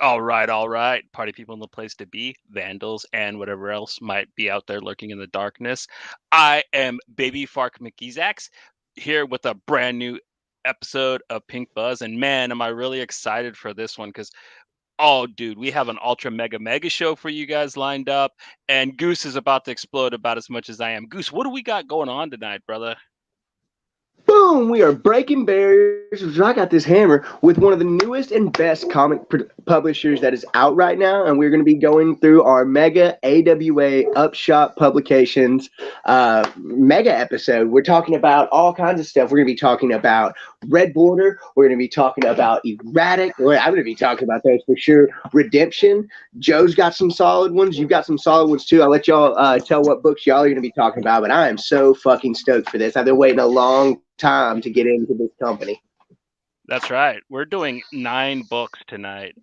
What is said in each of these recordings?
All right. Party people in the place to be, vandals, and whatever else might be out there lurking in the darkness. I am Baby Fark McGeezax here with a brand new episode of Pink Buzz. And man, am I really excited for this one because, oh, dude, we have an ultra mega show for you guys lined up. And Goose is about to explode about as much as I am. Goose, what do we got going on tonight, brother? Boom! We are breaking barriers. I got this hammer with one of the newest and best comic publishers that is out right now, and we're going to be going through our mega AWA Upshot Publications mega episode. We're talking about all kinds of stuff. We're going to be talking about Red Border. We're going to be talking about E-ratic. I'm going to be talking about those for sure. Redemption. Joe's got some solid ones. You've got some solid ones too. I'll let y'all tell what books y'all are going to be talking about, but I am so fucking stoked for this. I've been waiting a long time to get into this company. That's right. We're doing 9 books tonight.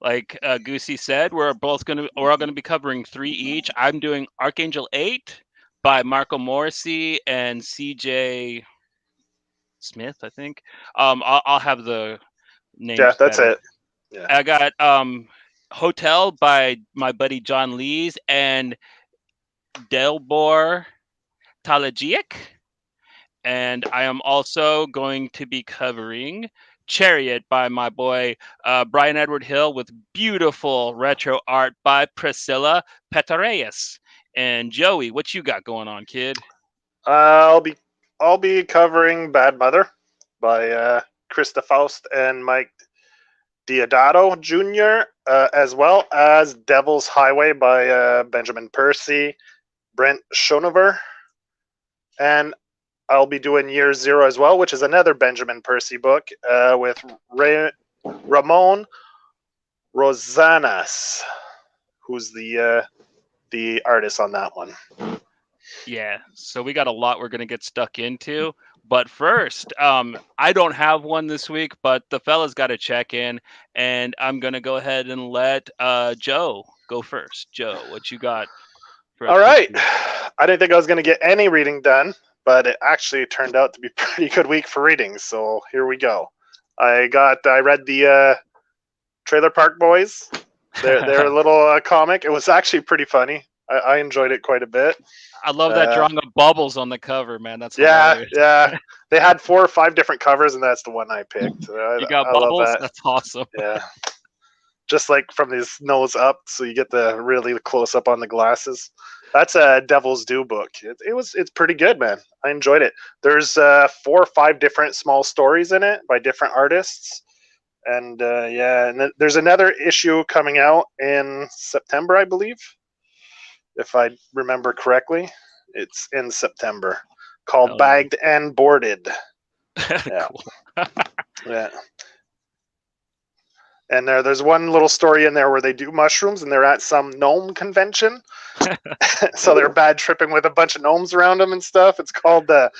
Like Goosey said, we're all gonna be covering 3 each. I'm doing Arcangel 8 by Marco Morrissey and C.J. Smith, I think. I'll have the names. Yeah, that's better. it. Yeah. I got Hotel by my buddy John Lees and Delbor Talajic. And I am also going to be covering Chariot by my boy Brian Edward Hill with beautiful retro art by Priscilla Petareus. And Joey, what you got going on, kid? I'll be covering Bad Mother by Krista Faust and Mike Diodato Jr., as well as Devil's Highway by Benjamin Percy, Brent Schonover, and I'll be doing Year Zero as well, which is another Benjamin Percy book with Ramon Rosanas, who's the artist on that one. Yeah, so we got a lot we're going to get stuck into. But first, I don't have one this week, but the fellas got to check in, and I'm going to go ahead and let Joe go first. Joe, what you got? All right. I didn't think I was going to get any reading done, but it actually turned out to be a pretty good week for reading, so here we go. I read the Trailer Park Boys, their little comic. It was actually pretty funny. I enjoyed it quite a bit. I love that drawing of bubbles on the cover, man. That's hilarious. Yeah. They had 4 or 5 different covers, and that's the one I picked. You got bubbles? Love that. That's awesome. Yeah. Just like from his nose up, so you get the really close up on the glasses. That's a Devil's Due book. It's pretty good, man. I enjoyed it. There's 4 or 5 different small stories in it by different artists, and and there's another issue coming out in September, I believe, if I remember correctly. It's in September, called Bagged and Boarded. Yeah, yeah. And there's one little story in there where they do mushrooms and they're at some gnome convention. So they're bad tripping with a bunch of gnomes around them and stuff. It's called That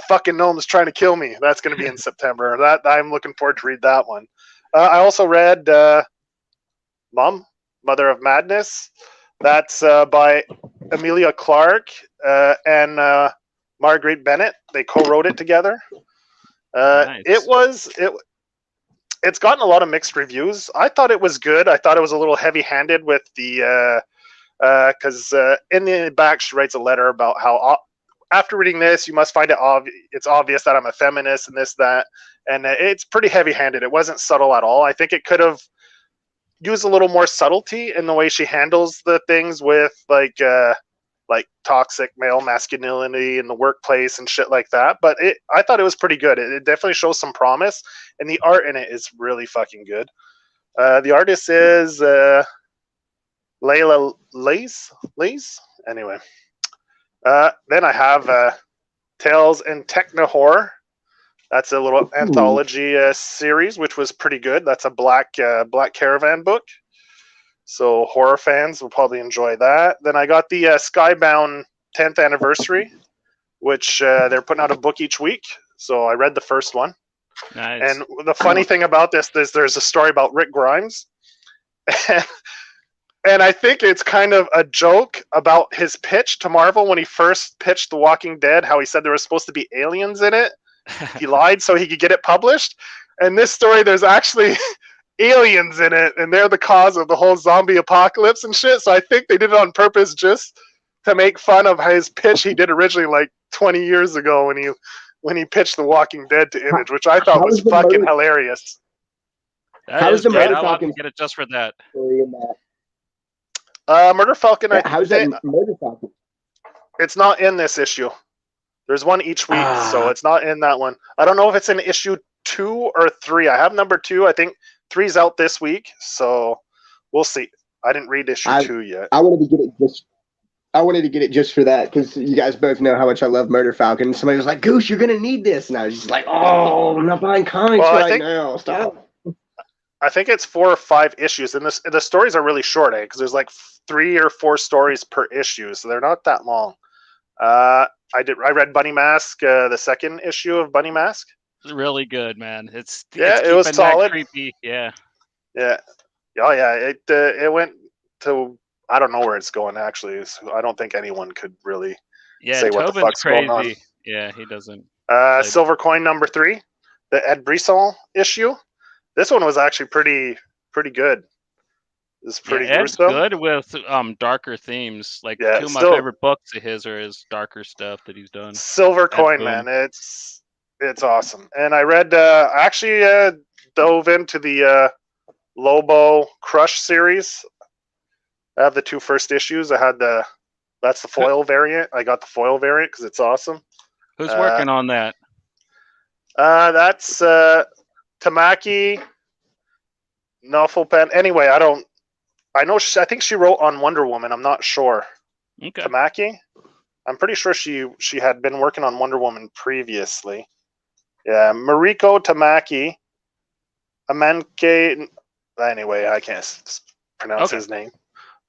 Fucking Gnome is Trying to Kill Me. That's going to be in September. I'm looking forward to read that one. I also read Mother of Madness. That's by Amelia Clark and Marguerite Bennett. They co-wrote it together. Nice. It's gotten a lot of mixed reviews. I thought it was good. I thought it was a little heavy-handed with the because in the back she writes a letter about how after reading this you must find it's obvious that I'm a feminist and this that, and it's pretty heavy-handed. It wasn't subtle at all. I think it could have used a little more subtlety in the way she handles the things with like toxic male masculinity in the workplace and shit like that. But I thought it was pretty good. It definitely shows some promise, and the art in it is really fucking good. The artist is Layla Lays. Anyway, then I have Tales in Techno Horror. That's a little anthology series, which was pretty good. That's a Black Caravan book. So horror fans will probably enjoy that. Then I got the Skybound 10th anniversary, which they're putting out a book each week. So I read the first one. Nice. And the funny thing about this is there's a story about Rick Grimes. And I think it's kind of a joke about his pitch to Marvel when he first pitched The Walking Dead, how he said there was supposed to be aliens in it. He lied so he could get it published. And this story, there's actually aliens in it, and they're the cause of the whole zombie apocalypse and shit. So I think they did it on purpose just to make fun of his pitch he did originally like 20 years ago when he pitched The Walking Dead to Image, which I thought was fucking hilarious. That is great. I want to get it just for that. Murder Falcon. How's that Murder Falcon? It's not in this issue. There's one each week, so it's not in that one. I don't know if it's in issue 2 or 3. I have number 2. I think 3's out this week, so we'll see. I didn't read issue 2 yet. I wanted to get it just for that, because you guys both know how much I love Murder Falcon. Somebody was like, Goose, you're gonna need this, and I was just like, oh, I'm not buying comics now. Stop. I think it's 4 or 5 issues, and the stories are really short, because there's like 3 or 4 stories per issue, so they're not that long. I read Bunny Mask, the second issue of Bunny Mask. It's really good, man. It was solid. Creepy. Yeah. Oh yeah. It went to, I don't know where it's going actually. So I don't think anyone could really say what the fuck's crazy. Going on. Yeah, he doesn't. Silver Coin number 3, the Ed Brisson issue. This one was actually pretty good. It's pretty gruesome. Good with darker themes. Like 2 of my favorite books of his are his darker stuff that he's done. Silver Coin, man, it's awesome. And I read dove into the Lobo Crush series. I have the 2 first issues. That's the foil variant. I got the foil variant because it's awesome. Who's working on that? That's Tamaki Nufflepen. Anyway, I think she wrote on Wonder Woman. I'm not sure. Okay. Tamaki? I'm pretty sure she had been working on Wonder Woman previously. Yeah, Mariko Tamaki. Amanke. Anyway, I can't pronounce his name.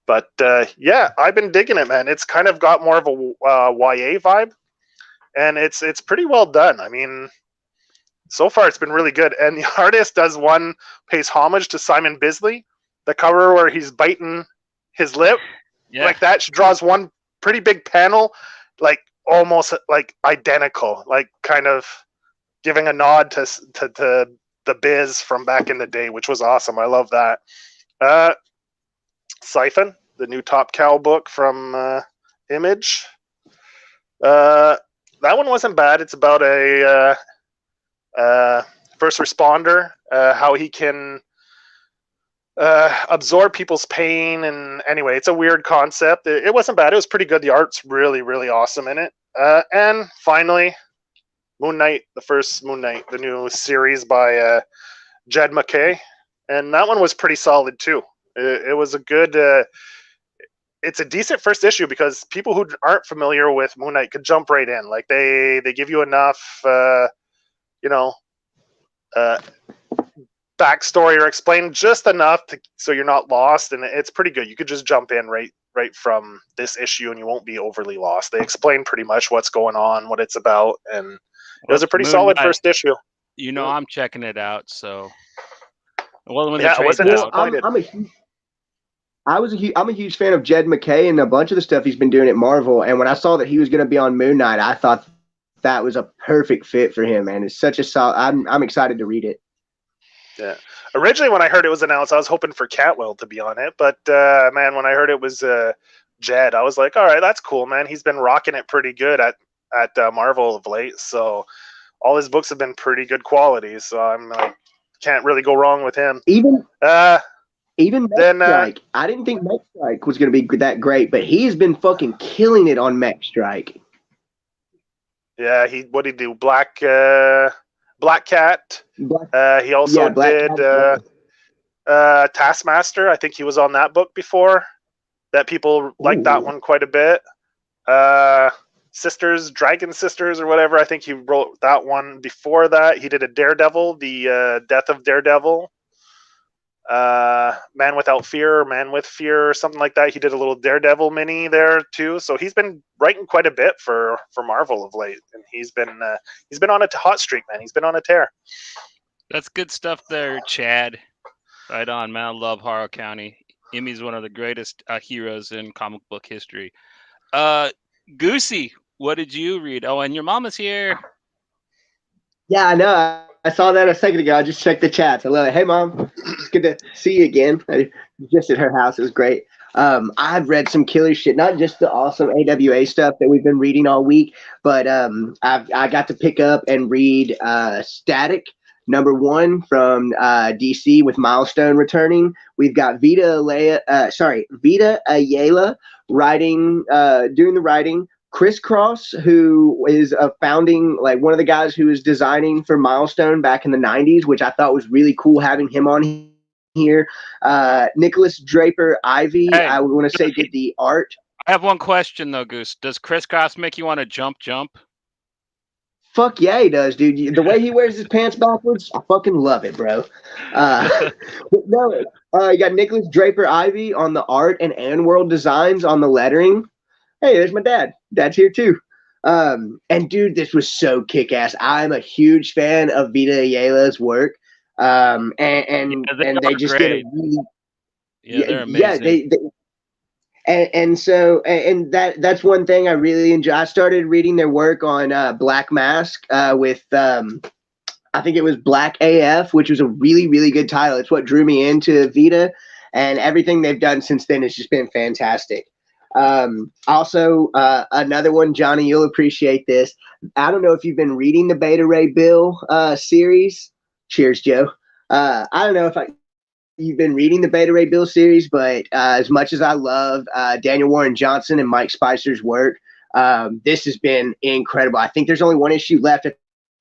But yeah, I've been digging it, man. It's kind of got more of a YA vibe, and it's pretty well done. I mean, so far it's been really good. And the artist pays homage to Simon Bisley. The cover where he's biting his lip, like that. She draws one pretty big panel, like almost like identical, like kind of giving a nod to the Biz from back in the day, which was awesome. I love that. Siphon, the new Top Cow book from Image. That one wasn't bad. It's about a first responder, how he can absorb people's pain, and anyway, it's a weird concept. It wasn't bad. It was pretty good. The art's really, really awesome in it. And finally, Moon Knight, the first Moon Knight, the new series by Jed McKay, and that one was pretty solid too. It was a good. It's a decent first issue because people who aren't familiar with Moon Knight could jump right in. Like they give you enough, backstory or explain just enough so you're not lost, and it's pretty good. You could just jump in right from this issue and you won't be overly lost. They explain pretty much what's going on, what it's about, and it was a pretty solid first issue. I'm checking it out. So, when I wasn't disappointed. I'm a huge fan of Jed McKay and a bunch of the stuff he's been doing at Marvel. And when I saw that he was going to be on Moon Knight, I thought that was a perfect fit for him. Man, it's such a solid. I'm excited to read it. Yeah. Originally, when I heard it was announced, I was hoping for Catwell to be on it. But, man, when I heard it was Jed, I was like, all right, that's cool, man. He's been rocking it pretty good at Marvel of late. So all his books have been pretty good quality. So I'm like, can't really go wrong with him. Even Mech Strike. I didn't think Mech Strike was going to be that great, but he's been fucking killing it on Mech Strike. Yeah, what did he do? Black Cat. He also did Taskmaster. I think he was on that book before. That people liked that one quite a bit. Dragon Sisters or whatever. I think he wrote that one before that. He did a Daredevil, the Death of Daredevil. Man Without Fear, Man with Fear, or something like that. He did a little Daredevil mini there too. So he's been writing quite a bit for Marvel of late, and he's been on a hot streak, man. He's been on a tear. That's good stuff there, Chad. Right on, man. I love Harrow County. Emmy's one of the greatest heroes in comic book history. Goosey, what did you read? Oh, and your mama's here. Yeah, I know. I saw that a second ago. I just checked the chats. I love it. Hey, Mom. It's good to see you again. I just at her house. It was great. I've read some killer shit, not just the awesome AWA stuff that we've been reading all week, but I got to pick up and read Static #1 from DC with Milestone returning. We've got Vita Ayala writing, doing the writing. Crisscross, who is a founding, like one of the guys who was designing for Milestone back in the 90s, which I thought was really cool having him on here. Nicholas Draper Ivy, Hey, I would want to say, did the art. I have one question though, Goose. Does Crisscross make you want to jump? Fuck yeah, he does, dude. The way he wears his pants backwards, I fucking love it, bro. No, you got Nicholas Draper Ivy on the art and World Designs on the lettering. Hey, there's my dad. Dad's here too. And dude, this was so kick-ass. I'm a huge fan of Vita Ayala's work. And they just did a really they're amazing. That's one thing I really enjoy. I started reading their work on Black Mask with I think it was Black AF, which was a really, really good title. It's what drew me into Vita, and everything they've done since then has just been fantastic. Also, another one, Johnny, you'll appreciate this. I don't know if you've been reading the Beta Ray Bill series. Cheers, Joe. I don't know if you've been reading the Beta Ray Bill series, but as much as I love Daniel Warren Johnson and Mike Spicer's work, this has been incredible. I think there's only one issue left. I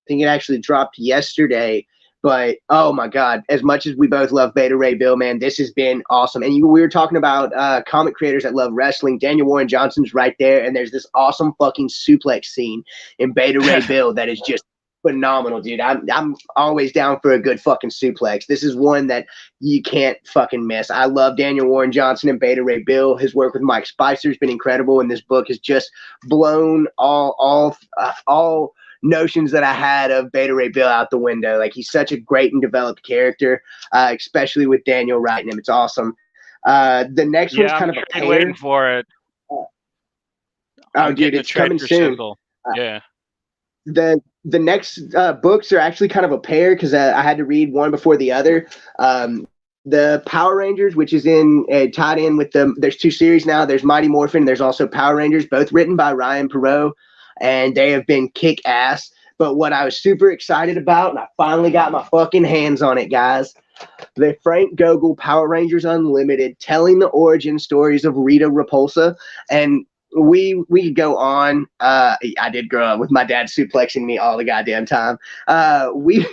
think it actually dropped yesterday. But oh my God, as much as we both love Beta Ray Bill, man, this has been awesome. And we were talking about comic creators that love wrestling. Daniel Warren Johnson's right there, and there's this awesome fucking suplex scene in Beta Ray Bill that is just phenomenal, dude. I'm always down for a good fucking suplex. This is one that you can't fucking miss. I love Daniel Warren Johnson and Beta Ray Bill. His work with Mike Spicer has been incredible, and this book has just blown all notions that I had of Beta Ray Bill out the window. Like, he's such a great and developed character, especially with Daniel writing him. It's awesome. The next one's kind of a pair. Waiting for it. Oh, dude, it's coming soon. Yeah. The next books are actually kind of a pair because I had to read one before the other. The Power Rangers, which is tied in with there's 2 series now. There's Mighty Morphin. There's also Power Rangers, both written by Ryan Perot. And they have been kick-ass. But what I was super excited about, and I finally got my fucking hands on it, guys, the Frank Gogol Power Rangers Unlimited, telling the origin stories of Rita Repulsa. And we could go on. I did grow up with my dad suplexing me all the goddamn time. We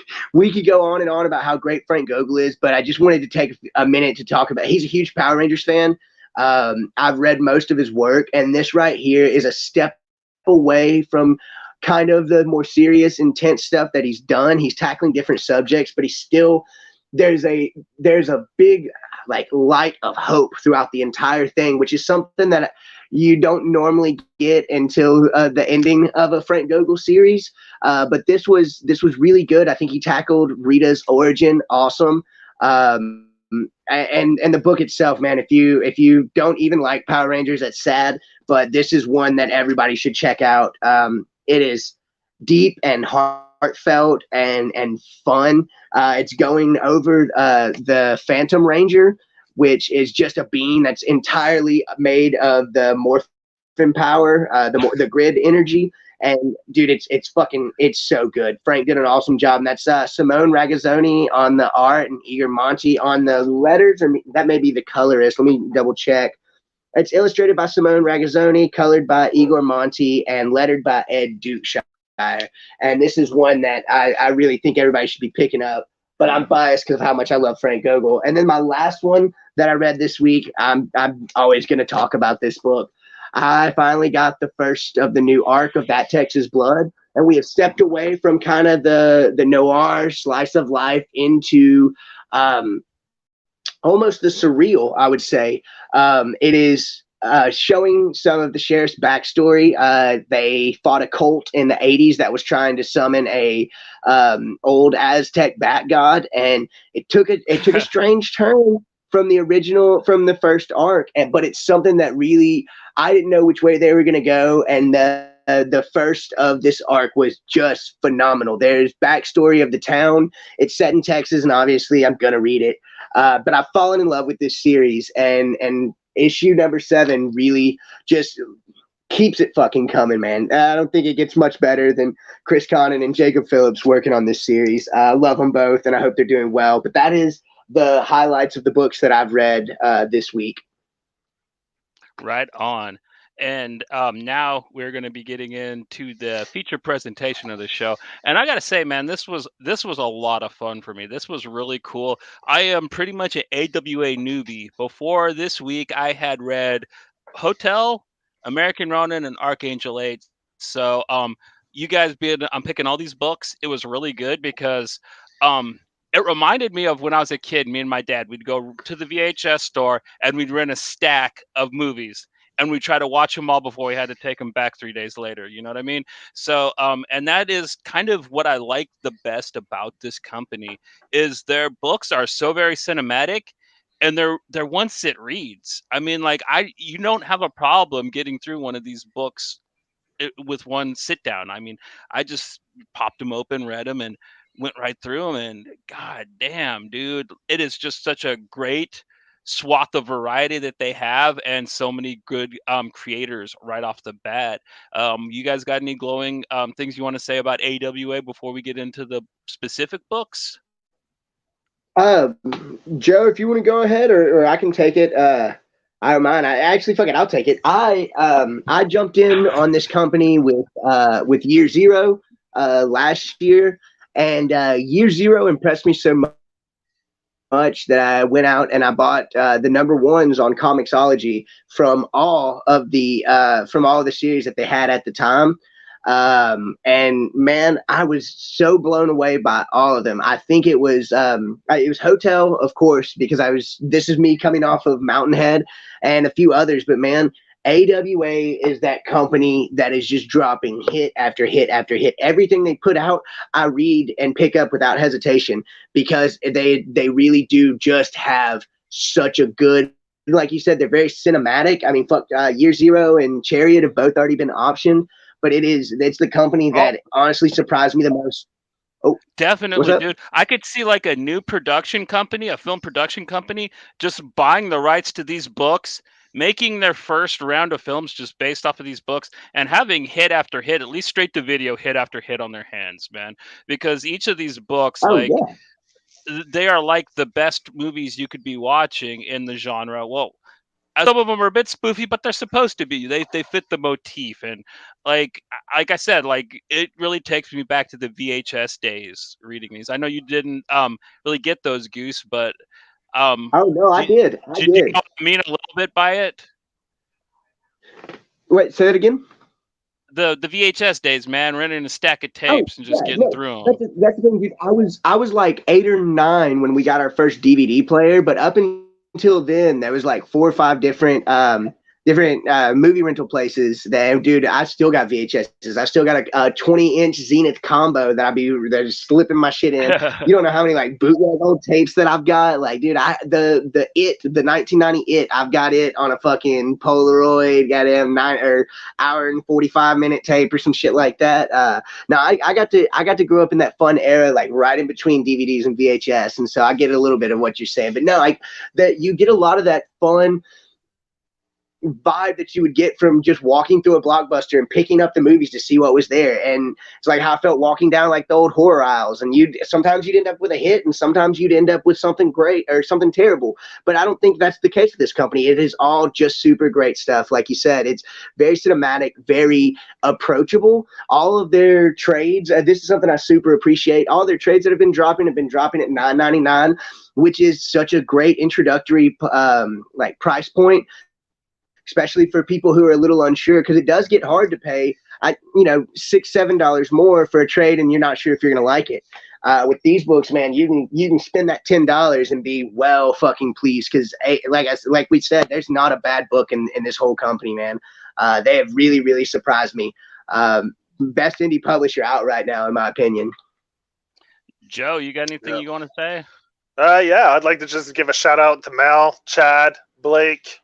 could go on and on about how great Frank Gogol is, but I just wanted to take a minute to talk about. He's a huge Power Rangers fan. I've read most of his work, and this right here is a step away from kind of the more serious, intense stuff that he's done. He's tackling different subjects, but he's still there's a big like light of hope throughout the entire thing, which is something that you don't normally get until the ending of a Frank Gogol series. But this was really good. I think he tackled Rita's origin awesome. And the book itself, man, if you don't even like Power Rangers, that's sad, but this is one that everybody should check out. It is deep and heartfelt and fun. It's going over the Phantom Ranger, which is just a being that's entirely made of the morphin power, the grid energy. And dude, it's so good. Frank did an awesome job, and that's Simone Ragazzoni on the art and Igor Monti on the letters, or that may be the colorist. Let me double check. It's illustrated by Simone Ragazzoni, colored by Igor Monti, and lettered by Ed Dukeshire. And this is one that I really think everybody should be picking up, but I'm biased because of how much I love Frank Gogol. And then my last one that I read this week, I'm always going to talk about this book. I finally got the first of the new arc of That Texas Blood, and we have stepped away from kind of the noir slice of life into almost the surreal, I would say. It is showing some of the sheriff's backstory. They fought a cult in the 80s that was trying to summon a old Aztec bat god, and it took a strange turn from the first arc, but it's something that really I didn't know which way they were going to go, and the the first of this arc was just phenomenal. There's backstory of the town. It's set in Texas, and obviously I'm gonna read it. But I've fallen in love with this series, and issue number 7 really just keeps it fucking coming, man. I don't think it gets much better than Chris Connon and Jacob Phillips working on this series. I love them both, and I hope they're doing well. But that is the highlights of the books that I've read this week. Right on. And now we're going to be getting into the feature presentation of the show. And I got to say, man, this was a lot of fun for me. This was really cool. I am pretty much an AWA newbie. Before this week, I had read Hotel, American Ronin, and Arcangel 8. So you guys I'm picking all these books. It was really good because it reminded me of when I was a kid. Me and my dad, we'd go to the VHS store and we'd rent a stack of movies, and we try to watch them all before we had to take them back 3 days later. You know what I mean? So, and that is kind of what I like the best about this company is their books are so very cinematic, and they're one sit reads. I mean, like you don't have a problem getting through one of these books with one sit down. I mean, I just popped them open, read them, and went right through them. And god damn, dude, it is just such a great swath of variety that they have, and so many good creators right off the bat. You guys got any glowing things you want to say about AWA before we get into the specific books? Joe, if you want to go ahead, or I can take it. I don't mind. Fuck it, I'll take it. I jumped in on this company with Year Zero last year, and Year Zero impressed me so much that I went out and I bought the number ones on Comixology from all of the series that they had at the time. And man, I was so blown away by all of them. I think it was Hotel, of course, because this is me coming off of Mountainhead and a few others, but man, AWA is that company that is just dropping hit after hit after hit. Everything they put out, I read and pick up without hesitation, because they really do just have such a good, like you said, they're very cinematic. I mean, fuck, Year Zero and Chariot have both already been optioned, but it's the company that honestly surprised me the most. Oh, definitely, dude. I could see like a new production company, a film production company, just buying the rights to these books, making their first round of films just based off of these books, and having hit after hit, at least straight to video hit after hit on their hands, man. Because each of these books, they are like the best movies you could be watching in the genre. Well, some of them are a bit spoofy, but they're supposed to be. They fit the motif, and like I said, like it really takes me back to the VHS days reading these. I know you didn't really get those, Goose, but oh no, I did. Did you know what I mean a little bit by it? Wait, say it again. The VHS days, man, renting a stack of tapes and just getting through them. That's the thing, dude. I was like 8 or 9 when we got our first DVD player, but up until then, there was like 4 or 5 different movie rental places that, dude, I still got VHSs. I still got a 20-inch Zenith combo that is slipping my shit in. You don't know how many like bootleg old tapes that I've got. Like, dude, the 1990 It, I've got it on a fucking Polaroid, goddamn hour and 45-minute tape or some shit like that. Now I got to grow up in that fun era, like right in between DVDs and VHS, and so I get a little bit of what you're saying. But no, like that, you get a lot of that fun vibe that you would get from just walking through a Blockbuster and picking up the movies to see what was there. And it's like how I felt walking down like the old horror aisles, and sometimes you'd end up with a hit, and sometimes you'd end up with something great or something terrible. But I don't think that's the case with this company. It is all just super great stuff. Like you said, it's very cinematic, very approachable. All of their trades, this is something I super appreciate. All their trades that have been dropping at $9.99, which is such a great introductory like price point, especially for people who are a little unsure, because it does get hard to pay, $6-7 more for a trade, and you're not sure if you're gonna like it. With these books, man, you can spend that $10 and be well fucking pleased, because like we said, there's not a bad book in this whole company, man. They have really, really surprised me. Best indie publisher out right now, in my opinion. Joe, you got anything you want to say? Yeah, I'd like to just give a shout out to Mal, Chad, Blake,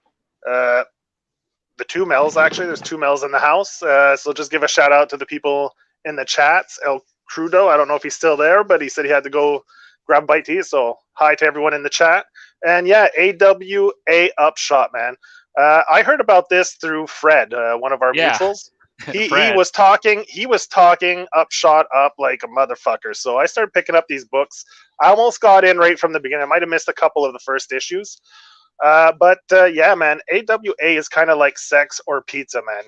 the two Mel's, actually. There's two Mel's in the house. So just give a shout out to the people in the chats. El Crudo, I don't know if he's still there, but he said he had to go grab a bite to eat. So hi to everyone in the chat. And yeah, AWA Upshot, man. I heard about this through Fred, one of our mutuals. He was talking Upshot up like a motherfucker. So I started picking up these books. I almost got in right from the beginning. I might have missed a couple of the first issues. But yeah, man, AWA is kind of like sex or pizza, man.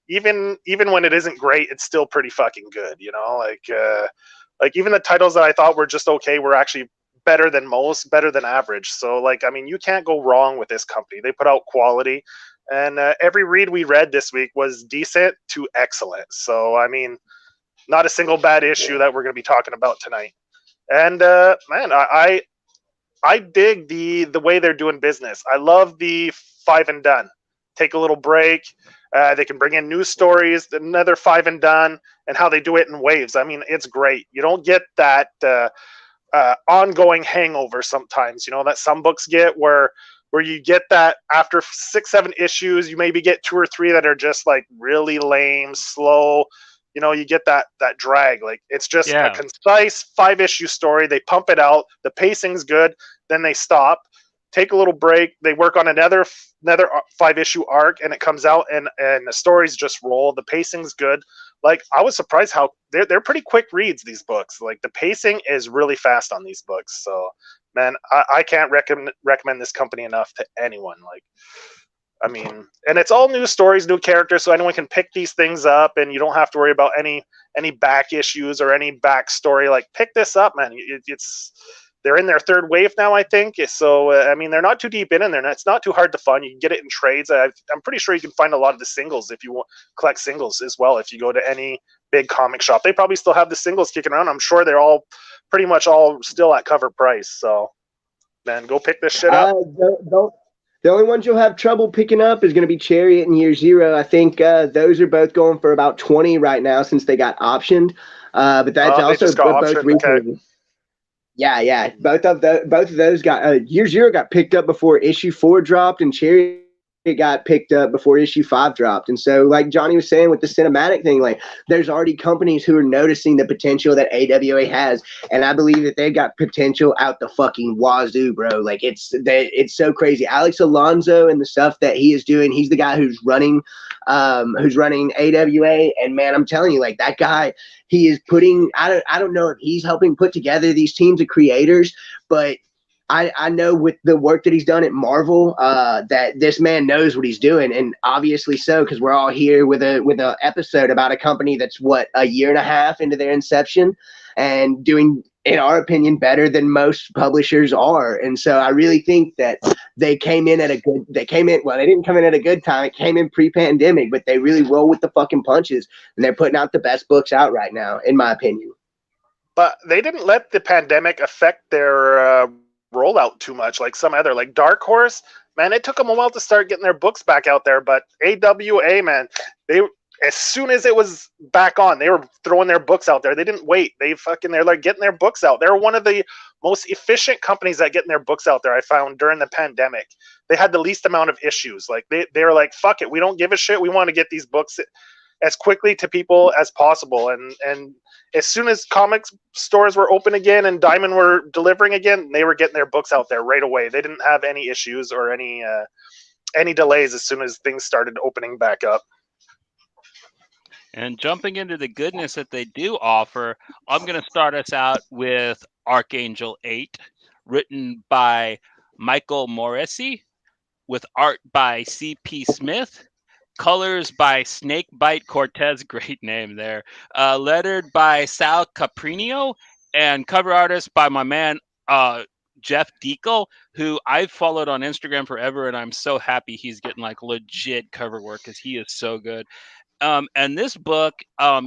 Even when it isn't great, it's still pretty fucking good, you know? Like even the titles that I thought were just okay were actually better than most, better than average. So like, I mean, you can't go wrong with this company. They put out quality, and every read we read this week was decent to excellent. So I mean, not a single bad issue that we're going to be talking about tonight. And man, I dig the way they're doing business. I love the 5 and done. Take a little break. They can bring in new stories, another 5 and done, and how they do it in waves. I mean, it's great. You don't get that ongoing hangover sometimes, you know, that some books get where you get that after 6-7 issues, you maybe get 2 or 3 that are just like really lame, slow. You know, you get that drag. Like it's just a concise 5-issue story. They pump it out. The pacing's good. Then they stop, take a little break. They work on another 5-issue arc, and it comes out, and the stories just roll. The pacing's good. Like I was surprised how they're pretty quick reads, these books. Like the pacing is really fast on these books. So man, I can't recommend this company enough to anyone. Like, I mean, and it's all new stories, new characters, so anyone can pick these things up, and you don't have to worry about any back issues or any backstory. Like, pick this up, man. They're in their 3rd wave now, I think. So I mean, they're not too deep in there. It's not too hard to find. You can get it in trades. I'm pretty sure you can find a lot of the singles if you want collect singles as well. If you go to any big comic shop, they probably still have the singles kicking around. I'm sure they're all pretty much all still at cover price. So man, go pick this shit up. The only ones you'll have trouble picking up is going to be Chariot and Year Zero. I think those are both going for about 20 right now since they got optioned. But that's also both recently. Okay. Yeah. Both of those got Year Zero got picked up before issue 4 dropped, and Chariot got picked up before issue 5 dropped. And so, like Johnny was saying with the cinematic thing, like there's already companies who are noticing the potential that AWA has, and I believe that they got potential out the fucking wazoo, bro. Like it's so crazy. Alex Alonso and the stuff that he is doing. He's the guy who's running AWA, and man, I'm telling you, like that guy, he is putting. I don't know if he's helping put together these teams of creators, but I know with the work that he's done at Marvel, that this man knows what he's doing, and obviously so, because we're all here with a episode about a company that's a year and a half into their inception and doing, in our opinion, better than most publishers are. And so I really think that they came in at a good. They didn't come in at a good time. It came in pre-pandemic, but they really roll with the fucking punches, and they're putting out the best books out right now, in my opinion. But they didn't let the pandemic affect their rollout too much, like some other, like Dark Horse, man, it took them a while to start getting their books back out there. But AWA, man, they, as soon as it was back on, they were throwing their books out there. They didn't wait. They're like getting their books out. They're one of the most efficient companies at getting their books out there, I found, during the pandemic. They had the least amount of issues. Like they were like, fuck it, we don't give a shit. We want to get these books as quickly to people as possible. And as soon as comics stores were open again and Diamond were delivering again, they were getting their books out there right away. They didn't have any issues or any delays as soon as things started opening back up. And jumping into the goodness that they do offer, I'm going to start us out with Arcangel 8, written by Michael Morrissey, with art by C.P. Smith, colors by Snakebite Cortez, great name there, lettered by Sal Caprino, and cover artist by my man Jeff Deacle, who I've followed on Instagram forever, and I'm so happy he's getting like legit cover work because he is so good. And this book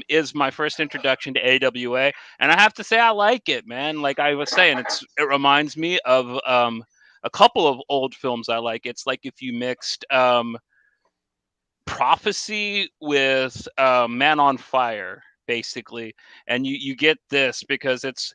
is my first introduction to AWA, and I have to say I like it, man. Like I was saying, it reminds me of a couple of old films I like. It's like if you mixed Prophecy with Man on Fire, basically, and you get this because it's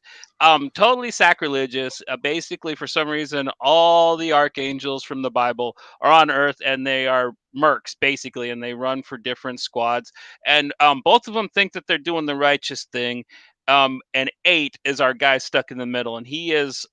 totally sacrilegious. Basically, for some reason, all the archangels from the Bible are on Earth, and they are mercs basically, and they run for different squads, and both of them think that they're doing the righteous thing. And 8 is our guy stuck in the middle, and he is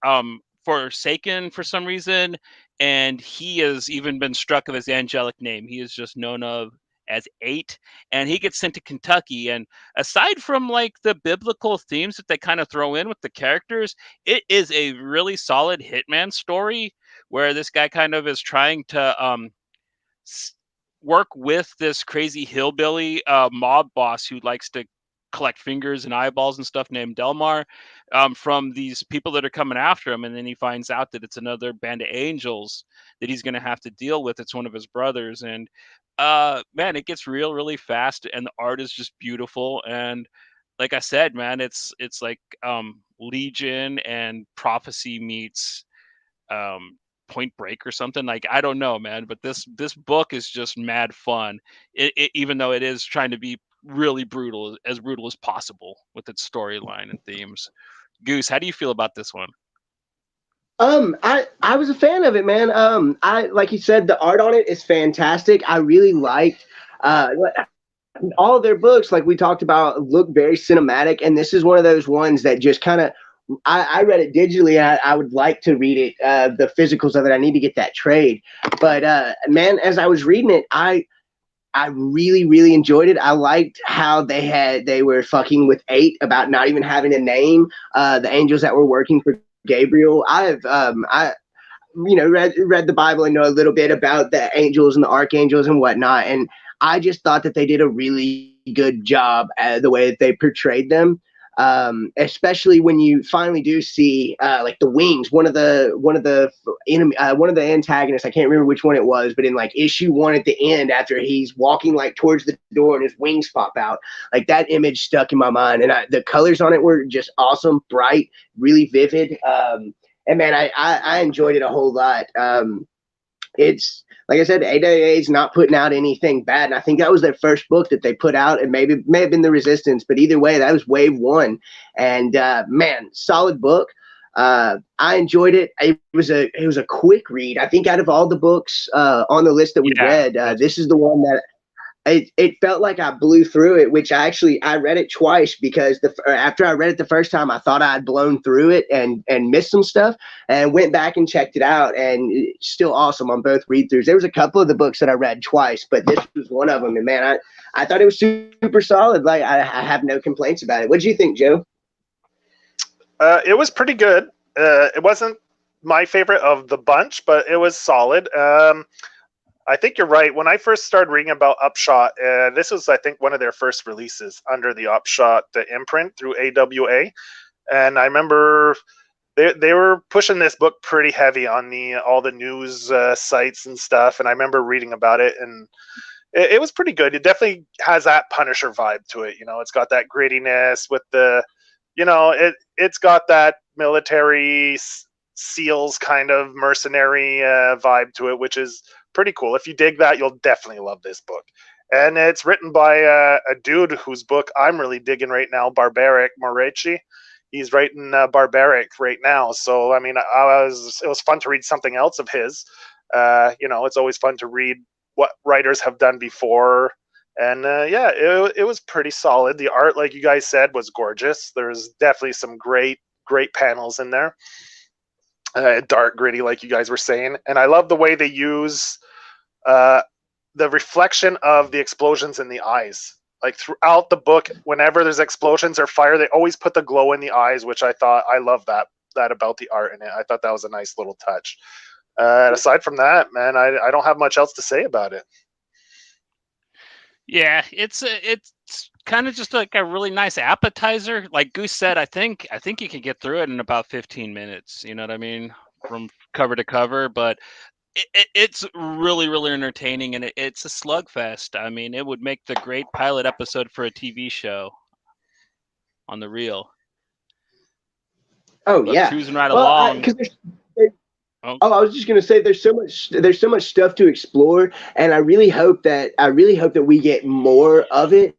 forsaken for some reason, and he has even been struck of his angelic name. He is just known of as 8, and he gets sent to Kentucky. And aside from like the biblical themes that they kind of throw in with the characters, it is a really solid hitman story where this guy kind of is trying to work with this crazy hillbilly mob boss who likes to collect fingers and eyeballs and stuff named Delmar from these people that are coming after him. And then he finds out that it's another band of angels that he's going to have to deal with. It's one of his brothers. And man, it gets real really fast, and the art is just beautiful. And like I said, man, it's like Legion and Prophecy meets um Point Break or something. Like, I don't know, man, but this book is just mad fun. Even though it is trying to be really brutal as possible with its storyline and themes. Goose, how do you feel about this one? I was a fan of it, man. I like you said, the art on it is fantastic. I really liked all of their books, like we talked about, look very cinematic, and this is one of those ones that just kind of. I read it digitally. I would like to read it, the physicals of it. I need to get that trade. But man, as I was reading it, I really, really enjoyed it. I liked how they were fucking with 8 about not even having a name. The angels that were working for Gabriel. I read the Bible and know a little bit about the angels and the archangels and whatnot. And I just thought that they did a really good job the way that they portrayed them. Especially when you finally do see like the wings. One of the antagonists, I can't remember which one it was, but in like issue 1 at the end, after he's walking like towards the door and his wings pop out, like that image stuck in my mind. And the colors on it were just awesome, bright, really vivid. And man, I enjoyed it a whole lot. It's like I said, AWA is not putting out anything bad, and I think that was their first book that they put out, and maybe may have been the Resistance, but either way, that was wave 1, and man, solid book. I enjoyed it. It was a quick read. I think out of all the books on the list that we read, this is the one that it felt like I blew through it, which I read it twice because after I read it the first time, I thought I had blown through it and missed some stuff, and went back and checked it out, and it's still awesome on both read throughs. There was a couple of the books that I read twice, but this was one of them, and man, I thought it was super solid. Like I have no complaints about it. What did you think, Joe? It was pretty good. It wasn't my favorite of the bunch, but it was solid. I think you're right. When I first started reading about Upshot, this was, I think, one of their first releases under the Upshot imprint through AWA. And I remember they were pushing this book pretty heavy on all the news sites and stuff. And I remember reading about it, and it was pretty good. It definitely has that Punisher vibe to it. It's got that grittiness with it's got that military SEALs kind of mercenary vibe to it, which is pretty cool. If you dig that, you'll definitely love this book. And it's written by a dude whose book I'm really digging right now, Barbaric Moretti. He's writing Barbaric right now. So, I mean, it was fun to read something else of his. It's always fun to read what writers have done before. And it was pretty solid. The art, like you guys said, was gorgeous. There's definitely some great panels in there. Dark, gritty, like you guys were saying. And I love the way they use the reflection of the explosions in the eyes. Like throughout the book, whenever there's explosions or fire, they always put the glow in the eyes, which I love that about the art in it. I thought that was a nice little touch. Aside from that, man, I don't have much else to say about it. Yeah, it's kind of just like a really nice appetizer. Like Goose said, I think you can get through it in about 15 minutes. You know what I mean? From cover to cover, but it's really, really entertaining, and it's a slugfest. I mean, it would make the great pilot episode for a TV show on the reel. Oh, but yeah. Cruising right along. I was just gonna say there's so much stuff to explore, and I really hope that we get more of it.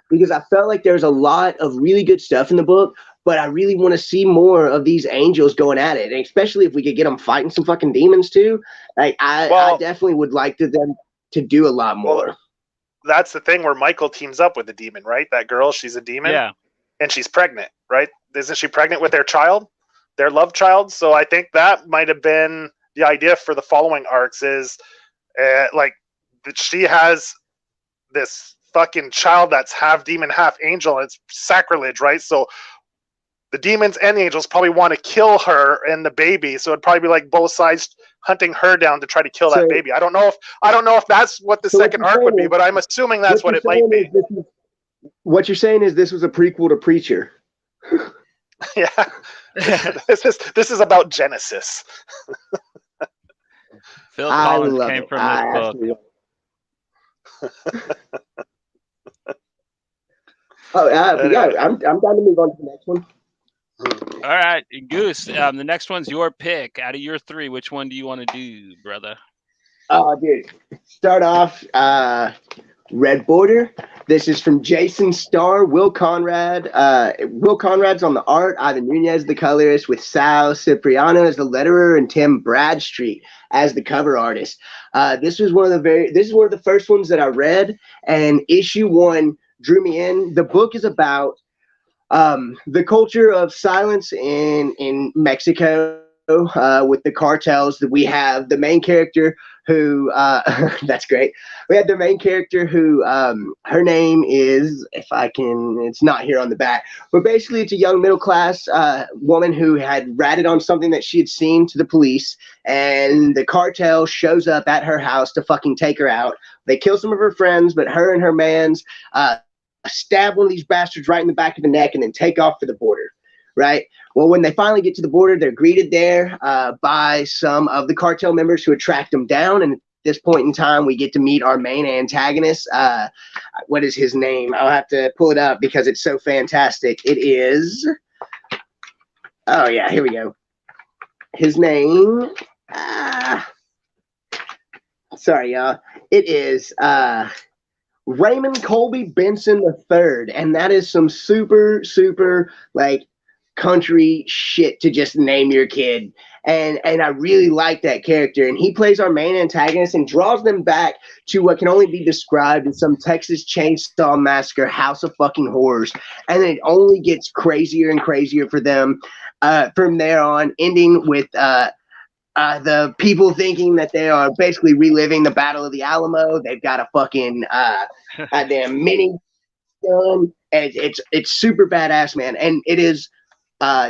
because I felt like there's a lot of really good stuff in the book, but I really want to see more of these angels going at it, and especially if we could get them fighting some fucking demons too. Like I Well, definitely would like them to do a lot well, more. that's the thing where Michael teams up with the demon, right? That girl, she's a demon, Yeah. and she's pregnant, right? Isn't she pregnant with their child, their love child? So I think that might have been the idea for the following arcs is like that she has this fucking child that's half demon, half angel, and it's sacrilege, right? So the demons and the angels probably want to kill her and the baby, so it'd probably be like both sides hunting her down to try to kill So, that baby. I don't know if that's what the so second arc would be, but I'm assuming that's what it might be. What you're saying is this was a prequel to Preacher. Yeah. This is about Genesis. Phil I Collins love came it. from I this book. absolutely but yeah, I'm down to move on to the next one. All right, Goose. The next one's your pick. Out of your three, which one do you want to do, brother? Oh, dude. Start off Red Border. This is from Jason Starr, Will Conrad. Will Conrad's on the art, Ivan Nunez the colorist, with Sal Cipriano as the letterer and Tim Bradstreet as the cover artist. This is one of the first ones that I read, and issue 1 drew me in. The book is about the culture of silence in Mexico with the cartels. That we have the main character who that's great. We had the main character who her name is, if I can, it's not here on the back, but basically it's a young middle class woman who had ratted on something that she had seen to the police, and the cartel shows up at her house to fucking take her out. They kill some of her friends, but her and her mans stab one of these bastards right in the back of the neck and then take off for the border, right? Well, when they finally get to the border, they're greeted there by some of the cartel members who had tracked them down. And at this point in time, we get to meet our main antagonist. What is his name? I'll have to pull it up because it's so fantastic. It is... Oh, yeah, here we go. His name... Sorry, y'all. It is... Raymond Colby Benson III, and that is some super, super like country shit to just name your kid. And I really like that character, and he plays our main antagonist and draws them back to what can only be described as some Texas Chainsaw Massacre House of fucking horrors, and it only gets crazier and crazier for them from there on, ending with the people thinking that they are basically reliving the Battle of the Alamo. They've got a fucking damn mini gun, and it's super badass, man. And it is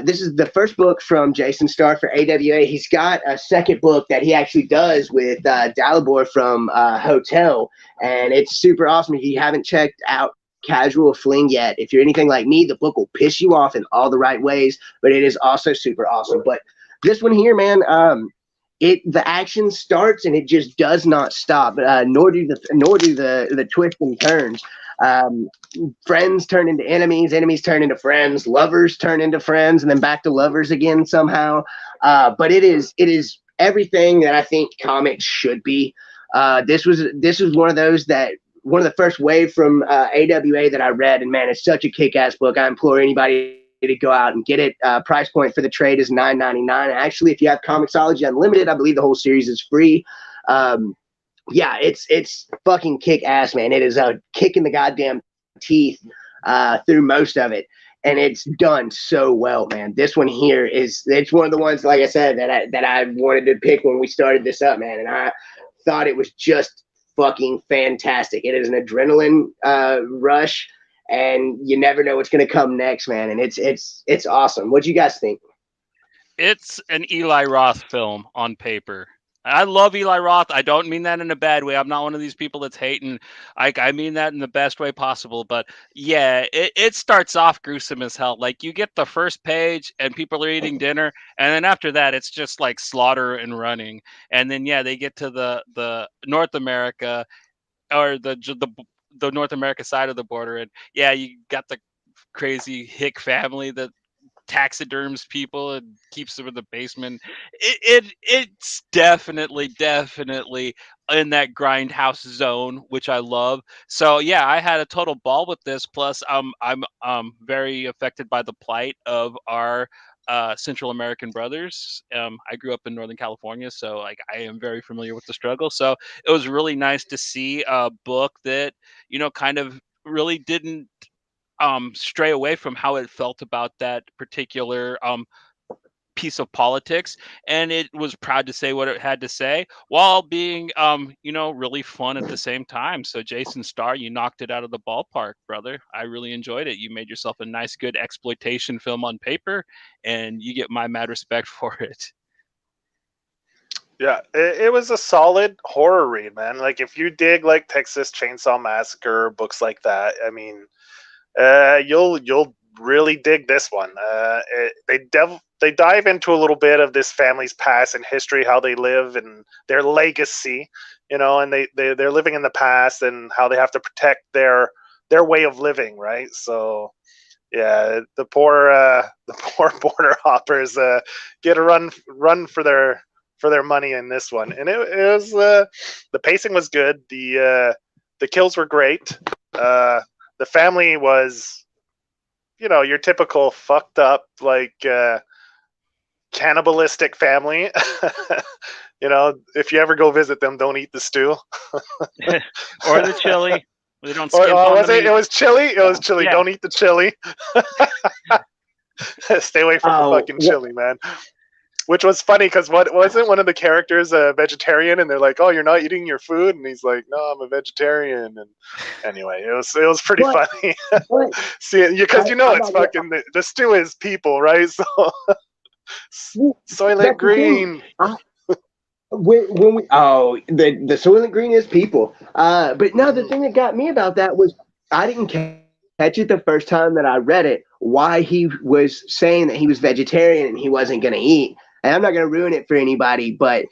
this is the first book from Jason Starr for AWA. He's got a second book that he actually does with Dalibor from Hotel, and it's super awesome. If you haven't checked out Casual Fling yet, if you're anything like me, the book will piss you off in all the right ways, but it is also super awesome. But this one here, man, the action starts and it just does not stop. Nor do the twists and turns. Friends turn into enemies, enemies turn into friends, lovers turn into friends, and then back to lovers again somehow. But it is everything that I think comics should be. This was one of the first wave from AWA that I read, and man, it's such a kick-ass book. I implore anybody to go out and get it. Price point for the trade is $9.99. Actually, if you have Comixology Unlimited, I believe the whole series is free. Yeah, it's fucking kick ass, man. It is a kick in the goddamn teeth through most of it, and it's done so well, man. This one here it's one of the ones, like I said, that I wanted to pick when we started this up, man, and I thought it was just fucking fantastic. It is an adrenaline rush, and you never know what's going to come next, man. And it's awesome. What do you guys think? It's an Eli Roth film on paper. I love Eli Roth. I don't mean that in a bad way. I'm not one of these people that's hating. I mean that in the best way possible. But yeah, it starts off gruesome as hell. Like you get the first page and people are eating dinner, and then after that it's just like slaughter and running. And then yeah, they get to the North America or the North America side of the border, and yeah, you got the crazy hick family that taxiderms people and keeps them in the basement. It's definitely in that grindhouse zone, which I love. So yeah, I had a total ball with this. Plus, I'm very affected by the plight of our Central American brothers. I grew up in Northern California, so like I am very familiar with the struggle. So it was really nice to see a book that kind of really didn't stray away from how it felt about that particular piece of politics, and it was proud to say what it had to say while being really fun at the same time. So Jason Starr, you knocked it out of the ballpark, brother. I really enjoyed it. You made yourself a nice good exploitation film on paper, and you get my mad respect for it. Yeah, it was a solid horror read, man. Like if you dig like Texas Chainsaw Massacre books like that, I mean, you'll really dig this one. They dive into a little bit of this family's past and history, how they live and their legacy, and they're living in the past and how they have to protect their way of living, right? So yeah, the poor the poor border hoppers get a run for their money in this one, and it was the pacing was good. The kills were great. The family was, your typical fucked up, like cannibalistic family. If you ever go visit them, don't eat the stew Or the chili. They don't or skimp on was the it? meat. It was chili. It was chili. Yeah. Don't eat the chili. Stay away from the fucking chili, man. Which was funny because what wasn't one of the characters a vegetarian, and they're like, "Oh, you're not eating your food," and he's like, "No, I'm a vegetarian." And anyway, it was pretty funny. See, because it's fucking the stew is people, right? So Soylent Green. When we the Soylent Green is people. But no, the thing that got me about that was I didn't catch it the first time that I read it. Why he was saying that he was vegetarian and he wasn't going to eat. And I'm not going to ruin it for anybody, but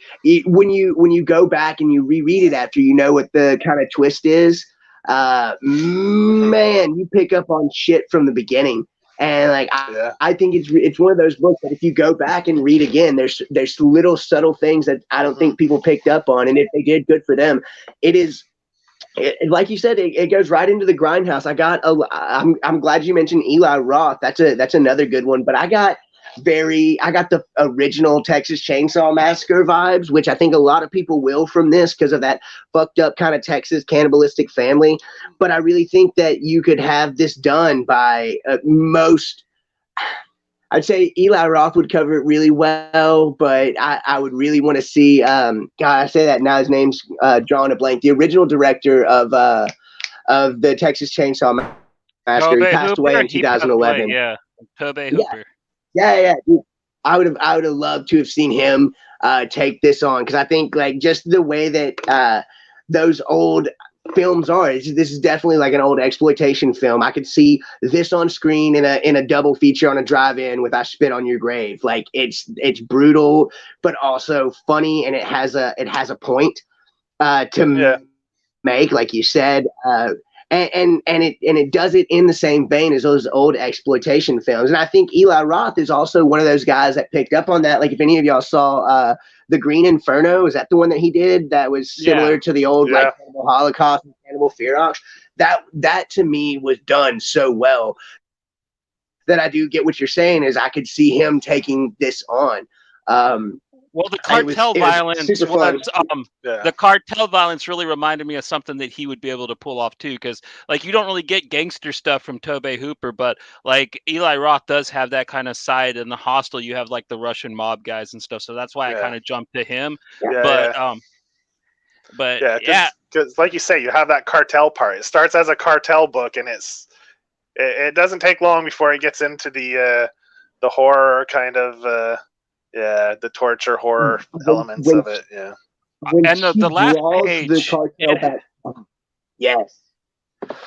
when you go back and you reread it after you know what the kind of twist is, man, you pick up on shit from the beginning. And like I think it's one of those books that if you go back and read again, there's little subtle things that I don't think people picked up on, and if they did, good for them. Like you said, it goes right into the grindhouse. I'm glad you mentioned Eli Roth. That's another good one. But I got the original Texas Chainsaw Massacre vibes, which I think a lot of people will from this because of that fucked up kind of Texas cannibalistic family. But I really think that you could have this done by most. I'd say Eli Roth would cover it really well, but I would really want to see. God, I say that now his name's drawing a blank. The original director of the Texas Chainsaw Massacre, he passed away in 2011. Yeah, Tobe Hooper. Yeah. Dude, I would have loved to have seen him take this on because I think like just the way that those old films are. This is definitely like an old exploitation film. I could see this on screen in a double feature on a drive-in with "I Spit on Your Grave." Like it's brutal, but also funny, and it has a point to make, like you said. And it does it in the same vein as those old exploitation films. And I think Eli Roth is also one of those guys that picked up on that. Like if any of y'all saw The Green Inferno, is that the one that he did that was similar to the old like Cannibal Holocaust and Cannibal Ferox? That to me was done so well that I do get what you're saying is I could see him taking this on. Well, the cartel violence the cartel violence really reminded me of something that he would be able to pull off too, because like you don't really get gangster stuff from Tobe Hooper, but like Eli Roth does have that kind of side. In The Hostel, you have like the Russian mob guys and stuff, so that's why I kind of jumped to him. But because like you say, you have that cartel part. It starts as a cartel book, and it doesn't take long before it gets into the horror kind of. The torture horror elements of it. Yeah. And the last page. Yes.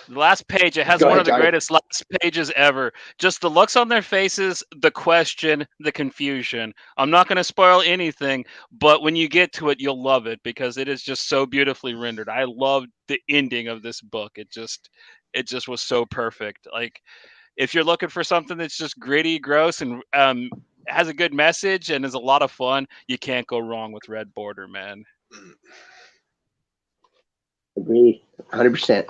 The last page, it has one of the greatest last pages ever. Just the looks on their faces, the question, the confusion. I'm not going to spoil anything, but when you get to it, you'll love it because it is just so beautifully rendered. I loved the ending of this book. It just was so perfect. Like, if you're looking for something that's just gritty, gross, and has a good message and is a lot of fun, you can't go wrong with Red Border, man. Agree, 100%.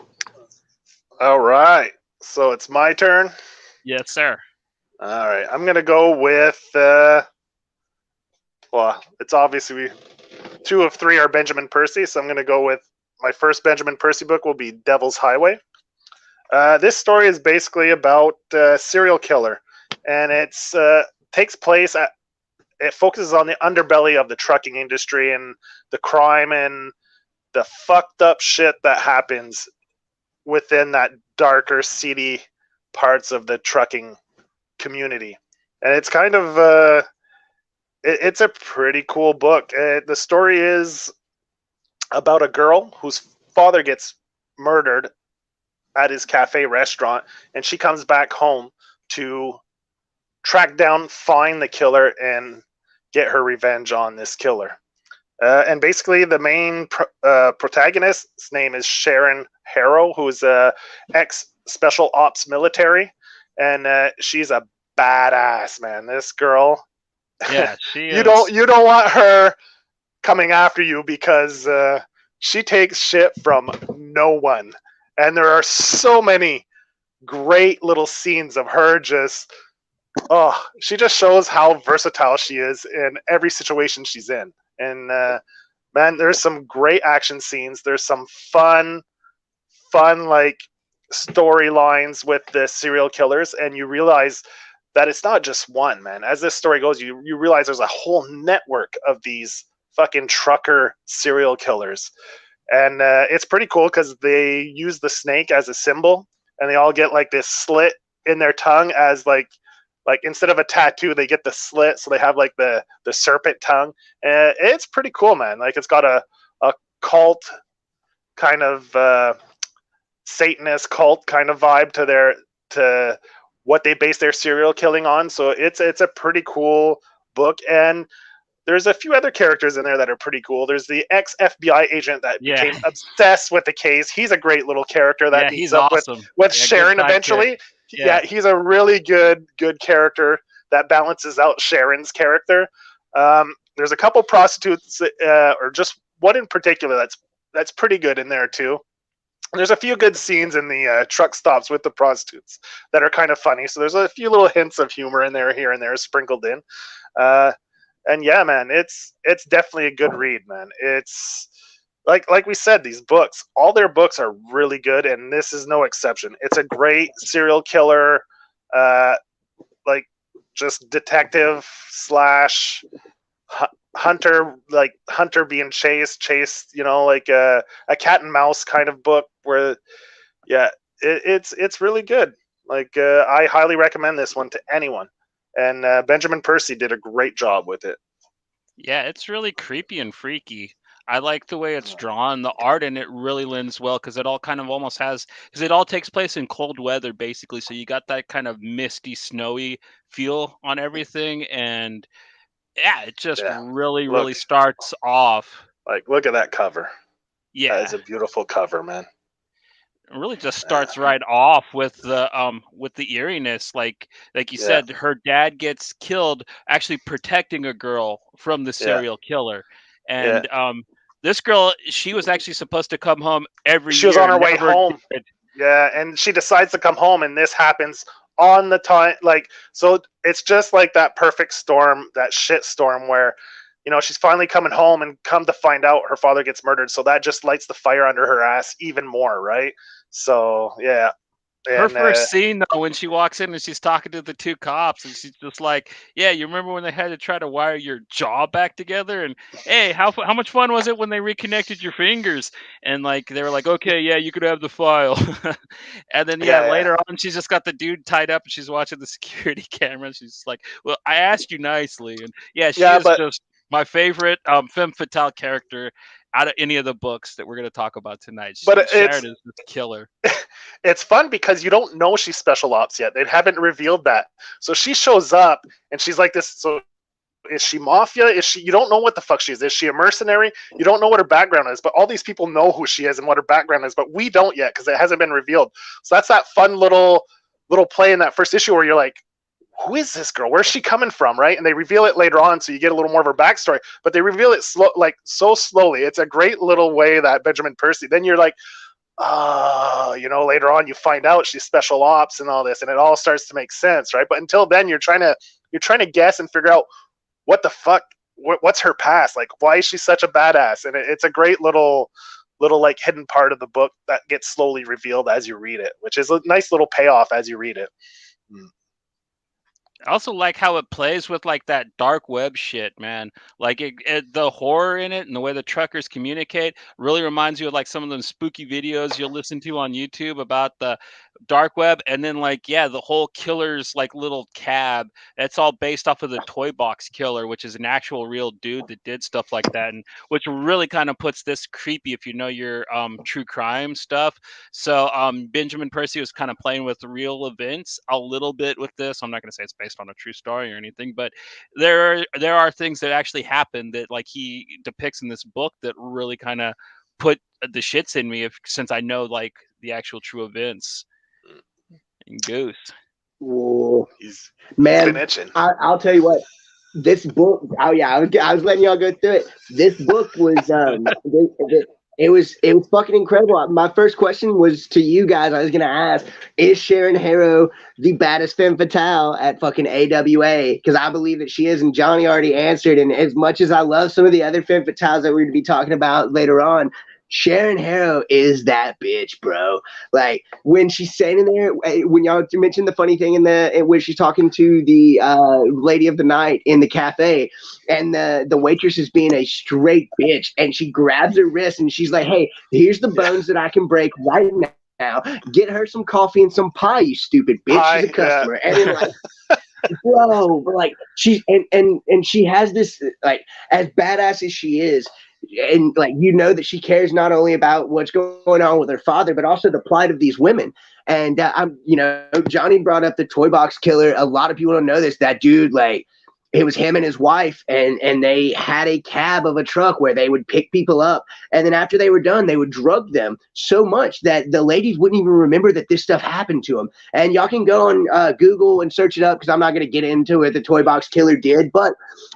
All right. So it's my turn. Yes, sir. All right. I'm gonna go with. Well, it's obviously 2 of 3 are Benjamin Percy, so I'm gonna go with my first Benjamin Percy book will be Devil's Highway. This story is basically about a serial killer, and it's takes place at. It focuses on the underbelly of the trucking industry and the crime and the fucked up shit that happens within that darker, seedy parts of the trucking community. And it's kind of it's a pretty cool book. The story is about a girl whose father gets murdered at his cafe restaurant, and she comes back home to track down, find the killer, and get her revenge on this killer. And basically, the main protagonist's name is Sharon Harrow, who is a ex-special ops military, and she's a badass, man. This girl, Yeah, she you is. don't want her coming after you because she takes shit from no one, and there are so many great little scenes of her just. Oh, she just shows how versatile she is in every situation she's in. And man, there's some great action scenes. There's some fun like storylines with the serial killers, and you realize that it's not just one, man. As this story goes, you realize there's a whole network of these fucking trucker serial killers. And it's pretty cool because they use the snake as a symbol, and they all get like this slit in their tongue as like instead of a tattoo, they get the slit, so they have like the serpent tongue. And it's pretty cool, man. Like it's got a cult kind of Satanist cult kind of vibe to what they base their serial killing on. So it's a pretty cool book, and there's a few other characters in there that are pretty cool. There's the ex FBI agent that became obsessed with the case. He's a great little character that meets up awesome. with Sharon eventually. Yeah, he's a really good character that balances out Sharon's character. There's a couple prostitutes, or just one in particular that's pretty good in there too. There's a few good scenes in the truck stops with the prostitutes that are kind of funny. So there's a few little hints of humor in there, here and there, sprinkled in. And yeah, man, it's definitely a good read, man. It's like we said, these books, all their books are really good, and this is no exception. It's a great serial killer, like just detective slash hunter, like hunter being chased, like a cat and mouse kind of book where, yeah, it's really good. Like I highly recommend this one to anyone, and Benjamin Percy did a great job with it. Yeah, it's really creepy and freaky. I like the way it's drawn. The art in it really lends well because it all kind of almost has, because it all takes place in cold weather basically. So you got that kind of misty, snowy feel on everything, and yeah, it just really starts off. Like, look at that cover. Yeah, that is a beautiful cover, man. It really just starts right off with the eeriness, like you said, her dad gets killed actually protecting a girl from the serial killer, and this girl, she was actually supposed to come home every year. She was on her way home. Yeah, and she decides to come home, and this happens on the time. Like, so it's just like that perfect storm, that shit storm where, she's finally coming home, and come to find out her father gets murdered. So that just lights the fire under her ass even more, right? So, yeah. Her first scene, though, when she walks in and she's talking to the two cops, and she's just like, yeah, you remember when they had to try to wire your jaw back together? And, hey, how much fun was it when they reconnected your fingers? And, like, they were like, okay, yeah, you could have the file. And then, later on, she's just got the dude tied up, and she's watching the security camera. She's just like, well, I asked you nicely. And, yeah, she is just my favorite femme fatale character out of any of the books that we're going to talk about tonight. Sharon is the killer. It's fun because you don't know she's special ops yet. They haven't revealed that. So she shows up, and she's like this. So is she mafia? Is she? You don't know what the fuck she is. Is she a mercenary? You don't know what her background is. But all these people know who she is and what her background is. But we don't yet because it hasn't been revealed. So that's that fun little play in that first issue where you're like, who is this girl? Where's she coming from? Right. And they reveal it later on. So you get a little more of her backstory, but they reveal it so slowly. It's a great little way that Benjamin Percy, then you're like, later on you find out she's special ops and all this, and it all starts to make sense. Right. But until then you're trying to guess and figure out what the fuck, what's her past? Like, why is she such a badass? And it's a great little like hidden part of the book that gets slowly revealed as you read it, which is a nice little payoff as you read it. I also like how it plays with like that dark web shit, man. Like the horror in it and the way the truckers communicate really reminds you of like some of those spooky videos you'll listen to on YouTube about the dark web. And then like, yeah, the whole killer's like little cab, that's all based off of the Toy Box Killer, which is an actual real dude that did stuff like that, and which really kind of puts this creepy if you know your true crime stuff. So Benjamin Percy was kind of playing with real events a little bit with this. I'm not going to say it's based on a true story or anything, but there are things that actually happen that like he depicts in this book that really kind of put the shits in me since I know like the actual true events in Goose. Whoa. He's Man, been itching. I'll tell you what. This book. Oh yeah, I was letting y'all go through it. This book was it was fucking incredible. My first question was to you guys. I was gonna ask, is Sharon Harrow the baddest femme fatale at fucking AWA? Because I believe that she is, and Johnny already answered. And as much as I love some of the other femme fatales that we're gonna be talking about later on, Sharon Harrow is that bitch, bro. Like when she's standing there, when y'all mentioned the funny thing when she's talking to the lady of the night in the cafe, and the waitress is being a straight bitch, and she grabs her wrist and she's like, "Hey, here's the bones that I can break right now. Get her some coffee and some pie, you stupid bitch. She's a customer." And then like, bro, like she and she has this, like, as badass as she is. And like, you know that she cares not only about what's going on with her father, but also the plight of these women. And Johnny brought up the Toy Box Killer. A lot of people don't know this. That dude, like, it was him and his wife, and they had a cab of a truck where they would pick people up, and then after they were done, they would drug them so much that the ladies wouldn't even remember that this stuff happened to them. And y'all can go on Google and search it up, because I'm not going to get into it. The Toy Box Killer did, but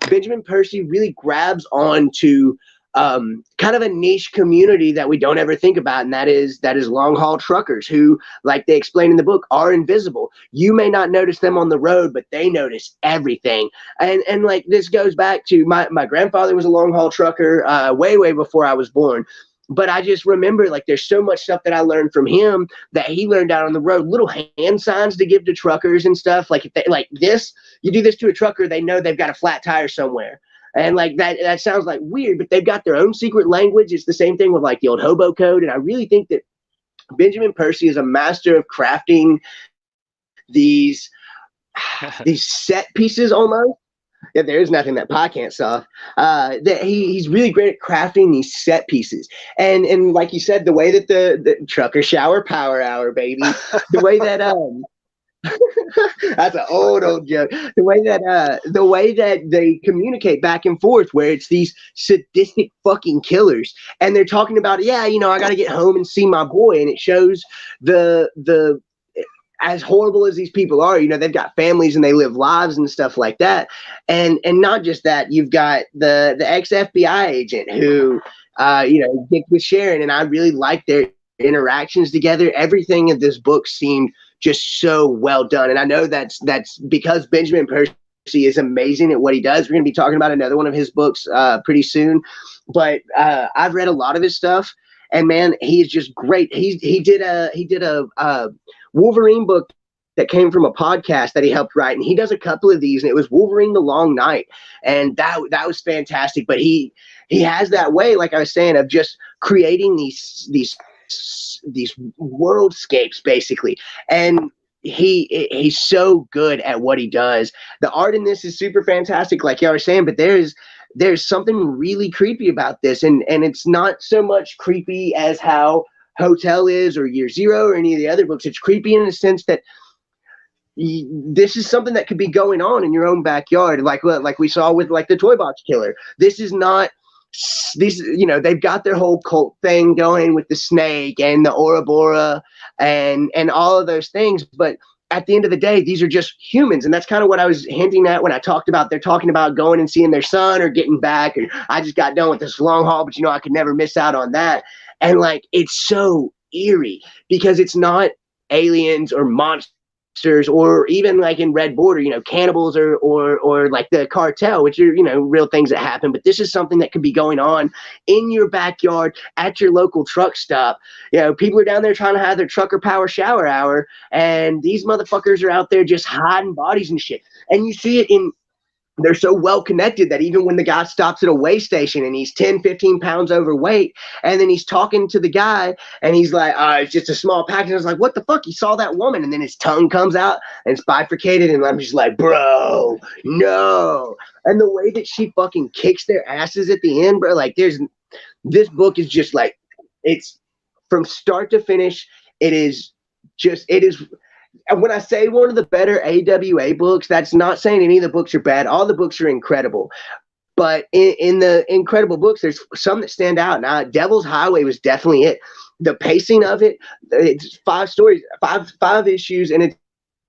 Benjamin Percy really grabs on to kind of a niche community that we don't ever think about, and that is long haul truckers who, like they explain in the book, are invisible. You may not notice them on the road, but they notice everything. And like, this goes back to my grandfather was a long haul trucker way before I was born. But I just remember, like, there's so much stuff that I learned from him that he learned out on the road. Little hand signs to give to truckers and stuff. Like, if they, like this, you do this to a trucker, they know they've got a flat tire somewhere. And like that sounds like weird, but they've got their own secret language. It's the same thing with like the old hobo code. And I really think that Benjamin Percy is a master of crafting these set pieces almost. Yeah, there is nothing that pie can't solve. That he's really great at crafting these set pieces. And like you said, the way that the trucker shower power hour, baby, the way that that's an old joke. The way that they communicate back and forth, where it's these sadistic fucking killers, and they're talking about, I got to get home and see my boy, and it shows the as horrible as these people are, they've got families and they live lives and stuff like that, and not just that, you've got the ex FBI agent who gets with Sharon, and I really like their interactions together. Everything in this book seemed just so well done. And I know that's because Benjamin Percy is amazing at what he does. We're going to be talking about another one of his books pretty soon. But I've read a lot of his stuff, and man, he is just great. He did a Wolverine book that came from a podcast that he helped write, and he does a couple of these, and it was Wolverine the Long Night, and that was fantastic. But he has that way, like I was saying, of just creating these worldscapes basically, and he's so good at what he does. The art in this is super fantastic, like y'all were saying, but there's something really creepy about this, and it's not so much creepy as how Hotel is, or Year Zero, or any of the other books. It's creepy in the sense that this is something that could be going on in your own backyard, like we saw with like the Toy Box Killer. This is not they've got their whole cult thing going with the snake and the Ouroboros and all of those things, but at the end of the day, these are just humans. And that's kind of what I was hinting at when I talked about they're talking about going and seeing their son or getting back. And I just got done with this long haul, but I could never miss out on that. And like, it's so eerie because it's not aliens or monsters or even like in Red Border, cannibals or like the cartel, which are, real things that happen. But this is something that could be going on in your backyard at your local truck stop. People are down there trying to have their trucker power shower hour, and these motherfuckers are out there just hiding bodies and shit. And you see it they're so well connected that even when the guy stops at a weigh station and he's 10, 15 pounds overweight, and then he's talking to the guy and he's like, it's just a small package. I was like, what the fuck? He saw that woman. And then his tongue comes out and it's bifurcated. And I'm just like, bro, no. And the way that she fucking kicks their asses at the end, bro, like this book is just like, it's from start to finish. It is. And when I say one of the better AWA books, that's not saying any of the books are bad. All the books are incredible. But in the incredible books, there's some that stand out. Now, Devil's Highway was definitely it. The pacing of it's 5 stories, five issues, and it's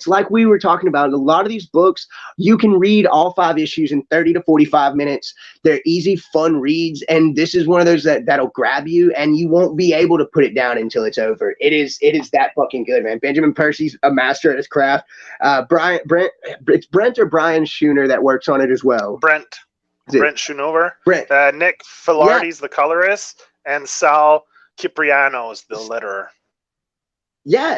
like we were talking about. A lot of these books, you can read all 5 issues in 30 to 45 minutes. They're easy, fun reads, and this is one of those that'll grab you, and you won't be able to put it down until it's over. It is that fucking good, man. Benjamin Percy's a master at his craft. It's Brent or Brian Schooner that works on it as well. Brent Schoonover. Brent. Nick Filardi's the colorist, and Sal Cipriano's the letterer. Yeah,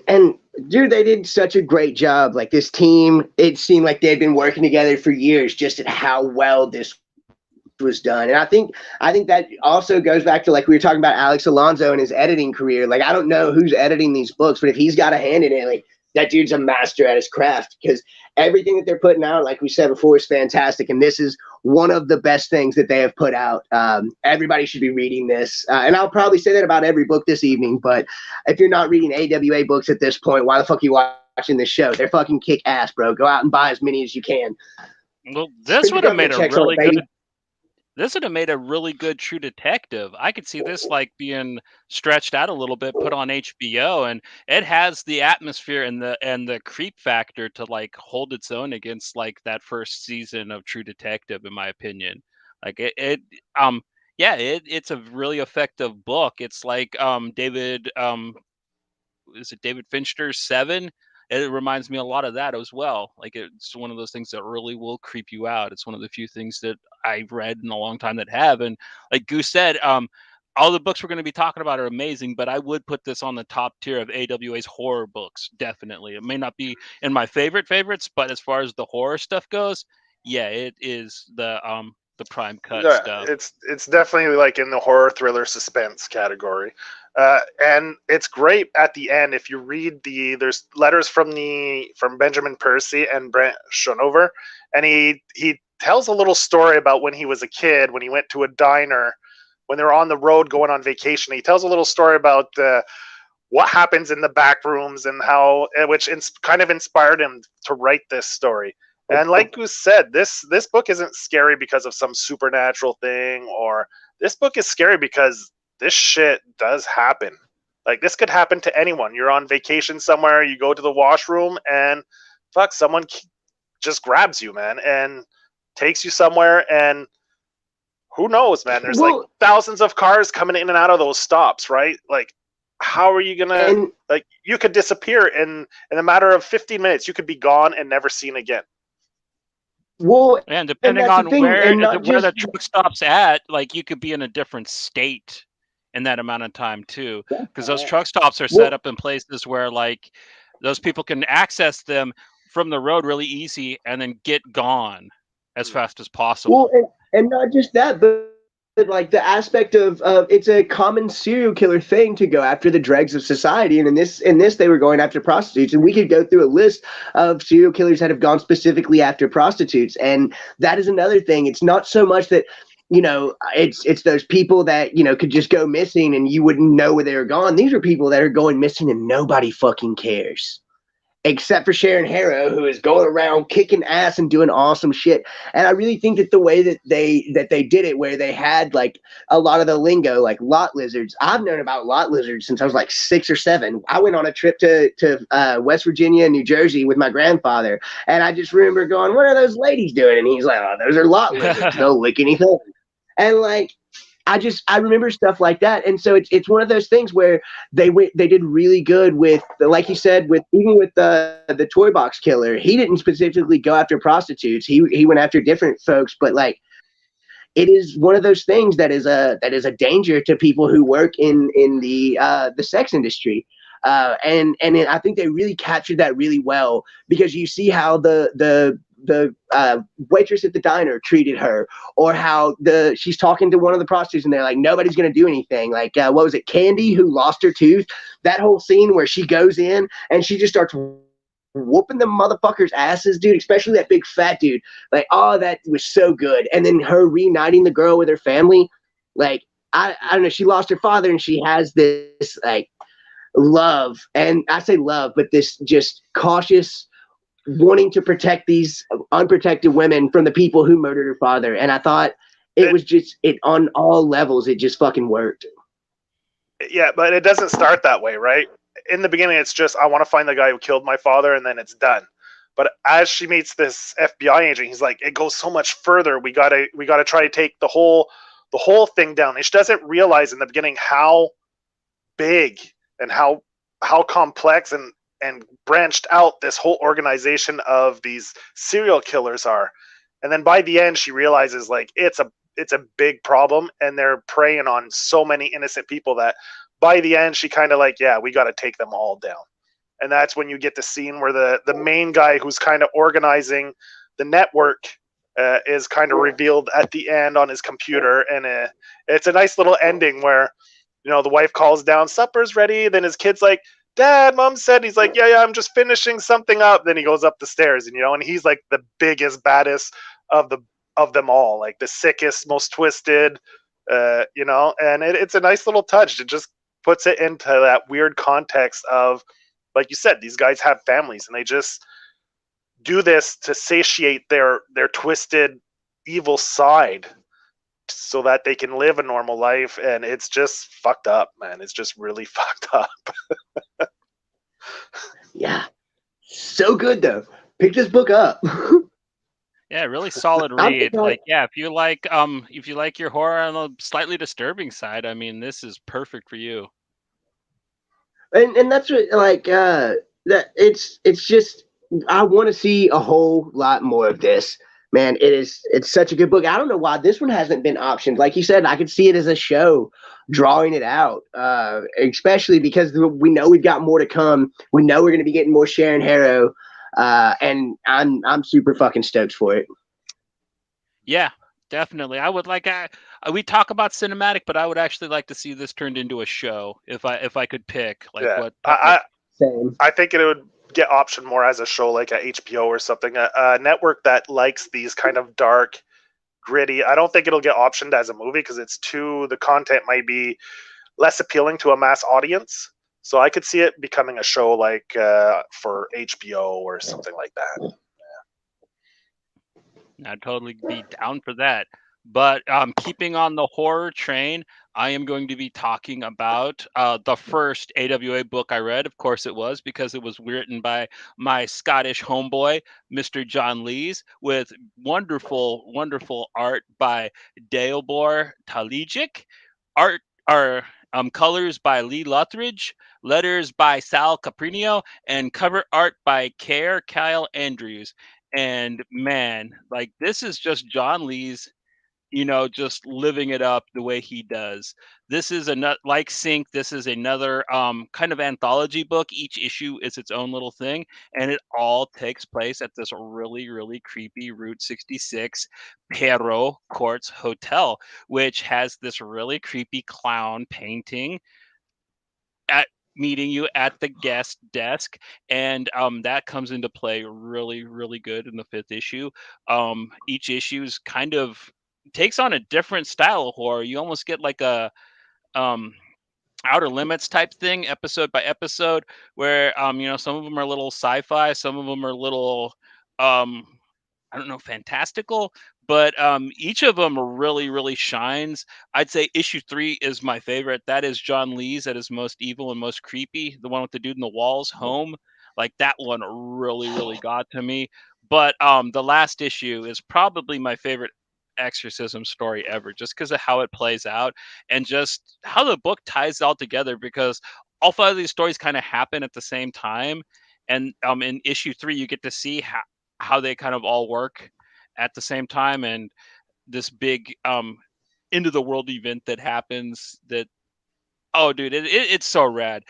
and dude, they did such a great job. Like this team, it seemed like they'd been working together for years just at how well this was done. And I think that also goes back to like we were talking about Alex Alonso and his editing career. Like I don't know who's editing these books, but if he's got a hand in it, like that dude's a master at his craft because everything that they're putting out, like we said before, is fantastic. And this is one of the best things that they have put out. Everybody should be reading this. And I'll probably say that about every book this evening. But if you're not reading AWA books at this point, why the fuck are you watching this show? They're fucking kick ass, bro. Go out and buy as many as you can. Well, this would have made a really good. This would have made a really good True Detective. I could see this like being stretched out a little bit, put on HBO, and it has the atmosphere and the creep factor to like hold its own against like that first season of True Detective, in my opinion. Like it's a really effective book. It's like David Fincher's Seven? It reminds me a lot of that as well. Like it's one of those things that really will creep you out. It's one of the few things that I've read in a long time that have. And like Goose said, all the books we're going to be talking about are amazing, but I would put this on the top tier of AWA's horror books. Definitely. It may not be in my favorites, but as far as the horror stuff goes, yeah, it is the prime cut stuff. It's definitely like in the horror thriller suspense category. And it's great at the end if you read there's letters from Benjamin Percy and Brent Schoonover, and he tells a little story about when he was a kid, when he went to a diner, when they were on the road going on vacation. He tells a little story about what happens in the back rooms and how, which kind of inspired him to write this story. And like Goose said, this book isn't scary because of some supernatural thing, or this book is scary because this shit does happen. Like this could happen to anyone. You're on vacation somewhere, you go to the washroom, and fuck, someone just grabs you, man, and takes you somewhere, and who knows, man? There's like thousands of cars coming in and out of those stops, right? Like, how are you gonna like? You could disappear in a matter of 15 minutes. You could be gone and never seen again. Well, and depending on where the truck stops at, like you could be in a different state in that amount of time too, because those truck stops are set up in places where like those people can access them from the road really easy and then get gone as fast as possible. Well, and not just that, but like the aspect of it's a common serial killer thing to go after the dregs of society, and in this they were going after prostitutes, and we could go through a list of serial killers that have gone specifically after prostitutes, and that is another thing. It's not so much that it's those people that could just go missing and you wouldn't know where they were gone. These are people that are going missing and nobody fucking cares. except for Sharon Harrow, who is going around kicking ass and doing awesome shit. And I really think that the way that they did it, where they had like a lot of the lingo, like lot lizards. I've known about lot lizards since I was like 6 or 7. I went on a trip to West Virginia and New Jersey with my grandfather, and I just remember going, "What are those ladies doing?" And he's like, "Oh, those are lot lizards. They'll lick anything." And like, I remember stuff like that, and so it's one of those things where they did really good with, like you said, with even with the toy box killer. He didn't specifically go after prostitutes. He went after different folks, but like, it is one of those things that is a danger to people who work in the sex industry. I think they really captured that really well, because you see how the waitress at the diner treated her, or how she's talking to one of the prostitutes and they're like, nobody's gonna do anything. Like, what was it, Candy, who lost her tooth? That whole scene where she goes in and she just starts whooping them motherfuckers' asses, dude, especially that big fat dude. Like, oh, that was so good. And then her reuniting the girl with her family, like, I don't know, she lost her father and she has this like love, and I say love, but this just cautious wanting to protect these unprotected women from the people who murdered her father. And I thought it was just, it on all levels, it just fucking worked. Yeah, but it doesn't start that way, right? In the beginning, it's just, I want to find the guy who killed my father, and then it's done. But as she meets this FBI agent, he's like, it goes so much further. We gotta try to take the whole thing down. And she doesn't realize in the beginning how big and how complex and branched out this whole organization of these serial killers are. And then by the end, she realizes like it's a big problem, and they're preying on so many innocent people that by the end she kind of like, yeah, we got to take them all down. And that's when you get the scene where the main guy who's kind of organizing the network is kind of revealed at the end on his computer. And it's a nice little ending where, you know, the wife calls down, supper's ready. Then his kid's like, Dad, Mom said. He's like, yeah, I'm just finishing something up. Then he goes up the stairs, and, you know, and he's like the biggest, baddest of them all, like the sickest, most twisted, you know. And it's a nice little touch. It just puts it into that weird context of, like you said, these guys have families, and they just do this to satiate their twisted, evil side, so that they can live a normal life. And it's just fucked up, man. It's just really fucked up. Yeah, so good though. Pick this book up. Yeah, really solid read. Like, yeah, if you like your horror on the slightly disturbing side, I mean, this is perfect for you. And that's what, like, that it's just, I want to see a whole lot more of this. Man, it's such a good book. I don't know why this one hasn't been optioned. Like you said, I could see it as a show drawing it out, especially because we know we've got more to come. We know we're going to be getting more Sharon Harrow, and I'm super fucking stoked for it. Yeah, definitely. I would like, we talk about cinematic, but I would actually like to see this turned into a show if I could pick. Like, yeah. I think it would get optioned more as a show, like a HBO or something, a network that likes these kind of dark, gritty. I don't think it'll get optioned as a movie because the content might be less appealing to a mass audience. So I could see it becoming a show like for HBO or something like that. Yeah. I'd totally be down for that. But keeping on the horror train, I am going to be talking about the first AWA book I read. Of course it was, because it was written by my Scottish homeboy, Mr. John Lees, with wonderful, wonderful art by Deobor Talijic, colors by Lee Luthridge, letters by Sal Caprinio, and cover art by Kyle Andrews. And man, like, this is just John Lees, just living it up the way he does. This is like Sync. This is another kind of anthology book. Each issue is its own little thing, and it all takes place at this really, really creepy Route 66 Perro Courts Hotel, which has this really creepy clown painting at meeting you at the guest desk, and that comes into play really, really good in the 5th issue. Each issue's kind of takes on a different style of horror. You almost get like a Outer Limits type thing, episode by episode, where some of them are a little sci-fi, some of them are a little um I don't know, fantastical, but each of them really, really shines. I'd say issue 3 is my favorite. That is John Lee's at his most evil and most creepy. The one with the dude in the walls, Home. Like that one really, really got to me. But the last issue is probably my favorite exorcism story ever, just because of how it plays out and just how the book ties it all together. Because all 5 of these stories kind of happen at the same time, and in issue 3 you get to see how they kind of all work at the same time, and this big into the world event that happens that, oh dude, it's so rad.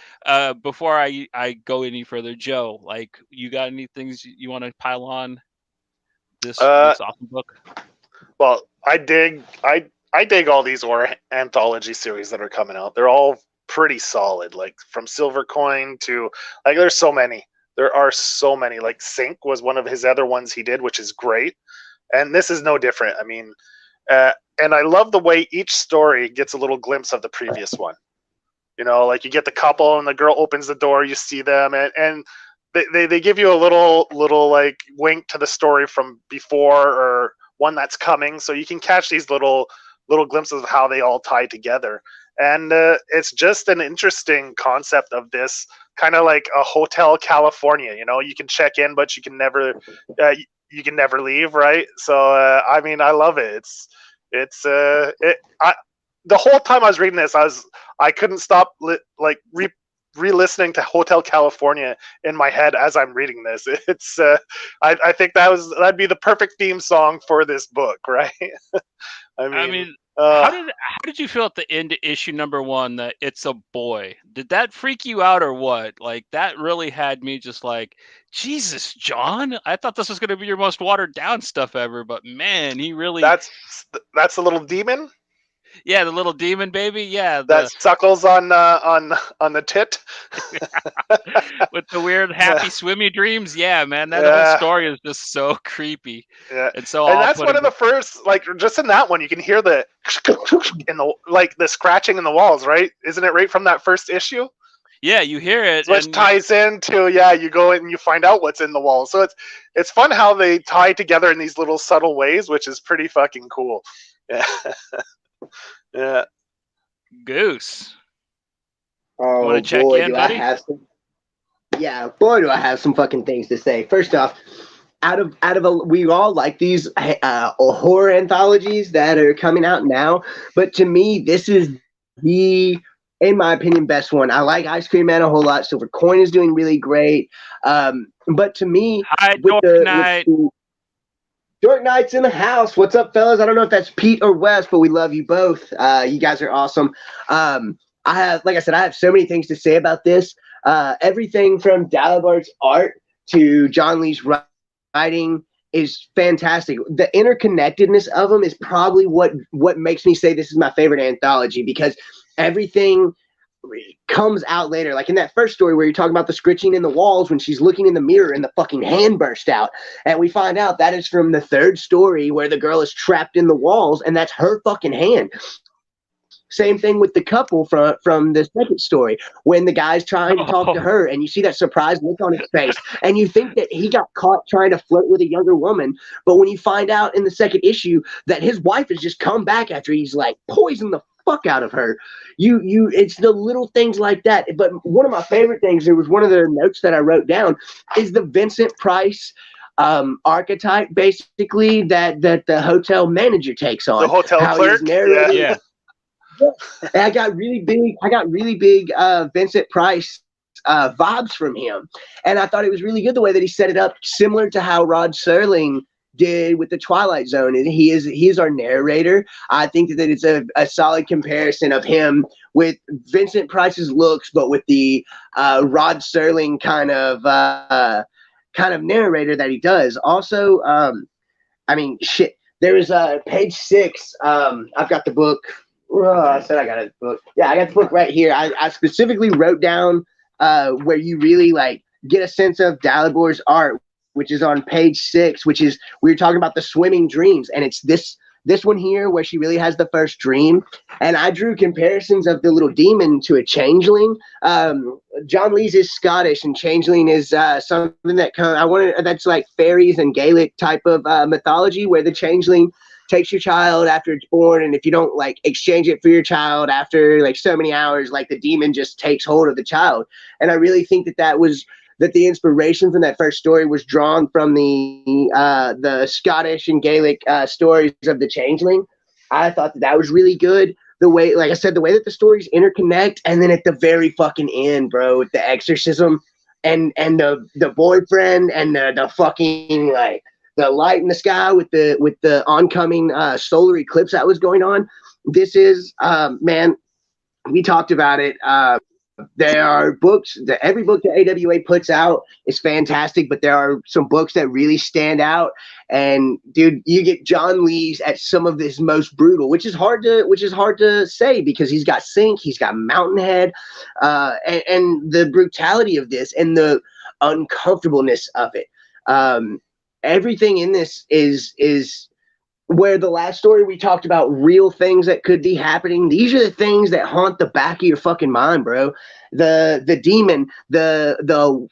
Before I go any further, Joe, like, you got any things you want to pile on this awesome book? Well, I dig all these anthology series that are coming out. They're all pretty solid, like from Silver Coin to, like, there's so many. There are so many. Like Sync was one of his other ones he did, which is great. And this is no different. I mean, and I love the way each story gets a little glimpse of the previous one. You know, like you get the couple and the girl opens the door, you see them, and they give you a little like wink to the story from before or one that's coming, so you can catch these little glimpses of how they all tie together. And it's just an interesting concept of this, kind of like a Hotel California. You know, you can check in, but you can never leave, right? So I mean, I love it. The whole time I was reading this, I couldn't stop re-listening to Hotel California in my head as I'm reading this. It's I think that'd be the perfect theme song for this book, right? I mean, how did you feel at the end of issue number 1 that it's a boy? Did that freak you out or what? Like, that really had me just like, Jesus, John, I thought this was going to be your most watered down stuff ever, but man, he really... That's the little demon. Yeah, the little demon baby. Yeah, that suckles on the tit with the weird happy swimmy dreams. Yeah, man, that whole story is just so creepy. Yeah, and so that's one of the first, like, just in that one you can hear the in the, like, the scratching in the walls, right? Isn't it right from that first issue? Yeah, you hear it, which ties into, you go in and you find out what's in the wall. So it's fun how they tie together in these little subtle ways, which is pretty fucking cool. Yeah. Yeah. Goose. Oh, want to check boy, in, buddy? Yeah, boy, do I have some fucking things to say. First off, we all like these horror anthologies that are coming out now, but to me, this is the, in my opinion, best one. I like Ice Cream Man a whole lot. Silver Coin is doing really great. But to me, Dork Knight's in the house. What's up, fellas? I don't know if that's Pete or Wes, but we love you both. You guys are awesome. I have so many things to say about this. Everything from Dalabart's art to John Lee's writing is fantastic. The interconnectedness of them is probably what makes me say this is my favorite anthology, because everything comes out later. Like in that first story where you're talking about the scritching in the walls, when she's looking in the mirror and the fucking hand burst out, and we find out that is from the third story where the girl is trapped in the walls and that's her fucking hand. Same thing with the couple from the second story, when the guy's trying to talk to her and you see that surprised look on his face and you think that he got caught trying to flirt with a younger woman, but when you find out in the second issue that his wife has just come back after he's like poisoned the fuck out of her, it's the little things like that. But one of my favorite things, it was one of the notes that I wrote down, is the Vincent Price archetype, basically, that the hotel manager takes on. The hotel clerk. Yeah. And I got really big Vincent Price vibes from him, and I thought it was really good the way that he set it up, similar to how Rod Serling did with the Twilight Zone. And he is our narrator. I think that it's a solid comparison of him with Vincent Price's looks, but with the Rod Serling kind of narrator that he does. Also, there is page 6. I've got the book. I said I got a book. Yeah, I got the book right here. I specifically wrote down where you really like get a sense of Dalabar's art, which is on page 6, which is, we were talking about the swimming dreams, and it's this This one here, where she really has the first dream, and I drew comparisons of the little demon to a changeling. John Lees is Scottish, and changeling is something that that's like fairies and Gaelic type of mythology, where the changeling takes your child after it's born, and if you don't like exchange it for your child after like so many hours, like the demon just takes hold of the child. And I really think that the inspiration from that first story was drawn from the Scottish and Gaelic stories of the changeling. I thought that was really good. The way, like I said, the way that the stories interconnect, and then at the very fucking end, bro, with the exorcism and the boyfriend and the fucking like the light in the sky with the oncoming solar eclipse that was going on. This is man, we talked about it. There are books that every book that AWA puts out is fantastic, but there are some books that really stand out. And dude, you get John Lees at some of his most brutal, which is hard to say because he's got Sink, he's got Mountainhead, and the brutality of this and the uncomfortableness of it. Everything in this is where the last story we talked about real things that could be happening. These are the things that haunt the back of your fucking mind, bro. The demon, the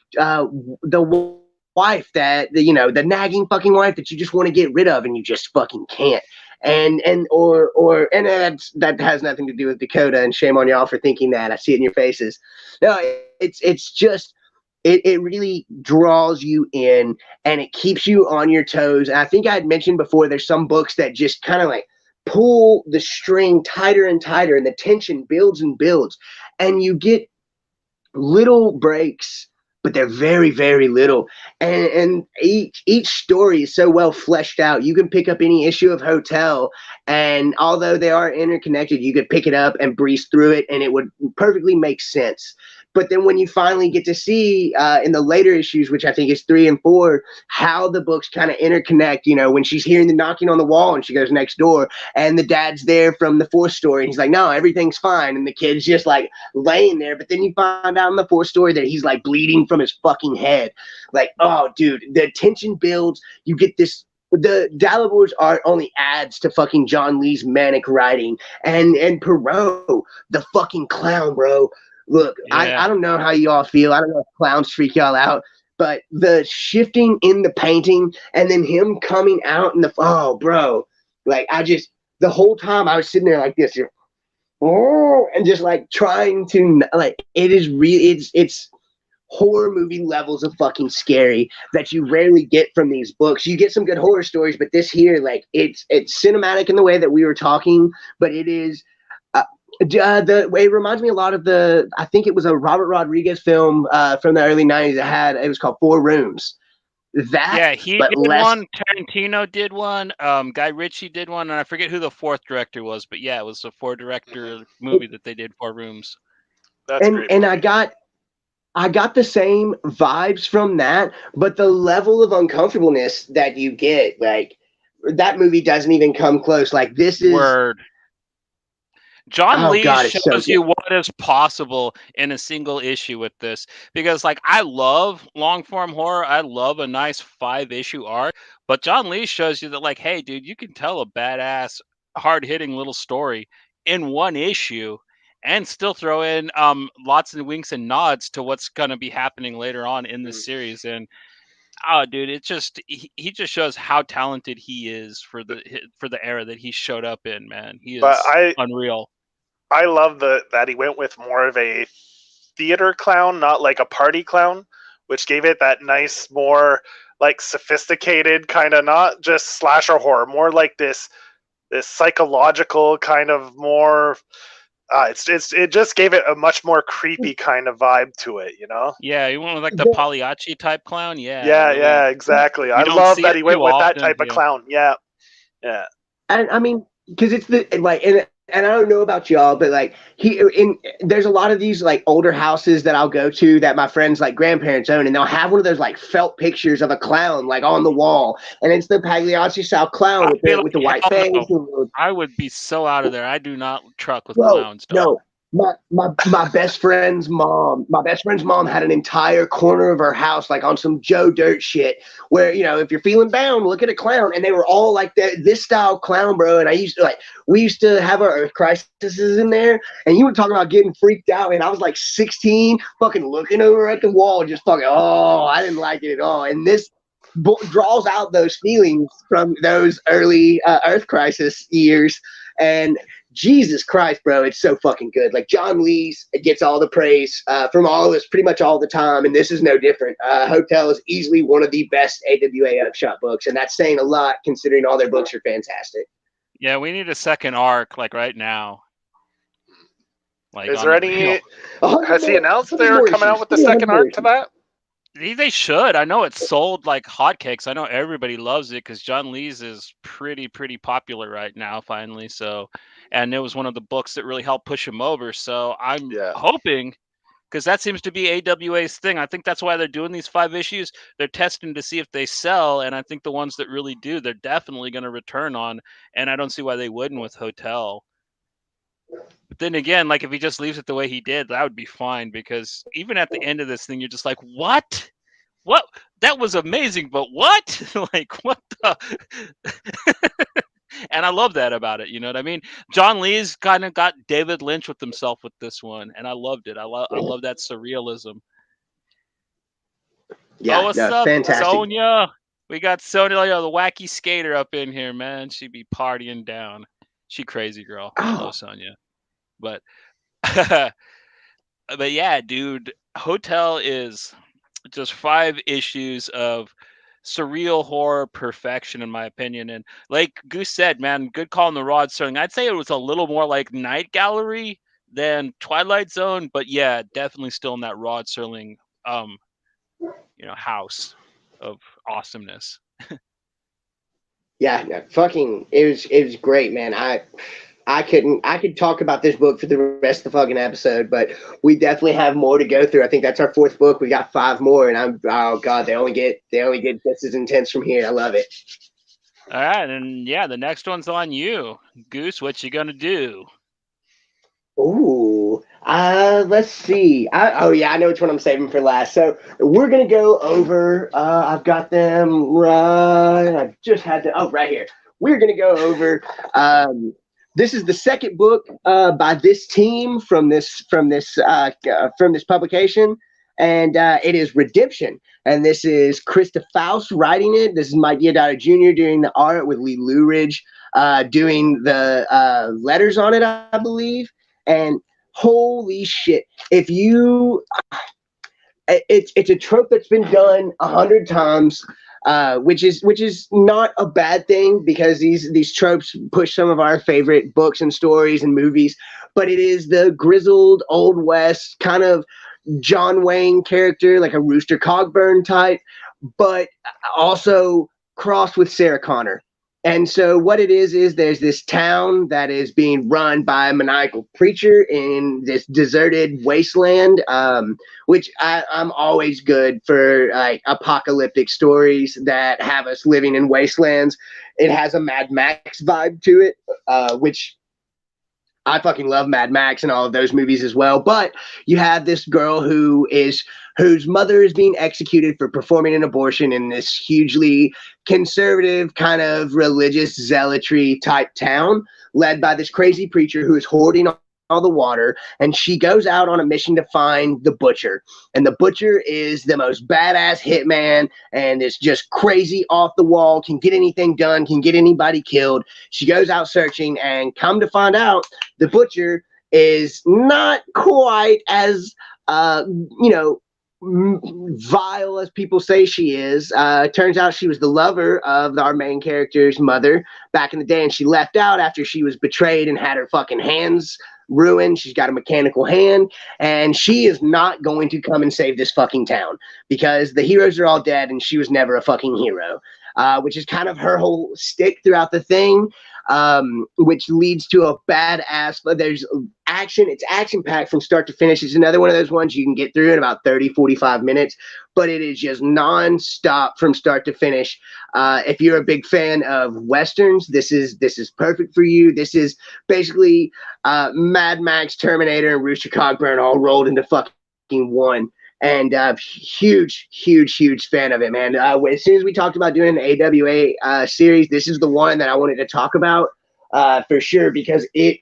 wife that the nagging fucking wife that you just want to get rid of and you just fucking can't. And that has nothing to do with Dakota, and shame on y'all for thinking that. I see it in your faces. No, it's just it really draws you in and it keeps you on your toes. And I think I had mentioned before, there's some books that just kind of like pull the string tighter and tighter, and the tension builds and builds, and you get little breaks, but they're very, very little. And each story is so well fleshed out. You can pick up any issue of Hotel, and although they are interconnected, you could pick it up and breeze through it, and it would perfectly make sense. But then when you finally get to see in the later issues, which I think is 3 and 4, how the books kind of interconnect, when she's hearing the knocking on the wall and she goes next door and the dad's there from the 4th story and he's like, no, everything's fine. And the kid's just like laying there. But then you find out in the 4th story that he's like bleeding from his fucking head. Like, oh, dude, the tension builds. You get this. The Dalibors art only adds to fucking John Lee's manic writing. And Perot, the fucking clown, bro. Look, yeah. I don't know how y'all feel. I don't know if clowns freak y'all out, but the shifting in the painting and then him coming out in bro, like the whole time I was sitting there like this, and just like trying to like, it is really, it's horror movie levels of fucking scary that you rarely get from these books. You get some good horror stories, but this here, like it's cinematic in the way that we were talking, but it is. It reminds me a lot of I think it was a Robert Rodriguez film from the early 90s. It was called 4 Rooms. He did one. Tarantino did one. Guy Ritchie did one, and I forget who the 4th director was, but yeah, it was a 4-director movie that they did, 4 Rooms. That's great. And I got the same vibes from that, but the level of uncomfortableness that you get, like that movie doesn't even come close. Like this is Word. John Lee shows you what is possible in a single issue with this, because like I love long form horror. I love a nice 5-issue arc, but John Lee shows you that like, hey dude, you can tell a badass hard hitting little story in 1 issue and still throw in lots of winks and nods to what's going to be happening later on in the series. And dude, it just he just shows how talented he is for the era that he showed up in, man. He is unreal. I love that he went with more of a theater clown, not like a party clown, which gave it that nice, more like sophisticated kind of, not just slasher horror, more like this psychological kind of more. It just gave it a much more creepy kind of vibe to it, Yeah, you went with like the Pagliacci type clown. Yeah, exactly. I love that he went with that type of clown. Yeah. And I mean, because it's and I don't know about y'all, but like there's a lot of these like older houses that I'll go to that my friends like grandparents own, and they'll have one of those like felt pictures of a clown like on the wall, and it's the Pagliacci style clown with the white face. I would be so out of there. I do not truck with clowns. Dog. No, my best friend's mom had an entire corner of her house like on some Joe Dirt shit where, you know, if you're feeling down, look at a clown, and they were all like this style clown, bro. And we used to have our earth crises in there, and you were talking about getting freaked out, and I was like 16 fucking looking over at the wall just fucking, oh, I didn't like it at all. And this draws out those feelings from those early earth crisis years. And Jesus Christ, bro, it's so fucking good. Like, John Lee's gets all the praise from all of us pretty much all the time, and this is no different. Hotel is easily one of the best AWA Upshot books, and that's saying a lot considering all their books are fantastic. Yeah, we need a second arc, like right now. Like, is there any? Has he announced they're coming out with the second arc to that? They should. I know it's sold like hotcakes. I know everybody loves it because John Lee's is pretty popular right now, finally. So, and it was one of the books that really helped push him over. So I'm hoping, because that seems to be AWA's thing. I think that's why they're doing these 5 issues. They're testing to see if they sell, and I think the ones that really do, they're definitely going to return on. And I don't see why they wouldn't with Hotel. But then again, like, if he just leaves it the way he did, that would be fine, because even at the end of this thing, you're just like, what? That was amazing, but what? Like, what the? And I love that about it. You know what I mean? John Lee's kind of got David Lynch with himself with this one, and I loved it. I love that surrealism. Yeah, what's up, fantastic. Sonia? We got Sonia, the wacky skater, up in here, man. She be partying down. She crazy girl. I love Sonia. But yeah, dude, Hotel is just 5 issues of surreal horror perfection, in my opinion. And like Goose said, man, good call on the Rod Serling. I'd say it was a little more like Night Gallery than Twilight Zone, but yeah, definitely still in that Rod Serling house of awesomeness. Yeah, fucking, it was great, man. I could talk about this book for the rest of the fucking episode, but we definitely have more to go through. I think that's our 4th book. We got 5 more, and oh god, they only get just as intense from here. I love it. All right, and yeah, the next one's on you, Goose. What you gonna do? Ooh, let's see. I know which one I'm saving for last. So we're gonna go over. I've got them right. I just had to. Oh, right here. We're gonna go over. This is the second book by this team from this publication, and it is Redemption. And this is Krista Faust writing it. This is Mike Diodato Jr. doing the art, with Lee Luridge doing the letters on it, I believe. And holy shit, if you, it's a trope that's been done 100 times. Which is not a bad thing, because these tropes push some of our favorite books and stories and movies, but it is the grizzled Old West kind of John Wayne character, like a Rooster Cogburn type, but also crossed with Sarah Connor. And so what it is there's this town that is being run by a maniacal preacher in this deserted wasteland, which I'm always good for, like, apocalyptic stories that have us living in wastelands. It has a Mad Max vibe to it, which I fucking love Mad Max and all of those movies as well. But you have this girl whose mother is being executed for performing an abortion in this hugely conservative kind of religious zealotry type town, led by this crazy preacher who is hoarding all the water. And she goes out on a mission to find the butcher. And the butcher is the most badass hitman, and is just crazy, off the wall, can get anything done, can get anybody killed. She goes out searching, and come to find out, the butcher is not quite as vile as people say she is. Turns out she was the lover of our main character's mother back in the day, and she left out after she was betrayed and had her fucking hands ruined. She's got a mechanical hand, and she is not going to come and save this fucking town, because the heroes are all dead and she was never a fucking hero, which is kind of her whole stick throughout the thing, which leads to a badass, but there's action. It's action packed from start to finish. It's another one of those ones you can get through in about 30, 45 minutes, but it is just nonstop from start to finish. If you're a big fan of Westerns, this is perfect for you. This is basically Mad Max, Terminator, and Rooster Cogburn all rolled into fucking one. And huge fan of it, man. As soon as we talked about doing an AWA series, this is the one that I wanted to talk about for sure, because it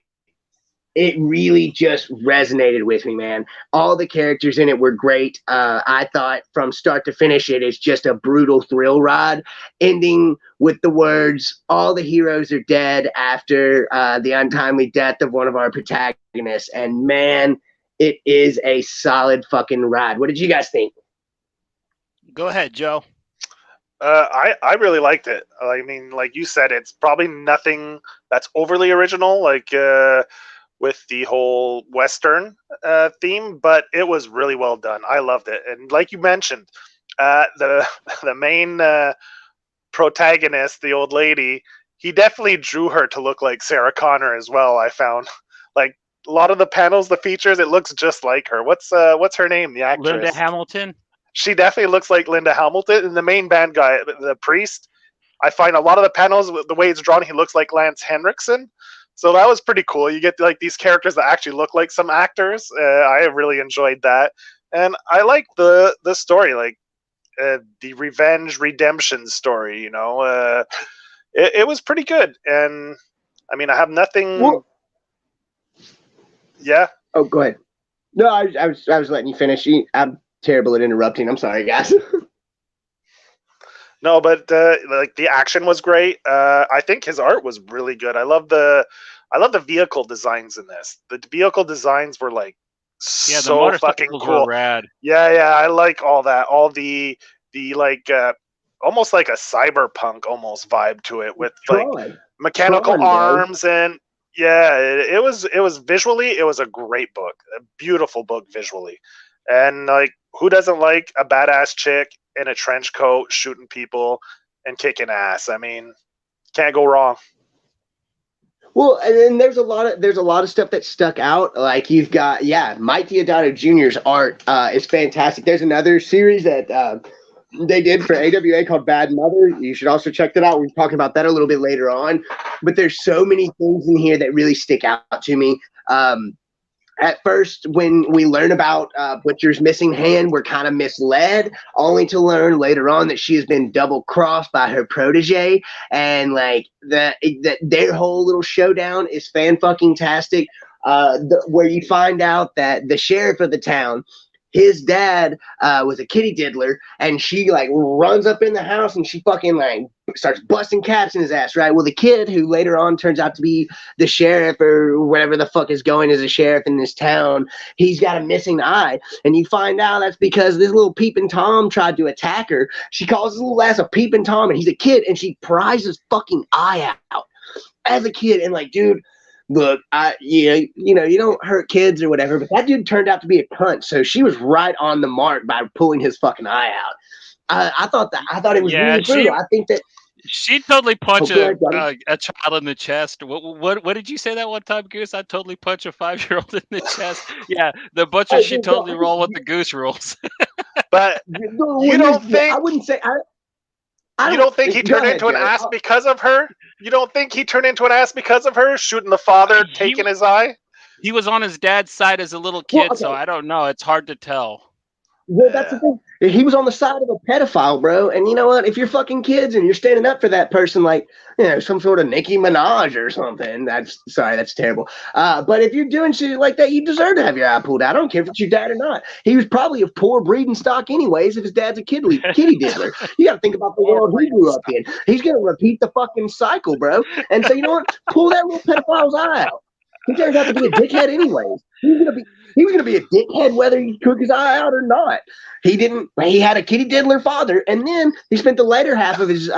really just resonated with me, man. All the characters in it were great. I thought from start to finish, it is just a brutal thrill ride, ending with the words, "All the heroes are dead," after the untimely death of one of our protagonists. And man, it is a solid fucking ride. What did you guys think? Go ahead, Joe. I really liked it. I mean, like you said, it's probably nothing that's overly original, like with the whole Western theme, but it was really well done. I loved it. And like you mentioned, the main protagonist, the old lady, he definitely drew her to look like Sarah Connor as well, I found. Like, a lot of the panels, the features, it looks just like her. What's her name? The actress. Linda Hamilton. She definitely looks like Linda Hamilton. And the main bad guy, the priest, I find a lot of the panels, the way it's drawn, he looks like Lance Henriksen. So that was pretty cool. You get like these characters that actually look like some actors. I really enjoyed that, and I like the story, like the revenge redemption story. You know, it was pretty good. And I mean, I have nothing. Well, yeah. Oh, go ahead. No, I was letting you finish. I'm terrible at interrupting. I'm sorry, guys. No, but like the action was great. I think his art was really good. I love the vehicle designs in this. The vehicle designs were like so fucking cool. Were rad. Yeah, I like all that. All the like almost like a cyberpunk almost vibe to it, with like mechanical arms, and yeah, it was visually, it was a great book, a beautiful book visually. And like, who doesn't like a badass chick in a trench coat shooting people and kicking ass? I mean, can't go wrong. Well, and then there's a lot of stuff that stuck out. Like, you've got Mike Diodato Jr.'s art is fantastic. There's another series that they did for AWA called Bad Mother. You should also check that out. We're talking about that a little bit later on. But there's so many things in here that really stick out to me. At first, when we learn about Butcher's missing hand, we're kind of misled, only to learn later on that she has been double-crossed by her protege, and like their whole little showdown is fan-fucking-tastic, where you find out that the sheriff of the town, his dad was a kitty diddler, and she like runs up in the house and she fucking like starts busting caps in his ass, right? Well, the kid, who later on turns out to be the sheriff or whatever the fuck is going as a sheriff in this town, he's got a missing eye, and you find out that's because this little peeping Tom tried to attack her. She calls his little ass a peeping Tom, and he's a kid, and she pries his fucking eye out as a kid. And like, dude, look, you don't hurt kids or whatever, but that dude turned out to be a cunt. So she was right on the mark by pulling his fucking eye out. I thought it was really brutal. I think that she totally punched a child in the chest. What did you say that one time, Goose? I totally punch a 5-year-old in the chest. Yeah, the Butcher, she totally roll with the Goose rules. But you don't think? I wouldn't say. You don't think he turned into an ass because of her? You don't think he turned into an ass because of her shooting the father, taking his eye? He was on his dad's side as a little kid, so I don't know. It's hard to tell. Well, that's the thing. He was on the side of a pedophile, bro. And you know what? If you're fucking kids and you're standing up for that person, like, some sort of Nicki Minaj or something, that's terrible. But if you're doing shit like that, you deserve to have your eye pulled out. I don't care if it's your dad or not. He was probably of poor breeding stock anyways if his dad's a kitty diddler. You got to think about the world he grew up in. He's going to repeat the fucking cycle, bro. And so, you know what? Pull that little pedophile's eye out. He turns out to be a dickhead anyways. He was gonna be a dickhead whether he took his eye out or not. He didn't. He had a kitty diddler father, and then he spent the later half of his,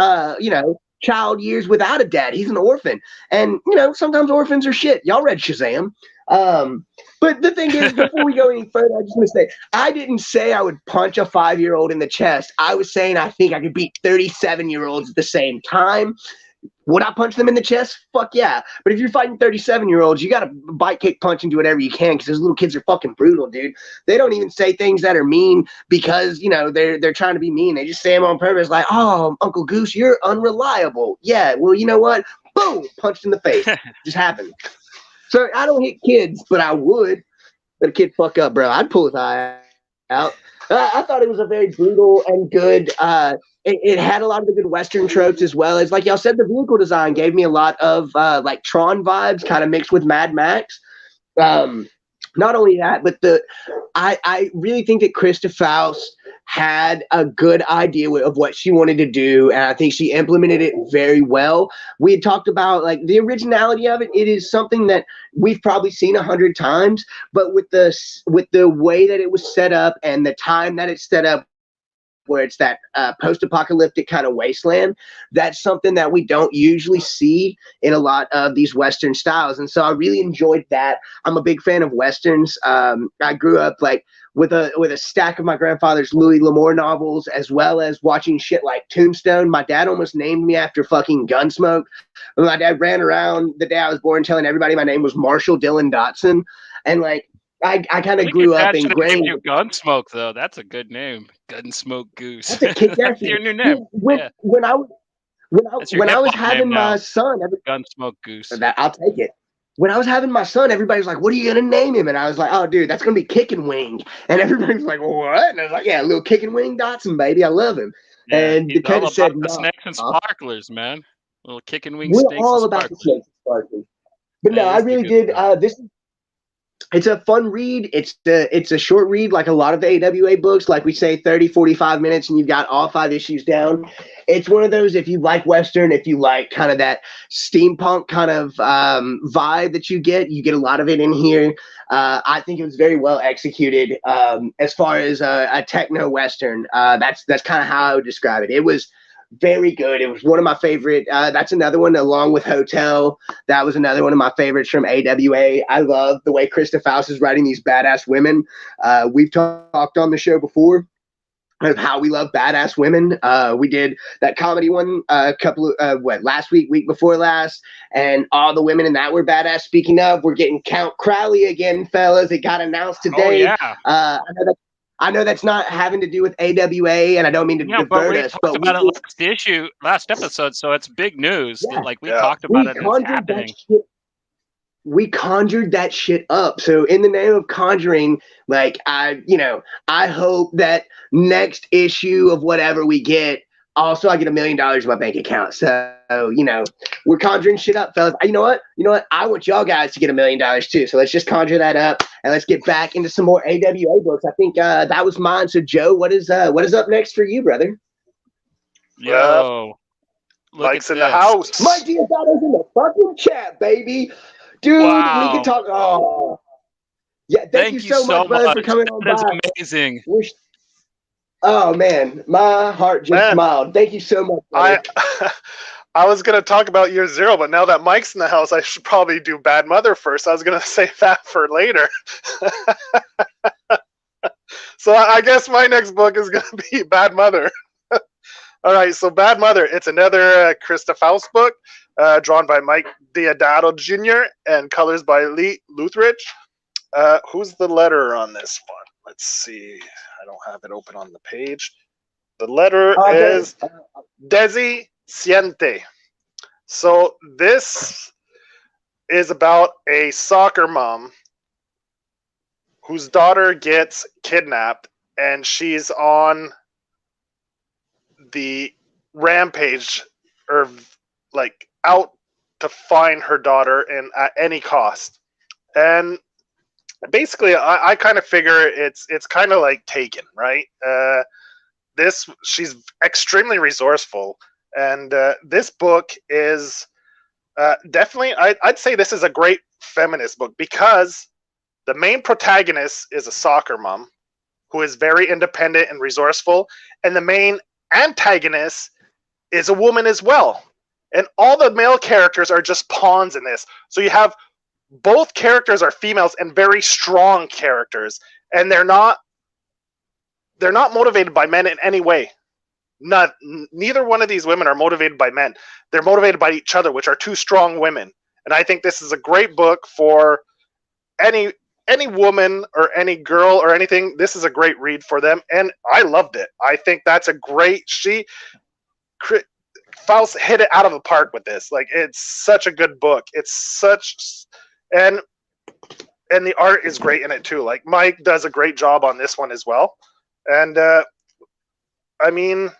child years without a dad. He's an orphan, and sometimes orphans are shit. Y'all read Shazam. But the thing is, before we go any further, I just want to say, I didn't say I would punch a 5-year-old in the chest. I was saying I think I could beat 37-year-olds at the same time. Would I punch them in the chest? Fuck yeah. But if you're fighting 37-year-olds, you got to bite, kick, punch, and do whatever you can because those little kids are fucking brutal, dude. They don't even say things that are mean because, they're trying to be mean. They just say them on purpose like, oh, Uncle Goose, you're unreliable. Yeah, well, you know what? Boom, punched in the face. Just happened. So I don't hit kids, but I would. Let a kid fuck up, bro. I'd pull his eye out. I thought it was a very brutal and good. It had a lot of the good Western tropes as well as, like y'all said, the vehicle design gave me a lot of like Tron vibes, kind of mixed with Mad Max. Not only that, but I really think that Krista Faust had a good idea of what she wanted to do, and I think she implemented it very well. We had talked about like the originality of it. It is something that we've probably seen 100 times, but with the way that it was set up and the time that it's set up, where it's that post-apocalyptic kind of wasteland, that's something that we don't usually see in a lot of these Western styles. And so I really enjoyed that. I'm a big fan of Westerns. I grew up like with a stack of my grandfather's Louis L'Amour novels, as well as watching shit like Tombstone. My dad almost named me after fucking Gunsmoke. My dad ran around the day I was born telling everybody my name was Marshall Dillon Dotson. And like, I kind of grew up ingrained. You Gunsmoke though. That's a good name, Gunsmoke Goose. That's a kick-ass That's your new name. When I was having my son, Gunsmoke Goose. I'll take it. When I was having my son, everybody was like, "What are you gonna name him?" And I was like, "Oh, dude, that's gonna be Kickin' Wing." And everybody was like, "What?" And I was like, "Yeah, little Kickin' Wing Dotson, baby. I love him." Yeah, and Dakota said, "No, snakes and sparklers, man. Little Kickin' Wing we're snakes all and about the snakes and sparklers." But no, I really did. It's a fun read. It's a short read, like a lot of the AWA books, like we say 30, 45 minutes, and you've got all 5 issues down. It's one of those, if you like Western, if you like kind of that steampunk kind of vibe that you get a lot of it in here. I think it was very well executed as far as a techno Western. That's kind of how I would describe it. It was very good. It was one of my favorite. That's another one, along with Hotel. That was another one of my favorites from AWA. I love the way Krista Faust is writing these badass women. We've talked on the show before of how we love badass women. We did that comedy one last week before last, and all the women in that were badass. Speaking of, we're getting Count Crowley again, fellas. It got announced today. Oh, yeah. I know that's not having to do with AWA, and I don't mean to divert us, but we talked about it last episode, so it's big news. Yeah, like we talked about it, and it's happening. We conjured that shit up. So in the name of conjuring, like I hope that next issue of whatever we get, also I get $1 million in my bank account. So we're conjuring shit up, fellas. You know what? I want y'all guys to get $1 million too. So let's just conjure that up and let's get back into some more AWA books. I think that was mine. So Joe, what is up next for you, brother? Yo, Mike's in the house. Mike Diazato's in the fucking chat, baby. Dude, wow. We can talk. Oh, yeah. Thank you so much, brother, for coming on by. That's amazing. Oh man, my heart just smiled. Thank you so much, brother. I was gonna talk about Year Zero, but now that Mike's in the house, I should probably do Bad Mother first. I was gonna save that for later. So I guess my next book is gonna be Bad Mother. All right, so Bad Mother. It's another Krista Faust book, drawn by Mike Deodato Jr. and colors by Lee Luthrich. Who's the letter on this one? Let's see. I don't have it open on the page. The letter is Desi Siente. So this is about a soccer mom whose daughter gets kidnapped, and she's on the rampage, or like out to find her daughter and at any cost. And basically I kind of figure it's kind of like Taken, right? She's extremely resourceful, and this book is definitely, I'd say this is a great feminist book, because the main protagonist is a soccer mom who is very independent and resourceful, and the main antagonist is a woman as well. And all the male characters are just pawns in this. So you have both characters are females and very strong characters, and they're not motivated by men in any way. neither one of these women are motivated by men. They're motivated by each other, which are two strong women. And I think this is a great book for any woman or any girl or anything. This is a great read for them, and I loved it. I think that's a great. Faust hit it out of the park with this. Like, it's such a good book. It's such and the art is great in it too. Like, Mike does a great job on this one as well. And I mean,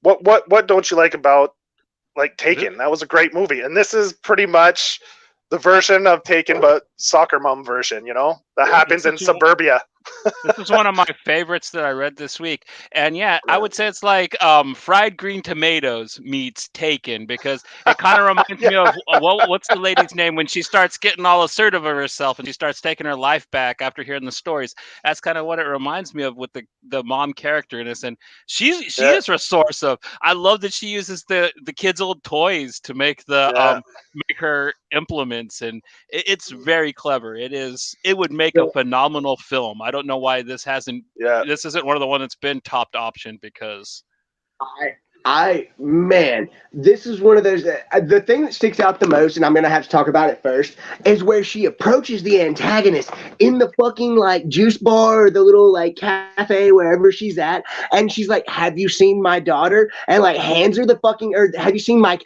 what don't you like about like Taken? That was a great movie, and this is pretty much the version of Taken, but soccer mom version. You know, that happens in suburbia. This is one of my favorites that I read this week. And yeah, I would say it's like fried green tomatoes meets Taken, because it kind of reminds me of what's the lady's name when she starts getting all assertive of herself and she starts taking her life back after hearing the stories. That's kind of what it reminds me of with the mom character in this. And she is a source of. I love that she uses the kids' old toys to make make her implements, and it's very clever. It would make a phenomenal film. I don't know why this isn't one of the one that's been topped option, because man, this is one of those, the thing that sticks out the most, and I'm going to have to talk about it first, is where she approaches the antagonist in the fucking, like, juice bar or the little, like, cafe, wherever she's at, and she's like, have you seen my daughter? And, like, hands her the fucking, or have you seen my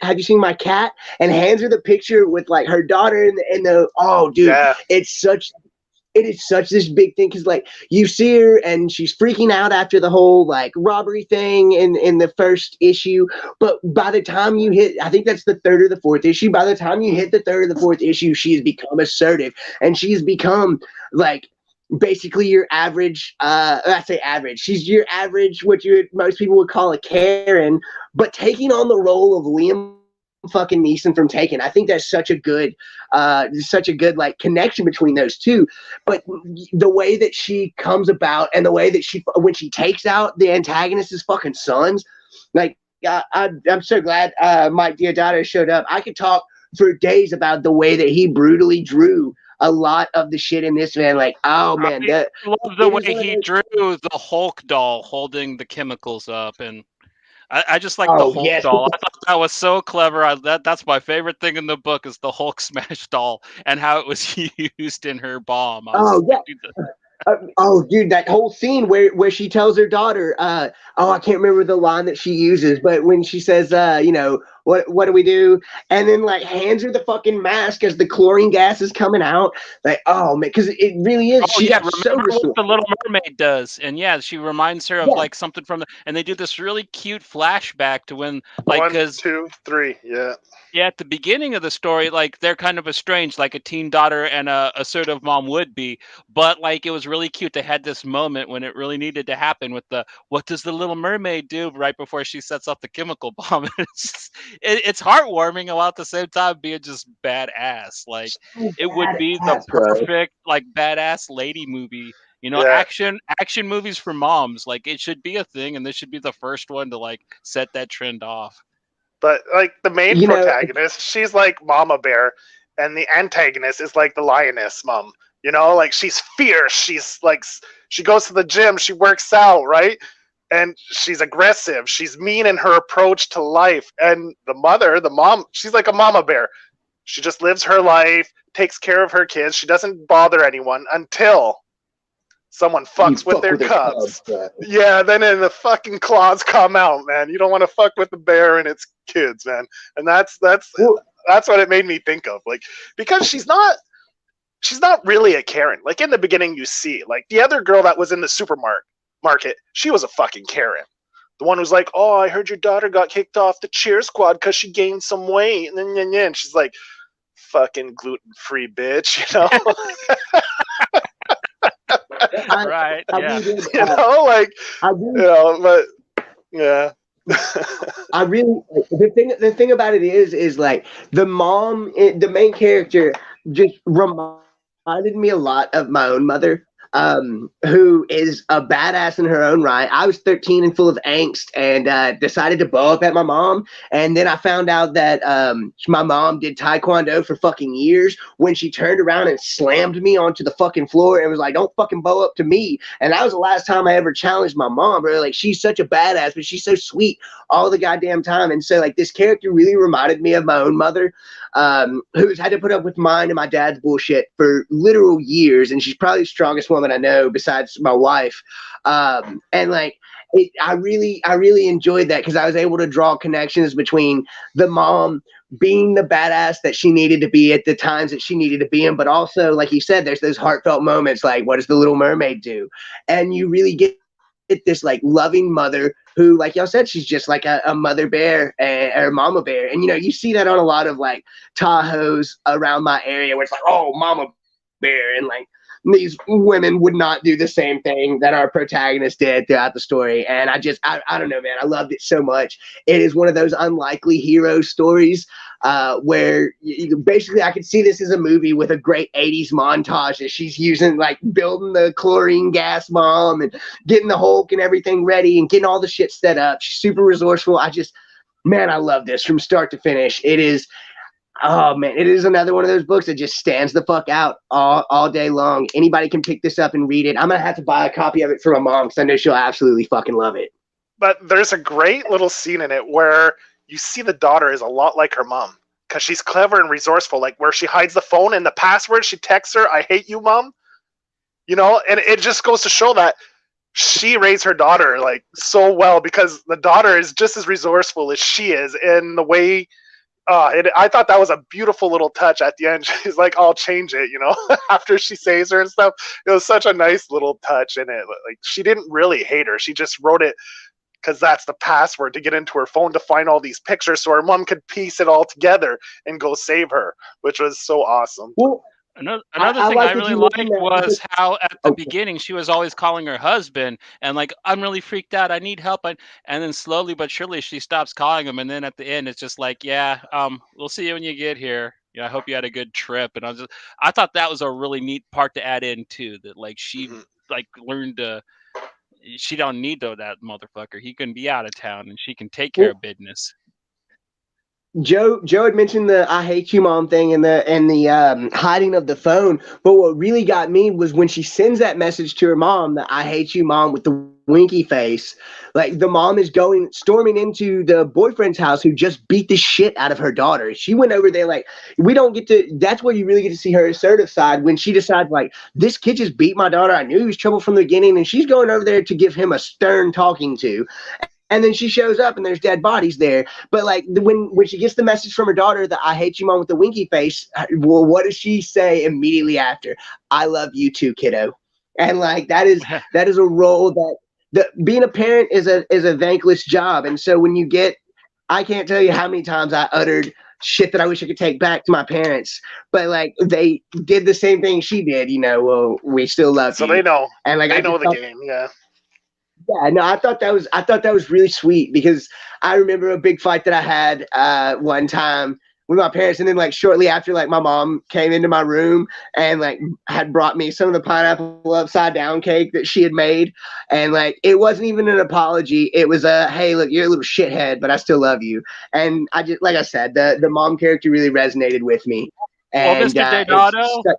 cat? And hands her the picture with, like, her daughter and the oh, dude, it is such this big thing, because, like, you see her and she's freaking out after the whole, like, robbery thing in the first issue. But by the time you hit, I think that's the third or the fourth issue, by the time you hit the third or the fourth issue, she has become assertive, and she's become, like, basically your average, I say average, she's your average, what most people would call a Karen, but taking on the role of Liam fucking Neeson from Taken. I think that's such a good like connection between those two. But the way that she comes about, and the way that when she takes out the antagonist's fucking sons, like, I'm so glad Mike Diodato showed up. I could talk for days about the way that he brutally drew a lot of the shit in this, man. Like, oh man, I love the way he drew the Hulk doll holding the chemicals up, and I just like the Hulk doll. I thought that was so clever. That's my favorite thing in the book, is the Hulk smash doll and how it was used in her bomb. Dude, that whole scene where she tells her daughter, I can't remember the line that she uses, but when she says, what do we do? And then, like, hands her the fucking mask as the chlorine gas is coming out. Like, oh man, because it really is. Remember what the Little Mermaid does, and she reminds her of like something from and they do this really cute flashback to when, like, 1, 2, 3, yeah, at the beginning of the story, like, they're kind of estranged, like a teen daughter and a assertive mom would be. But, like, it was really cute. They had this moment when it really needed to happen with what does the Little Mermaid do right before she sets off the chemical bomb. It's heartwarming, while at the same time being just badass. Like, it would be the perfect, like, badass lady movie. Action movies for moms. Like, it should be a thing, and this should be the first one to, like, set that trend off. But, like, the main protagonist, she's like Mama Bear, and the antagonist is like the lioness mom. Like, she's fierce. She's like, she goes to the gym. She works out, right? And she's aggressive. She's mean in her approach to life. And the mom, she's like a Mama Bear. She just lives her life, takes care of her kids. She doesn't bother anyone until someone fucks with their cubs. Yeah, then the fucking claws come out, man. You don't want to fuck with the bear and its kids, man. And that's what it made me think of. Like, because she's not really a Karen. Like, in the beginning, you see, like, the other girl that was in the supermarket, she was a fucking Karen. The one who's like, oh, I heard your daughter got kicked off the cheer squad because she gained some weight. And she's like, fucking gluten-free bitch, Right. Yeah. But yeah. I really, the thing about it is like the mom, the main character, just reminded me a lot of my own mother. who is a badass in her own right. I was 13 and full of angst and decided to bow up at my mom. And then I found out that my mom did Taekwondo for fucking years when she turned around and slammed me onto the fucking floor and was like, don't fucking bow up to me. And that was the last time I ever challenged my mom, bro. Like, she's such a badass, but she's so sweet all the goddamn time. And so, like, this character really reminded me of my own mother, who's had to put up with mine and my dad's bullshit for literal years. And she's probably the strongest woman I know besides my wife. And like, I really enjoyed that because I was able to draw connections between the mom being the badass that she needed to be at the times that she needed to be in, but also, like you said, there's those heartfelt moments like, what does the Little Mermaid do? And you really get this like loving mother who, like y'all said, she's just like a mother bear or mama bear. And, you know, you see that on a lot of like Tahoes around my area where it's like, oh, mama bear. And like, these women would not do the same thing that our protagonist did throughout the story. And I don't know, man. I loved it so much. It is one of those unlikely hero stories where basically I could see this as a movie with a great 80s montage as she's using, like, building the chlorine gas bomb and getting the Hulk and everything ready and getting all the shit set up. She's super resourceful. Man, I love this from start to finish. It is another one of those books that just stands the fuck out all day long. Anybody can pick this up and read it. I'm going to have to buy a copy of it for my mom because I know she'll absolutely fucking love it. But there's a great little scene in it where you see the daughter is a lot like her mom because she's clever and resourceful, like where she hides the phone and the password. She texts her, I hate you, mom. You know, and it just goes to show that she raised her daughter like so well because the daughter is just as resourceful as she is in the way. I thought that was a beautiful little touch at the end. She's like, I'll change it, you know, after she saves her and stuff. It was such a nice little touch in it. Like, she didn't really hate her. She just wrote it because that's the password to get into her phone to find all these pictures so her mom could piece it all together and go save her, which was so awesome. Well, Another thing I really liked was how at the beginning she was always calling her husband and like, I'm really freaked out, I need help, and then slowly but surely she stops calling him, and then at the end it's just like, yeah, we'll see you when you get here. Yeah, I hope you had a good trip. And I thought that was a really neat part to add in too, that like she like learned to, she don't need that motherfucker. He can be out of town and she can take care of business. Joe had mentioned the "I hate you, mom" thing and the hiding of the phone. But what really got me was when she sends that message to her mom, the "I hate you, mom" with the winky face. Like, the mom is storming into the boyfriend's house who just beat the shit out of her daughter. She went over there like, we don't get to. That's where you really get to see her assertive side when she decides like, this kid just beat my daughter. I knew he was trouble from the beginning, and she's going over there to give him a stern talking to. And then she shows up and there's dead bodies there. But like when she gets the message from her daughter that "I hate you, mom" with the winky face, well, what does she say immediately after? "I love you too, kiddo." And like that is a role that being a parent is a thankless job. And so when you get, I can't tell you how many times I uttered shit that I wish I could take back to my parents, but like they did the same thing she did. You know, well, we still love you. So they know, and like I know the game, yeah. Yeah, no, I thought that was really sweet because I remember a big fight that I had one time with my parents, and then like shortly after, like my mom came into my room and like had brought me some of the pineapple upside down cake that she had made, and like it wasn't even an apology. It was a, hey, look, you're a little shithead, but I still love you. And I just, like I said, the mom character really resonated with me. And, well, Mr. Deodato,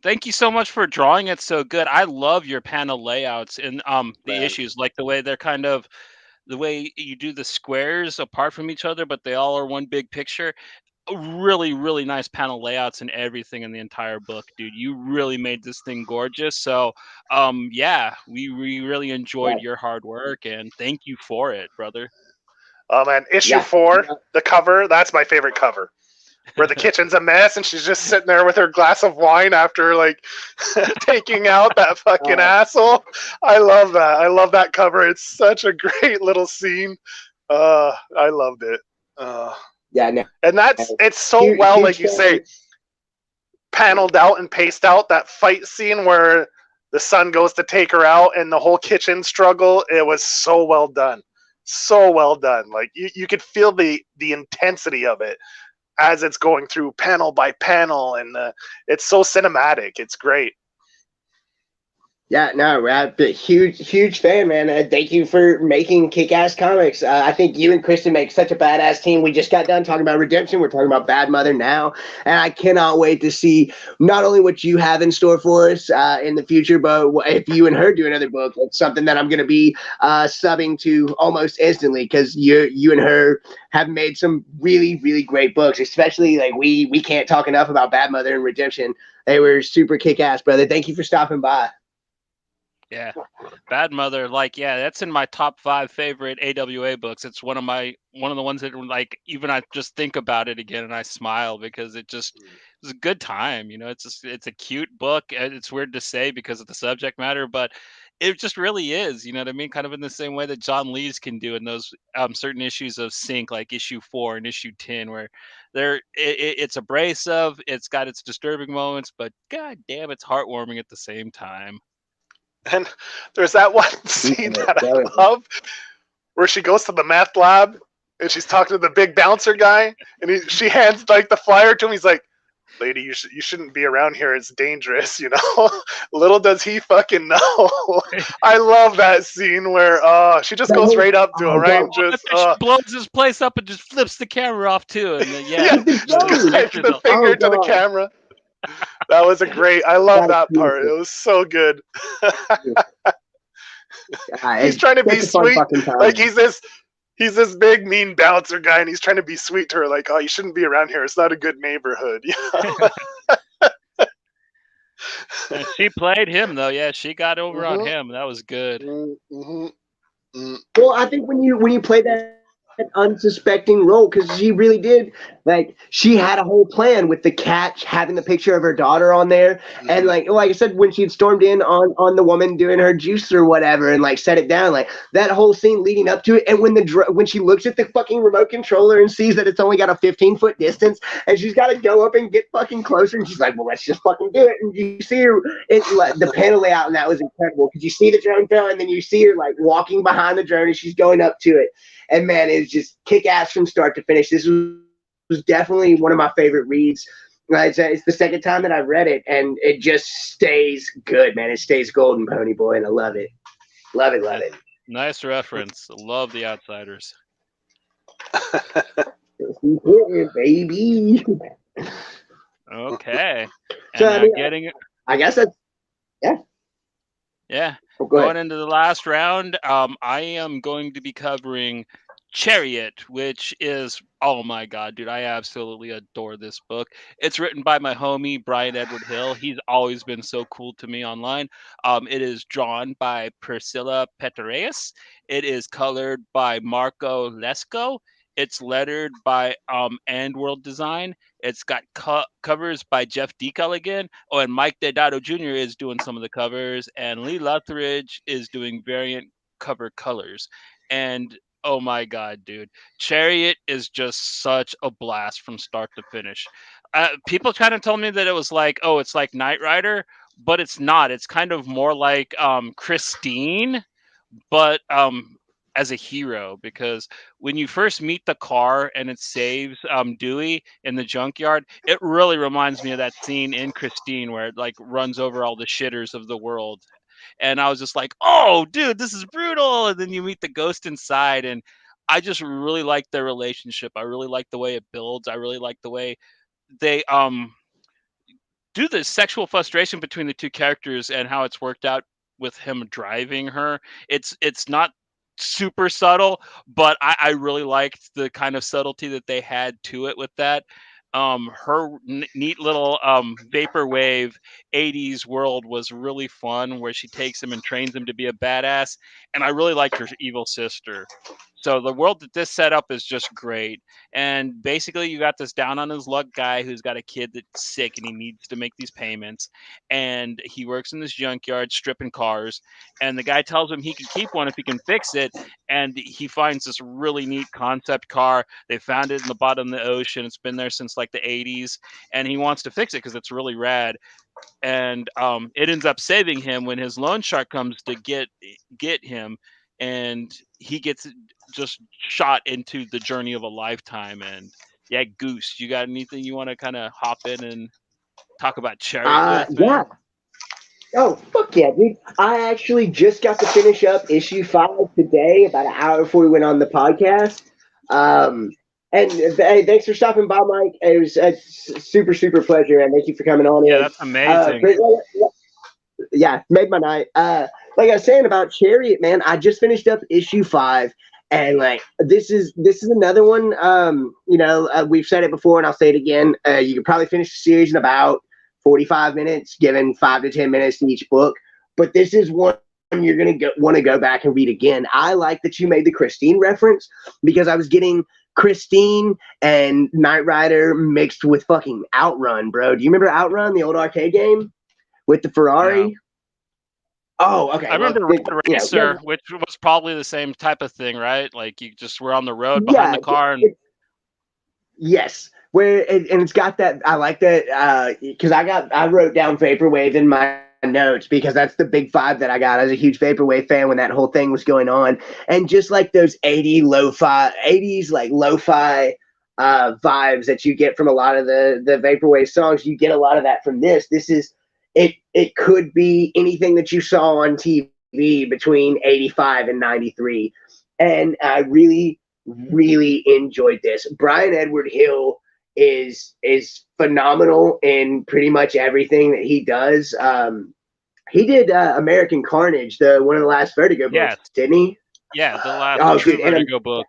thank you so much for drawing it so good. I love your panel layouts and the issues, like the way they're kind of, the way you do the squares apart from each other, but they all are one big picture. Really, really nice panel layouts and everything in the entire book, dude. You really made this thing gorgeous. So, yeah, we really enjoyed your hard work, and thank you for it, brother. And issue 4, the cover, that's my favorite cover. Where the kitchen's a mess and she's just sitting there with her glass of wine after like taking out that fucking asshole. I love that. I love that cover. It's such a great little scene. I loved it. And it's so well, like you say, paneled out and paced out. That fight scene where the son goes to take her out and the whole kitchen struggle. It was so well done. So well done. Like you could feel the intensity of it as it's going through panel by panel, and it's so cinematic. It's great. Yeah, no, I'm a huge fan, man. Thank you for making kick-ass comics. I think you and Kristen make such a badass team. We just got done talking about Redemption. We're talking about Bad Mother now, and I cannot wait to see not only what you have in store for us in the future, but if you and her do another book. It's something that I'm going to be subbing to almost instantly because you and her have made some really great books. Especially like we can't talk enough about Bad Mother and Redemption. They were super kick-ass, brother. Thank you for stopping by. Yeah, Bad Mother, like, yeah, that's in my top 5 favorite AWA books. It's one of the ones that, like, even I just think about it again and I smile because it was a good time. It's a cute book. And it's weird to say because of the subject matter, but it just really is. You know what I mean? Kind of in the same way that John Lee's can do in those certain issues of Sync, like issue 4 and issue 10, where it's abrasive, it's got its disturbing moments, but god damn, it's heartwarming at the same time. And there's that one scene that I love where she goes to the meth lab and she's talking to the big bouncer guy, and she hands like the flyer to him. He's like, "Lady, you shouldn't be around here. It's dangerous." Little does he fucking know. I love that scene where she just goes right up to him, right? Just she blows this place up and just flips the camera off too, and then, yeah, the finger to the camera. That was I love that part. It was so good. He's trying to be sweet. Like he's this big mean bouncer guy, and he's trying to be sweet to her. Like, oh, you shouldn't be around here. It's not a good neighborhood. And she played him though. Yeah, she got over on him. That was good. Well, I think when you play that unsuspecting role, because she really did, like, she had a whole plan with the cat having the picture of her daughter on there, and like I said, when she had stormed in on the woman doing her juice or whatever and like set it down, like that whole scene leading up to it, and when she looks at the fucking remote controller and sees that it's only got a 15-foot distance and she's got to go up and get fucking closer, and she's like, well, let's just fucking do it. And you see her, the panel layout, and that was incredible because you see the drone fell and then you see her like walking behind the drone and she's going up to it. And man, it's just kick ass from start to finish. This was definitely one of my favorite reads. It's the second time that I've read it, and it just stays good, man. It stays golden, Pony Boy, and I love it. Love it. Nice reference. Love The Outsiders. Baby. Okay. So, I guess that's, yeah. Yeah. Going into the last round, I am going to be covering Chariot, which is, oh my god, dude, I absolutely adore this book. It's written by my homie Brian Edward Hill. He's always been so cool to me online. It is drawn by Priscilla Petraeus. It is colored by Marco Lesko. It's lettered by And World Design. It's got covers by Jeff Decal again. Oh, and Mike Deodato Jr. is doing some of the covers, and Lee Lutheridge is doing variant cover colors. And oh my god, dude, Chariot is just such a blast from start to finish. People kind of told me that it was like, oh, it's like Knight Rider, but it's not. It's kind of more like Christine, but as a hero, because when you first meet the car and it saves Dewey in the junkyard, it really reminds me of that scene in Christine where it like runs over all the shitters of the world. And I was just like, oh, dude, this is brutal. And then you meet the ghost inside, and I just really like their relationship. I really like the way it builds. I really like the way they do the sexual frustration between the two characters and how it's worked out with him driving her. It's not super subtle, but I really liked the kind of subtlety that they had to it with that. Her neat little vaporwave 80s world was really fun, where she takes him and trains him to be a badass, and I really liked her evil sister. So the world that this set up is just great. And basically you got this down on his luck guy who's got a kid that's sick and he needs to make these payments, and he works in this junkyard stripping cars, and the guy tells him he can keep one if he can fix it. And he finds this really neat concept car. They found it in the bottom of the ocean. It's been there since like the 80s, and he wants to fix it because it's really rad. And it ends up saving him when his loan shark comes to get him, and he gets just shot into the journey of a lifetime. And yeah, Goose, you got anything you want to kind of hop in and talk about Chariot with, man? Yeah. Oh, fuck yeah, dude. I actually just got to finish up issue 5 today, about an hour before we went on the podcast. Um, and hey, thanks for stopping by, Mike. It was a super, super pleasure, and thank you for coming on Yeah, in. that's amazing. But yeah, made my night. Like I was saying about Chariot, man, I just finished up issue 5, and like this is another one. We've said it before, and I'll say it again. You could probably finish the series in about 45 minutes, given 5 to 10 minutes to each book. But this is one you're gonna want to go back and read again. I like that you made the Christine reference because I was getting Christine and Knight Rider mixed with fucking Outrun, bro. Do you remember Outrun, the old arcade game with the No. Ferrari? Oh, okay. I Well, remember Red Racer, which was probably the same type of thing, right? Like you just were on the road behind yeah, the car and yes. And it's got that. I like that because I wrote down vaporwave in my notes because that's the big vibe that I got. I was a huge vaporwave fan when that whole thing was going on, and just like those 80s like lo-fi vibes that you get from a lot of the vaporwave songs, you get a lot of that from this. This is it. It could be anything that you saw on TV between 85 and 93, and I really enjoyed this. Brian Edward Hill is phenomenal in pretty much everything that he does. He did American Carnage, the one of the last Vertigo yes, books, didn't he? yeah, the last Oh, true dude, Vertigo book.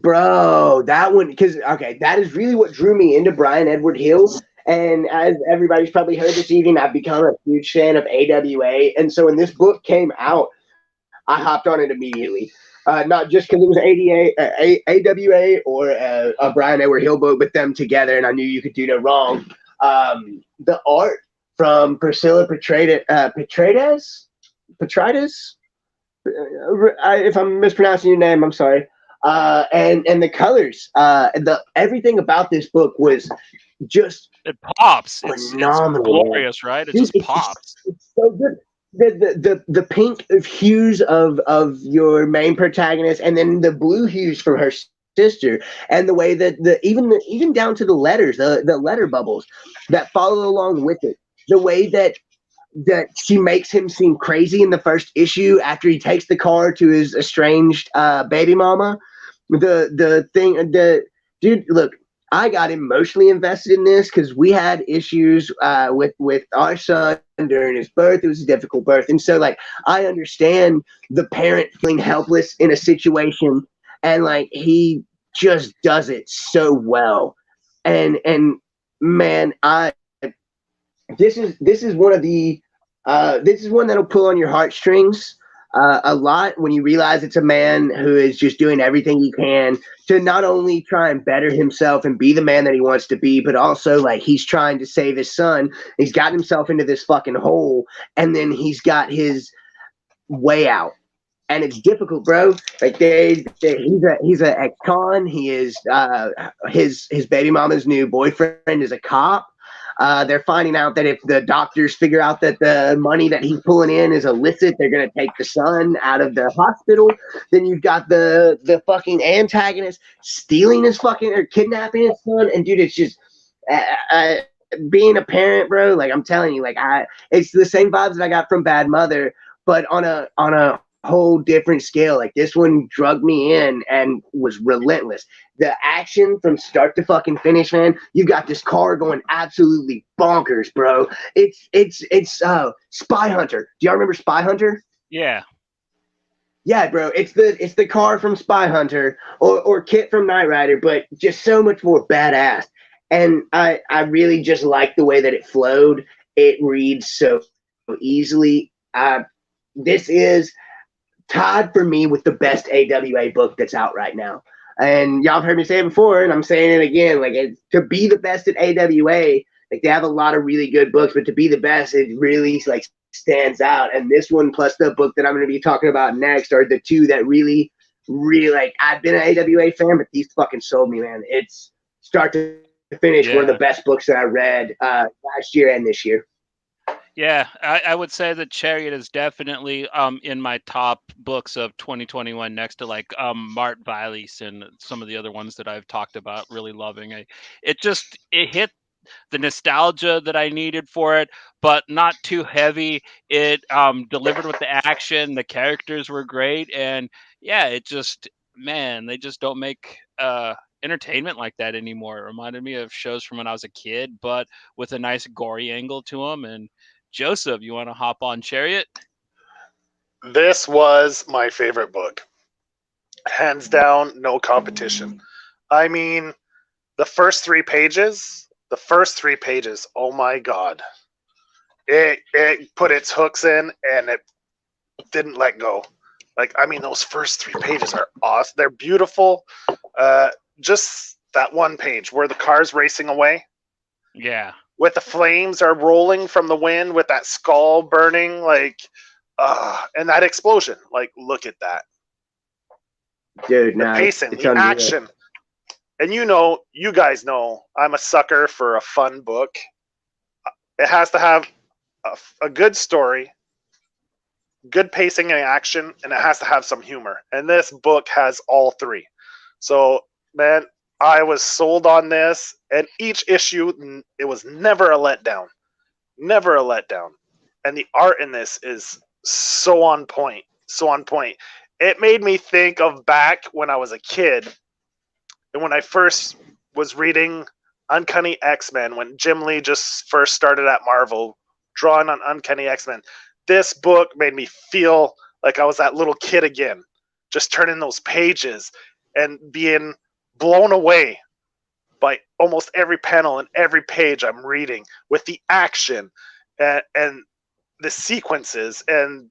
bro, that one because okay, that is really what drew me into Brian Edward Hill. And as everybody's probably heard this evening, I've become a huge fan of AWA. And so when this book came out, I hopped on it immediately. Not just because it was AWA or a Brian Edward Hill book, but them together, and I knew you could do no wrong. The art from Priscilla Petraides, if I'm mispronouncing your name, I'm sorry. And the colors, the everything about this book was just It pops. It's phenomenal. glorious, right? It Dude, just pops. it's so good. The pink hues of your main protagonist, and then the blue hues from her sister, and the way that even down to the letters, the letter bubbles that follow along with it, the way that she makes him seem crazy in the first issue after he takes the car to his estranged baby mama. The dude, look, I got emotionally invested in this because we had issues with our son during his birth. It was a difficult birth, and so like I understand the parent feeling helpless in a situation, and like he just does it so well. And man, I this is one of the this is one that'll pull on your heartstrings a lot when you realize it's a man who is just doing everything he can to not only try and better himself and be the man that he wants to be, but also like he's trying to save his son. He's gotten himself into this fucking hole, and then he's got his way out. And it's difficult, bro. Like he's a ex-con. He is his baby mama's new boyfriend is a cop. They're finding out that if the doctors figure out that the money that he's pulling in is illicit, they're going to take the son out of the hospital. Then you've got the fucking antagonist stealing his fucking or kidnapping his son. And dude, it's just being a parent, bro. Like I'm telling you, like it's the same vibes that I got from Bad Mother, but on a whole different scale. Like this one drugged me in and was relentless. The action from start to fucking finish, man. You got this car going absolutely bonkers, bro. It's Spy Hunter. Do y'all remember Spy Hunter? Yeah. Yeah, bro. It's the car from Spy Hunter or Kit from Knight Rider, but just so much more badass. And I really just like the way that it flowed. It reads so easily. This is tied for me with the best AWA book that's out right now. And y'all have heard me say it before, and I'm saying it again. Like to be the best at AWA, like they have a lot of really good books, but to be the best, it really like stands out. And this one plus the book that I'm going to be talking about next are the two that really like. I've been an AWA fan, but these fucking sold me, man. It's start to finish one of the best books that I read last year and this year. Yeah, I would say that Chariot is definitely in my top books of 2021 next to like Mart Viles and some of the other ones that I've talked about really loving. It hit the nostalgia that I needed for it, but not too heavy. It delivered with the action. The characters were great, and yeah, it just, man, they just don't make entertainment like that anymore. It reminded me of shows from when I was a kid, but with a nice gory angle to them. And Joseph, you want to hop on Chariot? This was my favorite book. Hands down, no competition. I mean, the first 3 pages, oh my God. It put its hooks in and it didn't let go. Like, I mean, those first 3 pages are awesome. They're beautiful. Just that one page where the car's racing away. Yeah. With the flames are rolling from the wind with that skull burning, like, and that explosion. Like, look at that. Dude, the pacing, the action. And you guys know, I'm a sucker for a fun book. It has to have a good story, good pacing and action, and it has to have some humor. And this book has all three. So, man, I was sold on this. And each issue, it was never a letdown. Never a letdown. And the art in this is so on point. So on point. It made me think of back when I was a kid and when I first was reading Uncanny X-Men, when Jim Lee just first started at Marvel, drawing on Uncanny X-Men. This book made me feel like I was that little kid again, just turning those pages and being blown away by almost every panel and every page I'm reading with the action and the sequences. And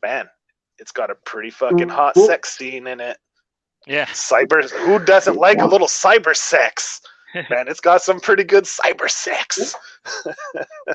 man, it's got a pretty fucking hot sex scene in it. Yeah. Who doesn't like a little cyber sex? Man, it's got some pretty good cyber sex.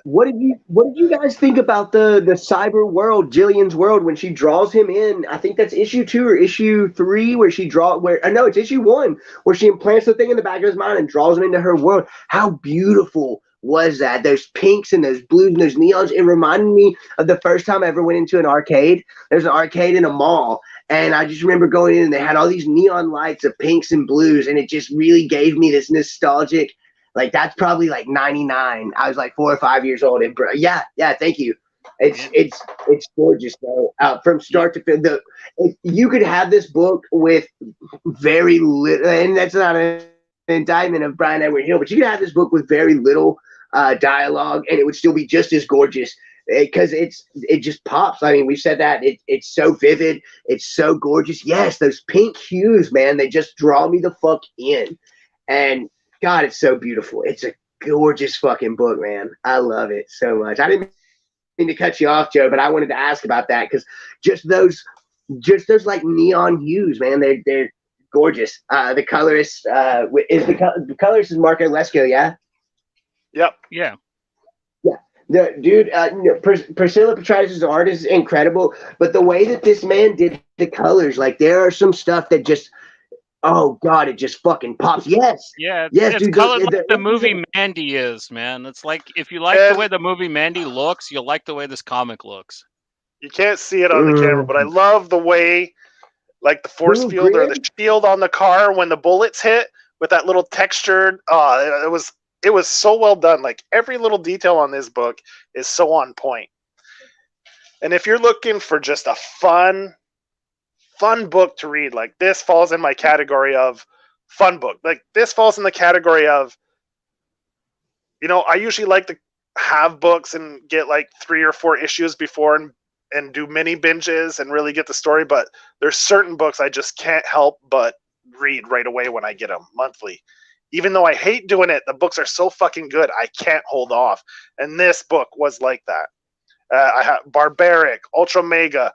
What did you guys think about the cyber world, Jillian's world, when she draws him in? I think that's issue 2 or issue 3 where it's issue 1 where she implants the thing in the back of his mind and draws him into her world. How beautiful was that? Those pinks and those blues and those neons. It reminded me of the first time I ever went into an arcade. There's an arcade in a mall. And I just remember going in and they had all these neon lights of pinks and blues. And it just really gave me this nostalgic, like that's probably like 99. I was like 4 or 5 years old. And yeah, thank you. It's gorgeous though. From start to finish. You could have this book with very little, and that's not an indictment of Brian Edward Hill, but you could have this book with very little dialogue and it would still be just as gorgeous. Because it just pops. I mean, we've said that it's so vivid, it's so gorgeous. Yes, those pink hues, man, they just draw me the fuck in. And God, it's so beautiful. It's a gorgeous fucking book, man. I love it so much. I didn't mean to cut you off, Joe, but I wanted to ask about that because just those like neon hues, man, they're gorgeous. The colorist the colorist is Marco Lesko, yeah. Yep. Yeah. The dude, Priscilla Petraitis' art is incredible, but the way that this man did the colors, like there are some stuff that just, oh God, it just fucking pops. Yes, yeah, yes, it's dude. colored like the movie Mandy is, man. It's like if you like the way the movie Mandy looks, you'll like the way this comic looks. You can't see it on the camera, but I love the way, like the force field or the shield on the car when the bullets hit with that little textured. It was so well done. Like every little detail on this book is so on point. And if you're looking for just a fun book to read, like this falls in my category of fun book. Like this falls in the category of, I usually like to have books and get like 3 or 4 issues before and do mini binges and really get the story. But there's certain books I just can't help but read right away when I get them monthly. Even though I hate doing it, the books are so fucking good, I can't hold off. And this book was like that. I have Barbaric, Ultra Mega.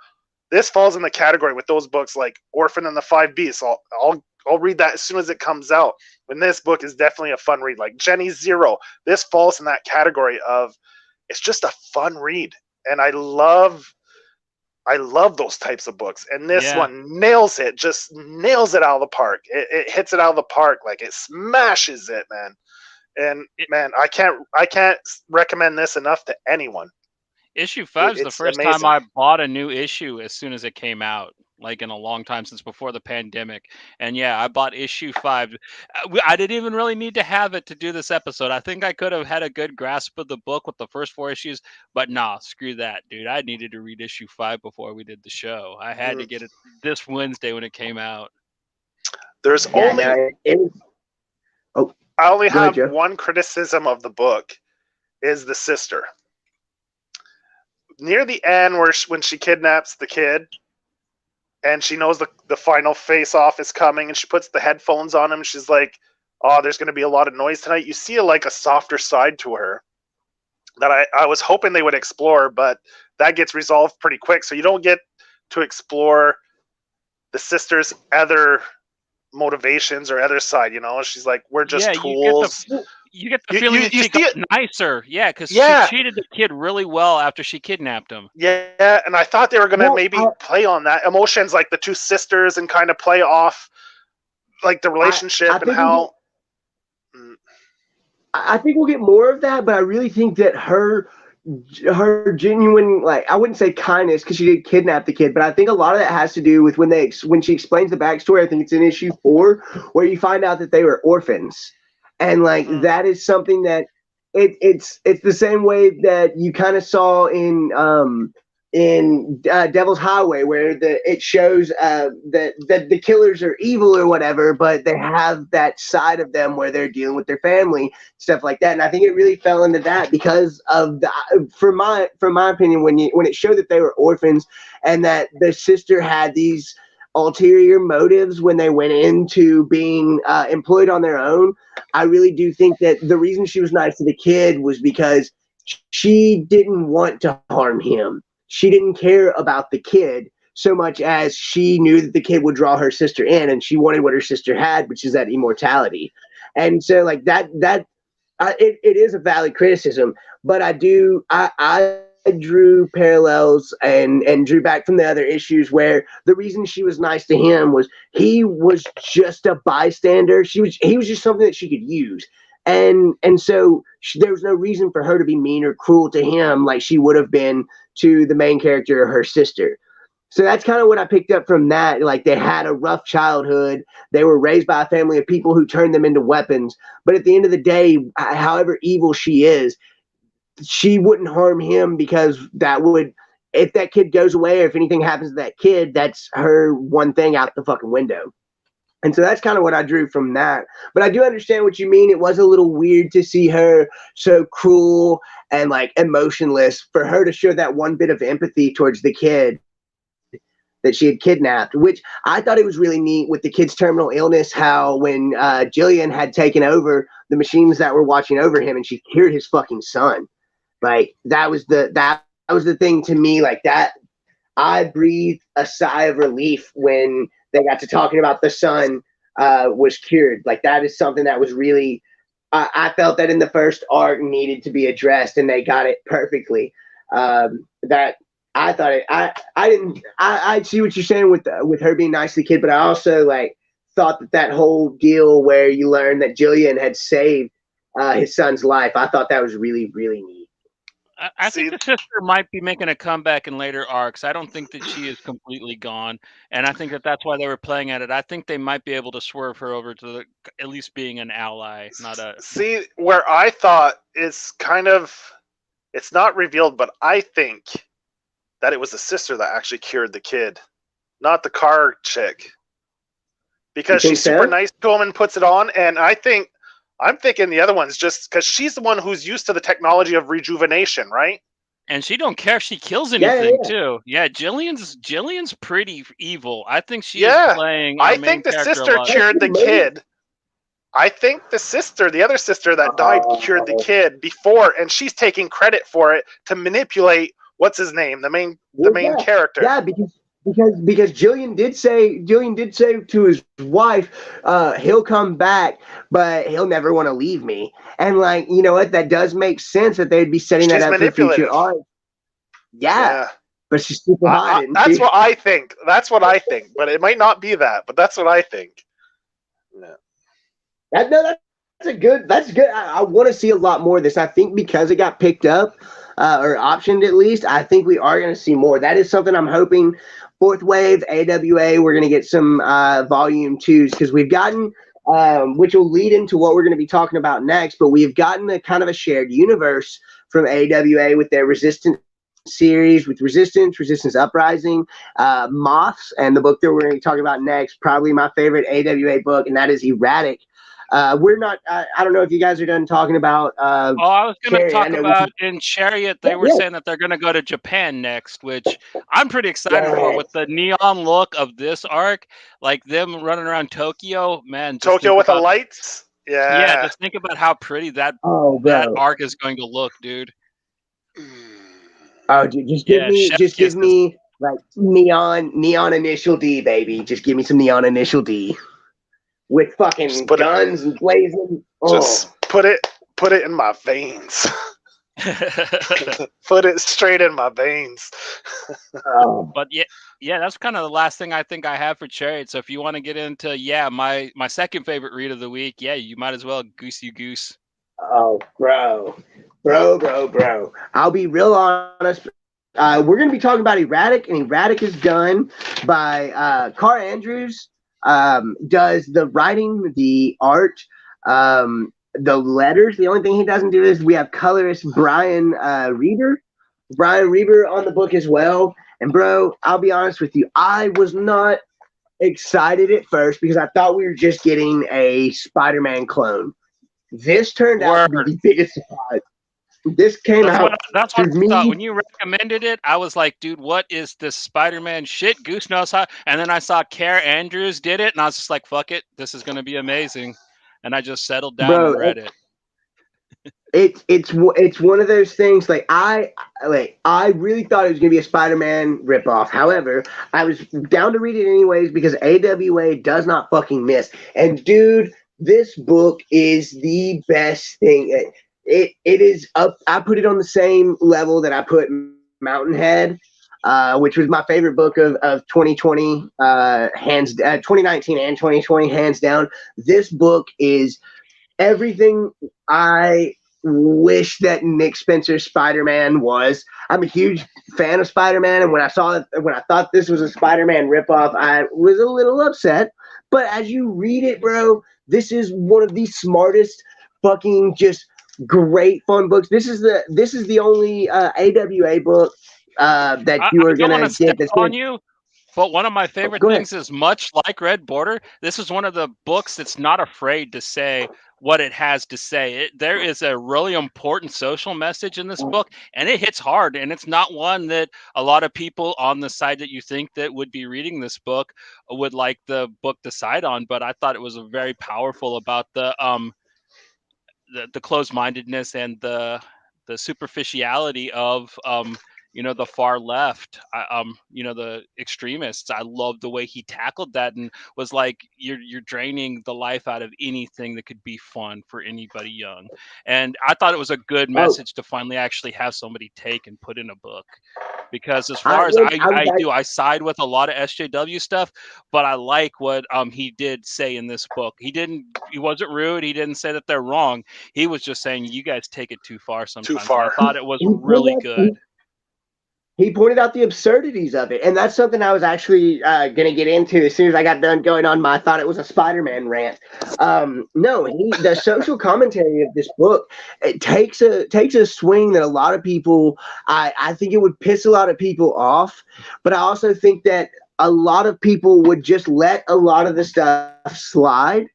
This falls in the category with those books like Orphan and the 5 Beasts. I'll read that as soon as it comes out. And this book is definitely a fun read. Like Jenny Zero. This falls in that category of it's just a fun read. And I love those types of books, and this one nails it out of the park. It hits it out of the park, like it smashes it, man. And man, I can't recommend this enough to anyone. Issue 5 is the first time I bought a new issue as soon as it came out. like in a long time, since before the pandemic. And yeah, I bought issue 5. I didn't even really need to have it to do this episode. I think I could have had a good grasp of the book with the first 4 issues, but nah, screw that, dude. I needed to read issue 5 before we did the show. I had to get it this Wednesday when it came out. There's Yeah, only no, it was, oh, I only go ahead, have Joe. one criticism of the book, is the sister. Near the end, when she kidnaps the kid, and she knows the final face-off is coming, and she puts the headphones on him, she's like, oh, there's going to be a lot of noise tonight. You see like a softer side to her that I was hoping they would explore, but that gets resolved pretty quick. So you don't get to explore the sister's other motivations or other side, you know? She's like, we're just tools. You get the feeling that she got nicer. Yeah, because she treated the kid really well after she kidnapped him. Yeah, and I thought they were going to play on that emotions, like the two sisters, and kind of play off like the relationship and how... I think we'll get more of that, but I really think that her genuine, like, I wouldn't say kindness because she did kidnap the kid, but I think a lot of that has to do with when she explains the backstory. I think it's in issue 4 where you find out that they were orphans, and like that is something that it's the same way that you kind of saw in Devil's Highway, where it shows that the killers are evil or whatever, but they have that side of them where they're dealing with their family, stuff like that. And I think it really fell into that because of from my opinion, when it showed that they were orphans and that the sister had these ulterior motives when they went into being employed on their own. I really do think that the reason she was nice to the kid was because she didn't want to harm him. She didn't care about the kid so much as she knew that the kid would draw her sister in, and she wanted what her sister had, which is that immortality. And so like it is a valid criticism, but I drew parallels and drew back from the other issues where the reason she was nice to him was he was just a bystander. He was just something that she could use. And so there was no reason for her to be mean or cruel to him like she would have been to the main character, her sister. So that's kind of what I picked up from that. Like, they had a rough childhood. They were raised by a family of people who turned them into weapons. But at the end of the day, however evil she is, she wouldn't harm him because if that kid goes away or if anything happens to that kid, that's her one thing out the fucking window. And so that's kind of what I drew from that. But I do understand what you mean. It was a little weird to see her so cruel and like emotionless, for her to show that one bit of empathy towards the kid that she had kidnapped, which I thought it was really neat with the kid's terminal illness, how when Jillian had taken over the machines that were watching over him and she cured his fucking son. Like, that was the thing to me, like, that I breathed a sigh of relief when they got to talking about the son was cured. Like, that is something that was really, I felt that in the first arc needed to be addressed, and they got it perfectly. That I thought I see what you're saying with her being nice to the kid, but I also like thought that whole deal where you learn that Jillian had saved his son's life, I thought that was really, really neat. I think the sister might be making a comeback in later arcs. I don't think that she is completely gone, and I think that that's why they were playing at it. I think they might be able to swerve her over to at least being an ally, not a... See, where I thought it's not revealed, but I think that it was the sister that actually cured the kid, not the car chick. Because she's super nice to him and puts it on, and I'm thinking the other one's just because she's the one who's used to the technology of rejuvenation, right? And she don't care if she kills anything, too. Yeah, Jillian's pretty evil. I think she is playing. I think the sister cured the kid. I think the other sister that died, cured the kid before, and she's taking credit for it to manipulate what's his name, the main character. Yeah, because Jillian did say to his wife, he'll come back, but he'll never want to leave me. And like, you know what, that does make sense that they'd be setting that up for future art. Yeah. But she's super hot. That's what I think. But it might not be that, but that's what I think. Yeah. That's good. I want to see a lot more of this. I think because it got picked up or optioned, at least, I think we are going to see more. That is something I'm hoping fourth wave AWA. We're going to get some volume 2s because we've gotten, which will lead into what we're going to be talking about next, but we've gotten a kind of a shared universe from AWA with their Resistance series, with Resistance Uprising, Moths, and the book that we're going to be talking about next, probably my favorite AWA book, and that is E-ratic. We're not, I don't know if you guys are done talking about I was going to Chariot. talk about in Chariot, they were saying that they're going to go to Japan next, which I'm pretty excited for with the neon look of this arc, like them running around Tokyo, man. Tokyo with the lights? Yeah, just think about how pretty that arc is going to look, dude. Oh, dude, just give me like neon initial D, baby. Just give me some neon initial D with fucking guns and blazing. Oh. Just put it in my veins. Put it straight in my veins. But yeah, that's kind of the last thing I think I have for Chariot. So if you want to get into my second favorite read of the week, you might as well Goose you Goose. Oh, bro. I'll be real honest. We're going to be talking about E-ratic, and E-ratic is done by Carr Andrews. Does the writing, the art, the letters. The only thing he doesn't do is we have colorist Brian Reber on the book as well. And bro, I'll be honest with you, I was not excited at first because I thought we were just getting a Spider-Man clone. This turned out to be the biggest surprise. This came out. That's what I thought. When you recommended it, I was like, dude, what is this Spider-Man shit? Goose knows how. And then I saw Carr Andrews did it, and I was just like, fuck it. This is going to be amazing. And I just settled down and read it. It's one of those things. I really thought it was going to be a Spider-Man ripoff. However, I was down to read it anyways because AWA does not fucking miss. And dude, this book is the best thing. It is up. I put it on the same level that I put Mountainhead, which was my favorite book of 2020, 2019 and 2020, hands down. This book is everything I wish that Nick Spencer's Spider-Man was. I'm a huge fan of Spider-Man, and when I thought this was a Spider-Man ripoff, I was a little upset. But as you read it, bro, this is one of the smartest fucking just great fun books. This is the only AWA book that you are gonna get. That's on you. But one of my favorite things is, much like Red Border, this is one of the books that's not afraid to say what it has to say. There is a really important social message in this book, and it hits hard. And it's not one that a lot of people on the side that you think that would be reading this book would like the book to side on. But I thought it was very powerful about the closed-mindedness and the superficiality of the far left, the extremists. I love the way he tackled that and was like, you're draining the life out of anything that could be fun for anybody young. And I thought it was a good message to finally actually have somebody take and put in a book. Because as far as I side with a lot of SJW stuff, but I like what he did say in this book. He wasn't rude. He didn't say that they're wrong. He was just saying, you guys take it too far sometimes. Too far. I thought it was really good. He pointed out the absurdities of it, and that's something I was actually going to get into as soon as I got done going on my thought it was a Spider-Man rant. The social commentary of this book, it takes a swing that a lot of people, I think it would piss a lot of people off, but I also think that a lot of people would just let a lot of the stuff slide,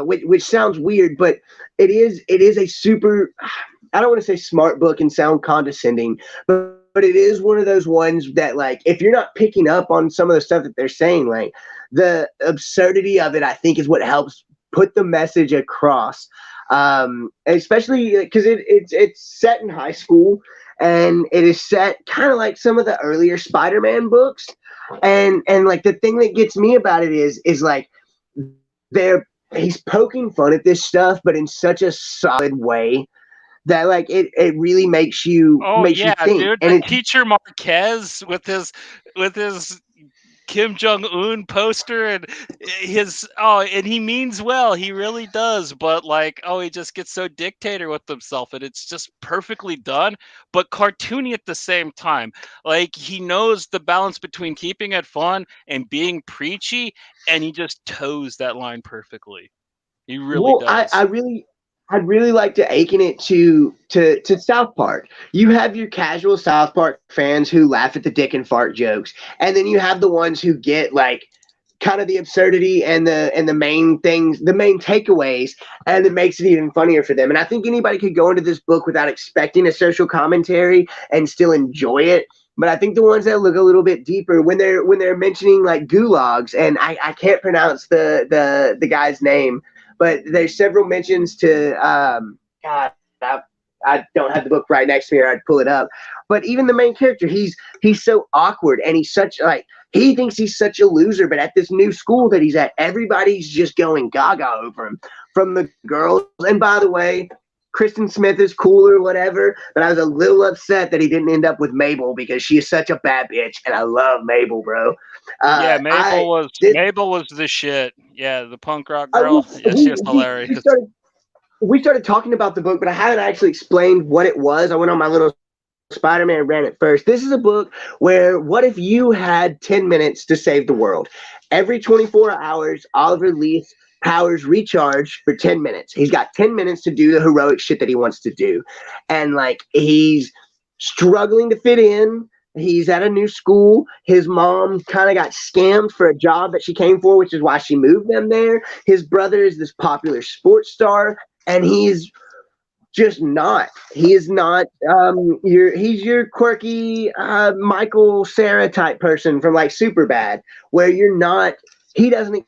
which sounds weird, but it is a super, I don't want to say smart book and sound condescending, but it is one of those ones that, like, if you're not picking up on some of the stuff that they're saying, like, the absurdity of it, I think, is what helps put the message across. Especially because it's set in high school, and it is set kind of like some of the earlier Spider-Man books. And like, the thing that gets me about it is like, he's poking fun at this stuff, but in such a solid way that, like, it really makes you you think. Dude, and teacher Marquez with his Kim Jong-un poster, and and he means well, he really does, but like, he just gets so dictator with himself, and it's just perfectly done, but cartoony at the same time. Like, he knows the balance between keeping it fun and being preachy, and he just toes that line perfectly. He really Well, does. I'd really like to akin it to South Park. You have your casual South Park fans who laugh at the dick and fart jokes, and then you have the ones who get like kind of the absurdity and the main things, the main takeaways, and it makes it even funnier for them. And I think anybody could go into this book without expecting a social commentary and still enjoy it. But I think the ones that look a little bit deeper when they're mentioning like gulags, and I can't pronounce the guy's name, but there's several mentions to God. I don't have the book right next to me, or I'd pull it up. But even the main character, he's so awkward, and he's such like he thinks he's such a loser. But at this new school that he's at, everybody's just going gaga over him, from the girls. And by the way, Kristen Smith is cool or whatever, but I was a little upset that he didn't end up with Mabel because she is such a bad bitch, and I love Mabel, bro. Yeah, I Mabel was the shit. Yeah, the punk rock I girl. will, Yeah, she was hilarious. we started talking about the book, but I haven't actually explained what it was. I went on my little Spider-Man ran it first. This is a book where what if you had 10 minutes to save the world? Every 24 hours, Oliver Leith's powers recharge for 10 minutes. He's got 10 minutes to do the heroic shit that he wants to do. And like he's struggling to fit in. He's at a new school. His mom kind of got scammed for a job that she came for, which is why she moved them there. His brother is this popular sports star, and he's just not. He is not he's your quirky Michael Sarah type person from like Superbad, where you're not. He doesn't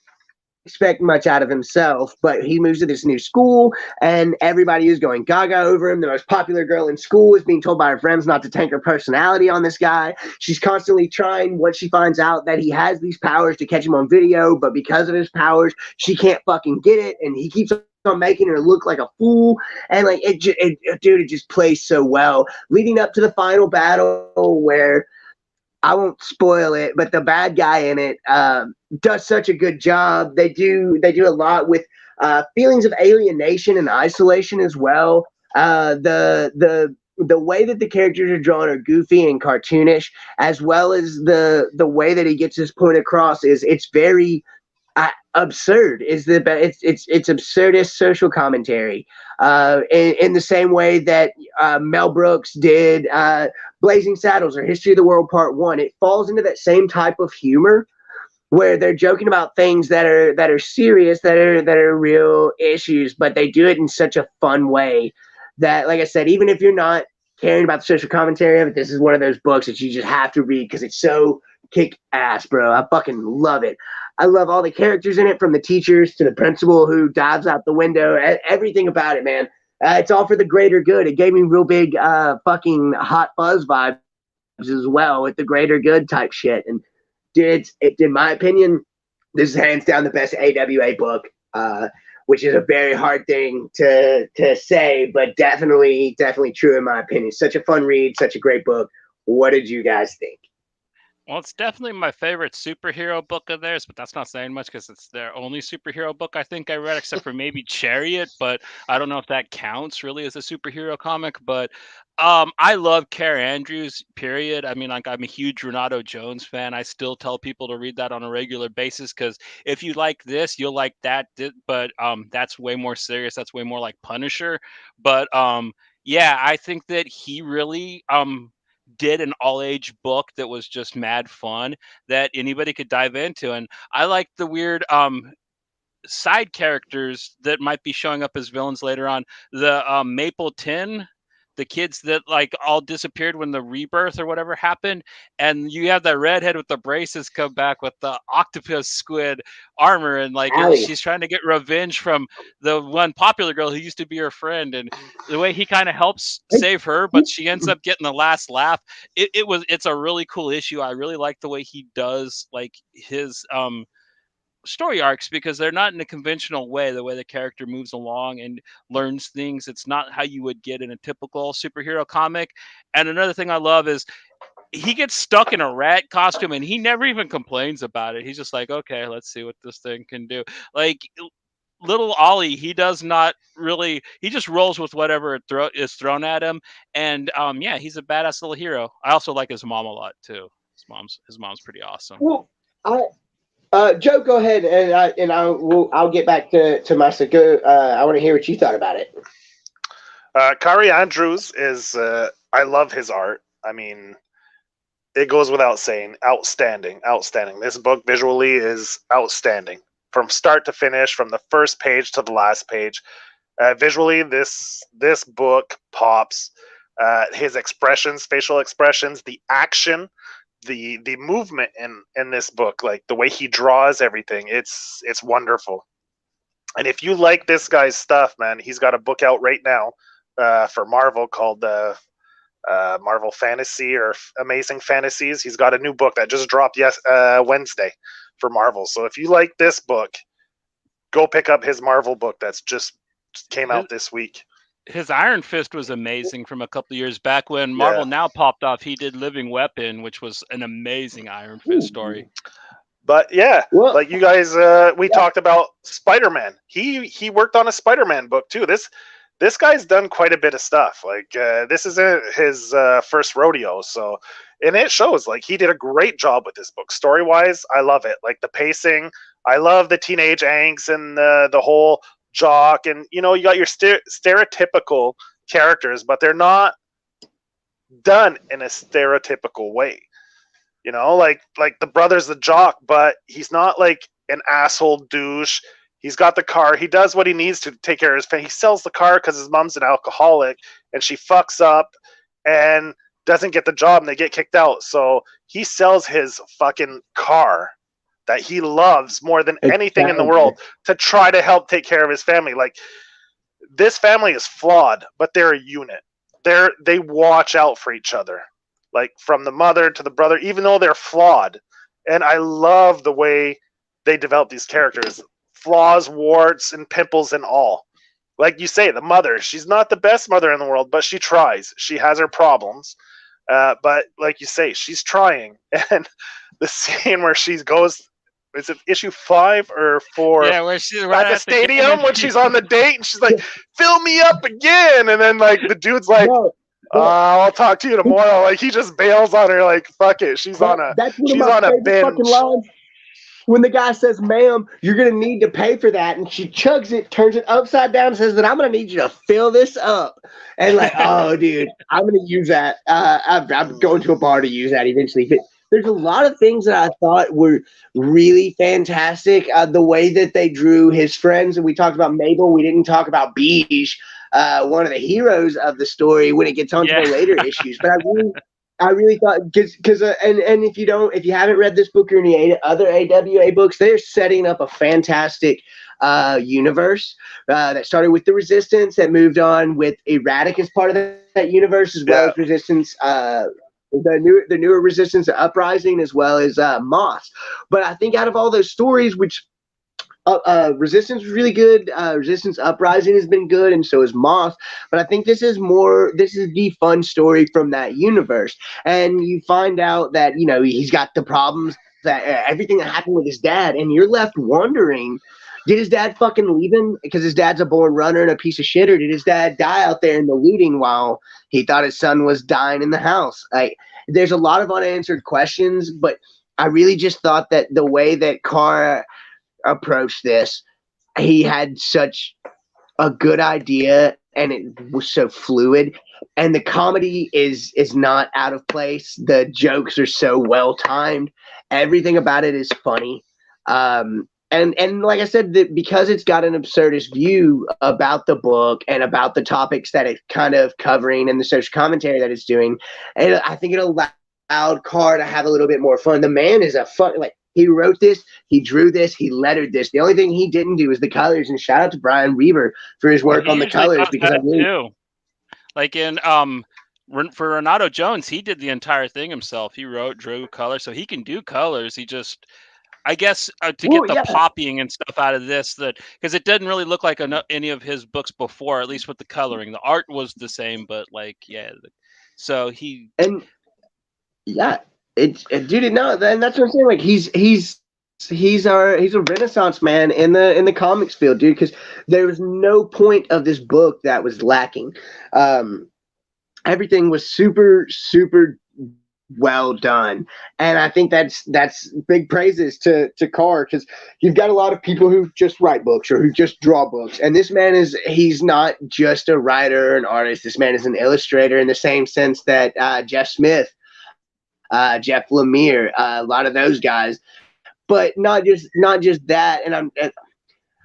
expect much out of himself, but he moves to this new school and everybody is going gaga over him. The most popular girl in school is being told by her friends not to tank her personality on this guy. She's constantly trying, once she finds out that he has these powers, to catch him on video, but because of his powers, she can't fucking get it, and he keeps on making her look like a fool. And like dude, it just plays so well, leading up to the final battle where I won't spoil it, but the bad guy in it does such a good job. They do a lot with feelings of alienation and isolation as well. The way that the characters are drawn are goofy and cartoonish, as well as the way that he gets his point across is it's very absurd. Is the it's absurdist social commentary in the same way that Mel Brooks did Blazing Saddles or History of the World Part One. It falls into that same type of humor where they're joking about things that are serious, that are real issues, but they do it in such a fun way that, like I said, even if you're not caring about the social commentary of it, this is one of those books that you just have to read because it's so kick ass, bro. I fucking love it. I love all the characters in it, from the teachers to the principal who dives out the window. Everything about it, man. It's all for the greater good. It gave me real big fucking Hot Fuzz vibes as well, with the greater good type shit. And in my opinion, this is hands down the best AWA book, which is a very hard thing to say, but definitely true in my opinion. Such a fun read, such a great book. What did you guys think? Well, it's definitely my favorite superhero book of theirs, but that's not saying much because it's their only superhero book I think I read, except for maybe Chariot. But I don't know if that counts really as a superhero comic. But I love Care Andrews. Period. I mean, like, I'm a huge Renato Jones fan. I still tell people to read that on a regular basis because if you like this, you'll like that. But that's way more serious. That's way more like Punisher. But yeah, I think that he really did an all age book that was just mad fun that anybody could dive into. And I like the weird side characters that might be showing up as villains later on. The Maple Tin, the kids that like all disappeared when the rebirth or whatever happened, and you have that redhead with the braces come back with the octopus squid armor, and like Allie. she's trying to get revenge from the one popular girl who used to be her friend, and the way he kind of helps save her, but she ends up getting the last laugh. It's a really cool issue. I really like the way he does like his story arcs because they're not in a conventional way. The way the character moves along and learns things, it's not how you would get in a typical superhero comic. And another thing I love is he gets stuck in a rat costume and he never even complains about it. He's just like, okay, let's see what this thing can do. Like little Ollie, he does not really. He just rolls with whatever is thrown at him, and yeah, he's a badass little hero. I also like his mom a lot too. His mom's pretty awesome. Well, Joe, go ahead, and I'll get back to my go. I want to hear what you thought about it. Kari Andrews is. I love his art. I mean, it goes without saying, outstanding. This book visually is outstanding from start to finish, from the first page to the last page. Visually, this book pops. His expressions, facial expressions, the action, the movement in this book, like the way he draws everything, it's wonderful. And if you like this guy's stuff, man, he's got a book out right now for Marvel called Marvel Fantasy or Amazing Fantasies. He's got a new book that just dropped Wednesday for Marvel. So if you like this book, go pick up his Marvel book that's just came out this week. His Iron Fist was amazing from a couple of years back when Marvel Now popped off. He did Living Weapon, which was an amazing Iron Fist story. But yeah, like you guys, we talked about Spider-Man. He worked on a Spider-Man book too. This guy's done quite a bit of stuff. Like this isn't his first rodeo, so and it shows. Like he did a great job with this book. Story-wise, I love it. Like the pacing, I love the teenage angst and the whole jock, and you got your stereotypical characters, but they're not done in a stereotypical way. Like the brother's the jock, but he's not like an asshole douche. He's got the car. He does what he needs to take care of his family. He sells the car because his mom's an alcoholic and she fucks up and doesn't get the job and they get kicked out. So he sells his fucking car that he loves more than anything in the world to try to help take care of his family. Like this family is flawed, but they're a unit. They watch out for each other. Like from the mother to the brother, even though they're flawed. And I love the way they develop these characters. Flaws, warts, and pimples and all. Like you say, the mother, she's not the best mother in the world, but she tries. She has her problems. But like you say, she's trying. And the scene where she goes, is it issue 5 or 4? Yeah, where she's right at the stadium when she's on the date and she's like, fill me up again. And then like the dude's like, I'll talk to you tomorrow. Like he just bails on her. Like fuck it, she's on a binge. When the guy says, "Ma'am, you're gonna need to pay for that," and she chugs it, turns it upside down, and says that I'm gonna need you to fill this up. And like, oh, dude, I'm gonna use that. I'm going to a bar to use that eventually. But there's a lot of things that I thought were really fantastic. The way that they drew his friends, and we talked about Mabel. We didn't talk about Beige. One of the heroes of the story when it gets onto the later issues. But I really thought because and if you haven't read this book or any other AWA books, they're setting up a fantastic universe that started with the Resistance, that moved on with E-ratic as part of that universe, as well as Resistance. The newer Resistance, the Uprising, as well as Moss. But I think out of all those stories, which Resistance was really good. Resistance Uprising has been good, and so is Moss. But I think this is the fun story from that universe. And you find out that, he's got the problems, that everything that happened with his dad, and you're left wondering, did his dad fucking leave him because his dad's a born runner and a piece of shit, or did his dad die out there in the looting while he thought his son was dying in the house? There's a lot of unanswered questions, but I really just thought that the way that Carr approach this, he had such a good idea and it was so fluid, and the comedy is not out of place. The jokes are so well timed. Everything about it is funny, and like I said, because it's got an absurdist view about the book and about the topics that it's kind of covering and the social commentary that it's doing, and I think it allowed Carr to have a little bit more fun. The man is a fun, he wrote this, he drew this, he lettered this. The only thing he didn't do is the colors, and shout out to Brian Reber for his work on the colors, because I really too. Like in for Renato Jones, he did the entire thing himself. He wrote, drew, color, so he can do colors. He just, I guess, to get the popping and stuff out of this, because it didn't really look like any of his books before, at least with the coloring. The art was the same, but so he. Yeah, dude. No, and that's what I'm saying. Like he's a renaissance man in the comics field, dude. Because there was no point of this book that was lacking. Everything was super well done, and I think that's big praises to Carr, because you've got a lot of people who just write books or who just draw books, and this man he's not just a writer or an artist. This man is an illustrator in the same sense that Jeff Smith, Jeff Lemire, a lot of those guys, but not just that. And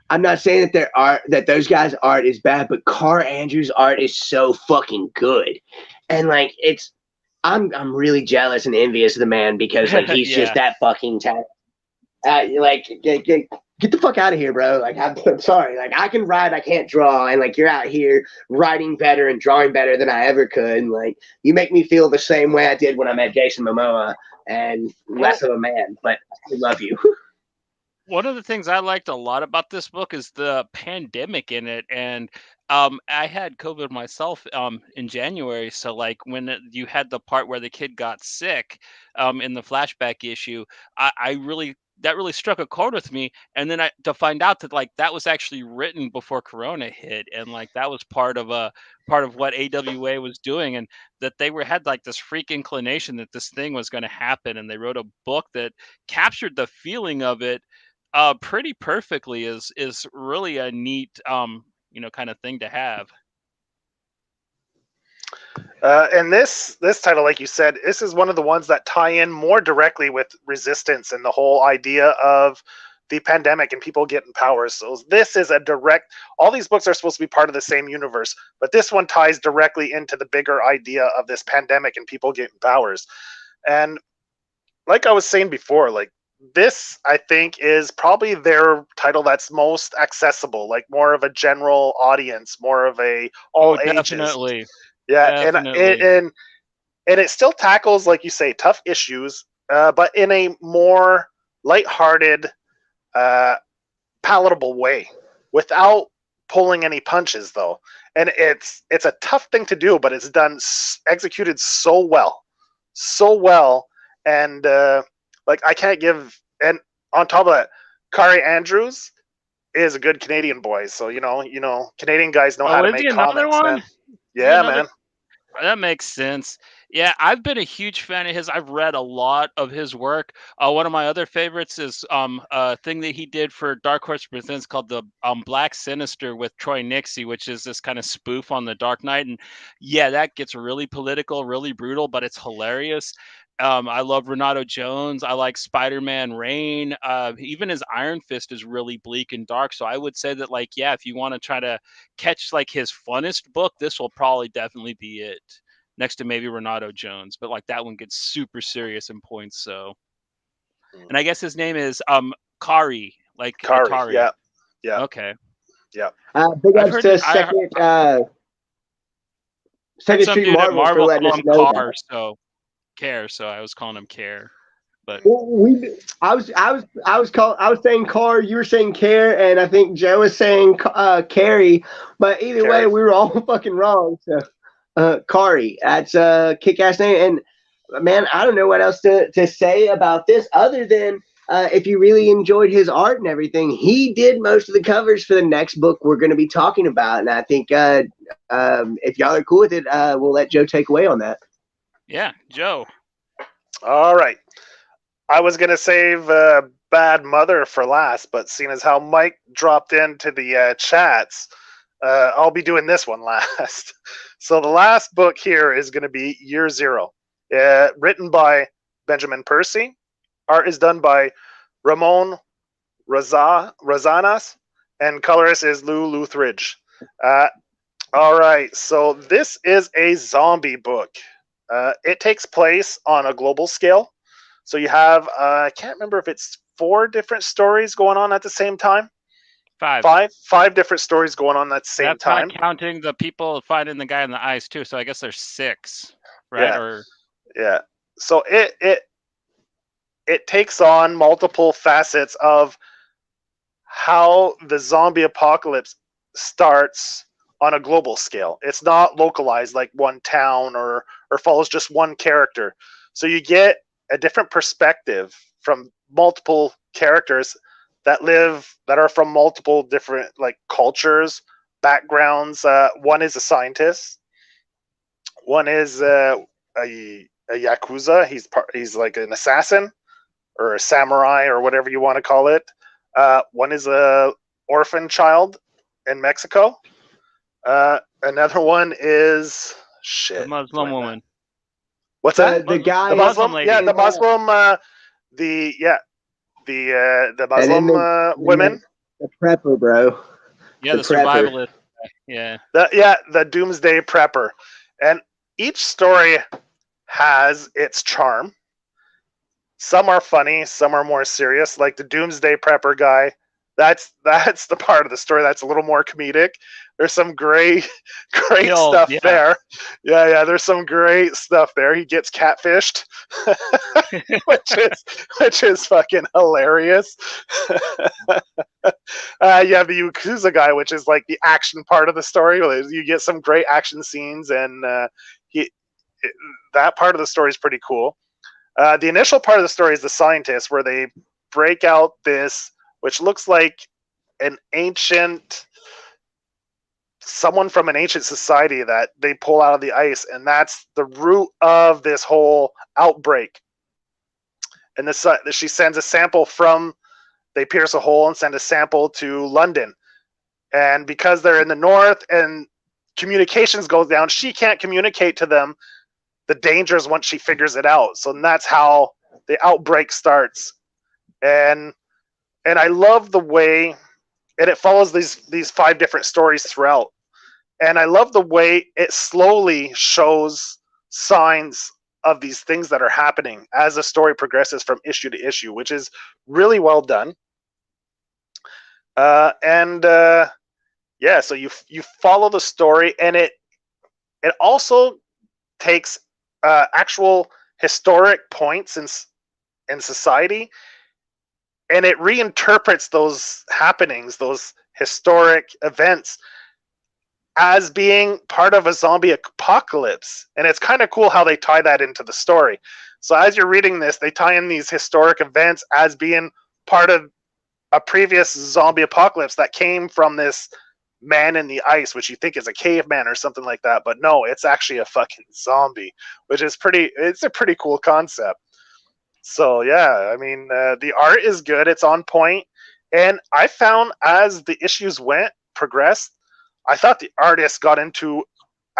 I'm not saying that those guys' art is bad, but Carr Andrews' art is so fucking good, and like I'm really jealous and envious of the man, because like he's Yeah. just that fucking talented. Like get the fuck out of here, bro. Like I'm sorry. Like I can write, I can't draw, and like you're out here writing better and drawing better than I ever could. And like you make me feel the same way I did when I met Jason Momoa, and less of a man. But I love you. One of the things I liked a lot about this book is the pandemic in it, and I had COVID myself in January. So like when you had the part where the kid got sick in the flashback issue, I really that really struck a chord with me. And then to find out that like that was actually written before Corona hit, and like that was part of what AWA was doing, and that they had like this freak inclination that this thing was going to happen, and they wrote a book that captured the feeling of it pretty perfectly is really a neat kind of thing to have. And this title, like you said, this is one of the ones that tie in more directly with resistance and the whole idea of the pandemic and people getting powers. So this is a direct. All these books are supposed to be part of the same universe, but this one ties directly into the bigger idea of this pandemic and people getting powers. And like I was saying before, like this, I think, is probably their title that's most accessible, like more of a general audience, more of a all ages. Definitely. Yeah, Definitely. and it still tackles, like you say, tough issues, but in a more lighthearted, palatable way, without pulling any punches, though. And it's a tough thing to do, but it's done executed so well, and like I can't give. And on top of that, Kari Andrews is a good Canadian boy, so you know, Canadian guys know how to Is he make another comics, one? man. Is he Yeah, another? man. That makes sense. Yeah, I've been a huge fan of his. I've read a lot of his work. One of my other favorites is a thing that he did for Dark Horse Presents called the Black Sinister with Troy Nixie, which is this kind of spoof on the Dark Knight. And yeah, that gets really political, really brutal, but it's hilarious. I love Renato Jones. I like Spider-Man Reign. Even his Iron Fist is really bleak and dark. So I would say that, like, yeah, if you want to try to catch like his funnest book, this will probably definitely be it. Next to maybe Renato Jones, but like that one gets super serious in points. So, and I guess his name is Kari, like Kari, Atari. yeah. Okay, Big I've ups heard to it. Second Some Street dude at Marvel for Marvel letting call us him know that. Care. So I was calling him Care, but Well, I was saying Car, you were saying Care, and I think Joe was saying Carrie. But either way, Carrie. we were all fucking wrong. So, Kari, that's a kick-ass name. And man, I don't know what else to say about this other than if you really enjoyed his art and everything, he did most of the covers for the next book we're going to be talking about. And I think if y'all are cool with it, we'll let Joe take away on that. yeah, Joe. All right. I was gonna save Bad Mother for last, but seeing as how Mike dropped into the chats, I'll be doing this one last. So the last book here is going to be Year Zero, written by Benjamin Percy. Art is done by Ramon Rosanas, and colorist is Lou Luthridge. All right, so this is a zombie book. It takes place on a global scale. So you have, I can't remember if it's 4 different stories going on at the same time. Five different stories going on at the same time. Not counting the people finding the guy in the ice too. So I guess there's 6, right? Yeah. So it takes on multiple facets of how the zombie apocalypse starts on a global scale. It's not localized like one town or follows just one character. So you get a different perspective from multiple characters that are from multiple different like cultures, backgrounds. One is a scientist. One is a yakuza. He's like an assassin or a samurai or whatever you want to call it. One is a orphan child in Mexico. Another one is The Muslim woman. What's that? The guy, The Muslim lady. yeah, the Muslim, the Muslim women. The prepper, bro. Yeah, the survivalist. Yeah. The doomsday prepper. And each story has its charm. Some are funny, some are more serious. Like the doomsday prepper guy, that's the part of the story that's a little more comedic. There's some great stuff there. Yeah, there's some great stuff there. He gets catfished, which is fucking hilarious. You have the Yakuza guy, which is like the action part of the story. You get some great action scenes, and that part of the story is pretty cool. The initial part of the story is the scientist, where they break out this, which looks like someone from an ancient society that they pull out of the ice, and that's the root of this whole outbreak. And she sends a sample they pierce a hole and send a sample to London. And because they're in the north and communications goes down, she can't communicate to them the dangers once she figures it out. So that's how the outbreak starts. And I love the way, and it follows these 5 different stories throughout. And I love the way it slowly shows signs of these things that are happening as the story progresses from issue to issue, which is really well done. So you follow the story, and it also takes actual historic points in society, and it reinterprets those happenings, those historic events, as being part of a zombie apocalypse. And it's kind of cool how they tie that into the story. So as you're reading this, they tie in these historic events as being part of a previous zombie apocalypse that came from this man in the ice, which you think is a caveman or something like that, but no, it's actually a fucking zombie, which is it's a pretty cool concept. So yeah, I mean, the art is good, it's on point, and I found as the issues progressed, I thought the artist got into,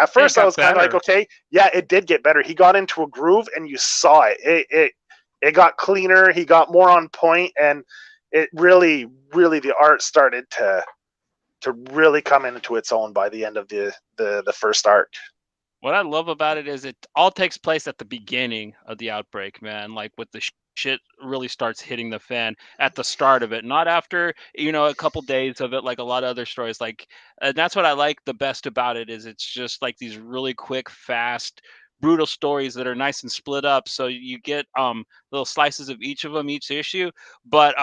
at first I was kind of like, okay, yeah, it did get better. He got into a groove, and you saw it. It got cleaner, he got more on point, and it really, the art started to really come into its own by the end of the first arc. What I love about it is it all takes place at the beginning of the outbreak, man. Like with the shit really starts hitting the fan at the start of it, not after, a couple days of it, like a lot of other stories. Like, and that's what I like the best about it, is it's just like these really quick, fast, brutal stories that are nice and split up, so you get little slices of each of them each issue. But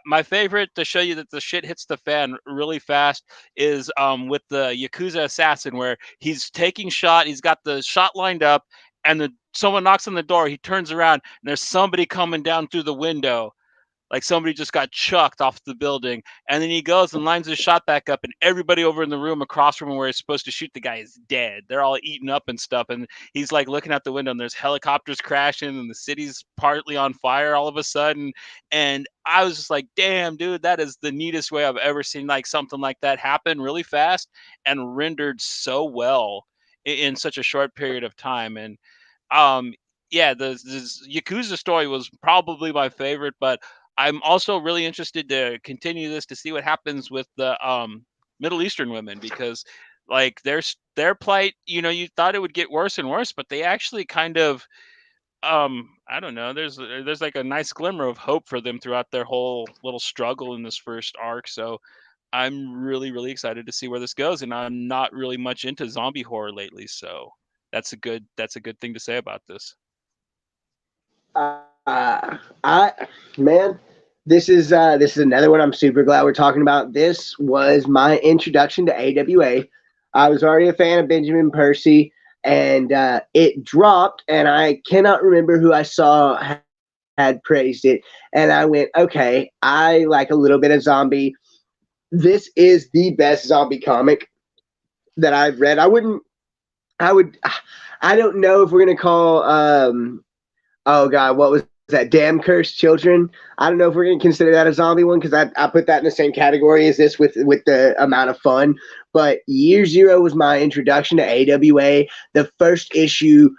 my favorite, to show you that the shit hits the fan really fast, is with the Yakuza assassin, where he's taking shot, he's got the shot lined up, and someone knocks on the door, he turns around, and there's somebody coming down through the window, like somebody just got chucked off the building. And then he goes and lines his shot back up, and everybody over in the room across from him where he's supposed to shoot the guy is dead. They're all eaten up and stuff. And he's like looking out the window, and there's helicopters crashing, and the city's partly on fire all of a sudden. And I was just like, damn, dude, that is the neatest way I've ever seen like something like that happen really fast and rendered so well in such a short period of time. And yeah, the Yakuza story was probably my favorite, but I'm also really interested to continue this to see what happens with the Middle Eastern women, because like their plight, you thought it would get worse and worse, but they actually kind of I don't know, there's like a nice glimmer of hope for them throughout their whole little struggle in this first arc. So I'm really, really excited to see where this goes, and I'm not really much into zombie horror lately, so that's a good thing to say about this. Man, this is another one I'm super glad we're talking about. This was my introduction to AWA. I was already a fan of Benjamin Percy. and it dropped, and I cannot remember who I saw had praised it, and I went, okay, I like a little bit of zombie. This is the best zombie comic that I've read. I don't know if we're gonna call oh god, what was that? Damn Cursed Children. I don't know if we're gonna consider that a zombie one, because I put that in the same category as this with the amount of fun. But Year Zero was my introduction to AWA. The first issue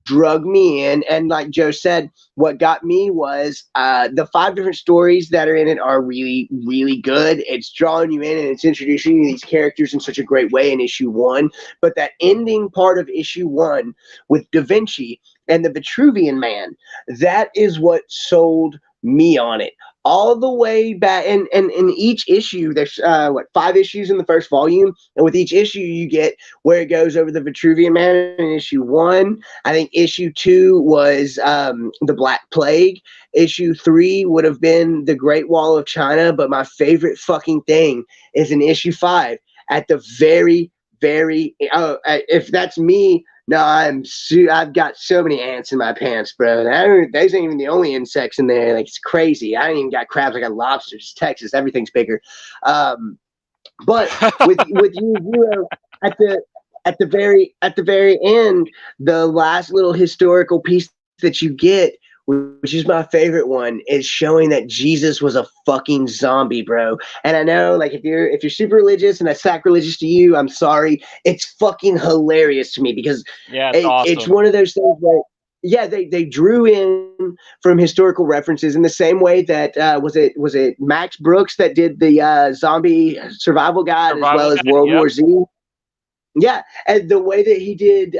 drug me in, and like Joe said, what got me was the 5 different stories that are in it are really, really good. It's drawing you in and it's introducing you to these characters in such a great way in issue 1. But that ending part of issue 1 with Da Vinci and the Vitruvian Man, that is what sold me on it all the way back. And in each issue, there's 5 issues in the first volume, and with each issue you get where it goes over the Vitruvian Man in issue 1. I think issue 2 was the Black Plague. Issue 3 would have been the Great Wall of China, but my favorite fucking thing is in issue 5 at the very if that's me. No, I've got so many ants in my pants, bro. Those ain't even the only insects in there. Like, it's crazy. I ain't even got crabs. I got lobsters. Texas, everything's bigger. But with you at the very end, the last little historical piece that you get, which is my favorite one, is showing that Jesus was a fucking zombie, bro. And I know, like, if you're super religious and that's sacrilegious to you, I'm sorry. It's fucking hilarious to me, because it's one of those things where, yeah, they drew in from historical references in the same way that was it Max Brooks that did the zombie survival guide as well as World War Z. Yeah, and the way that he did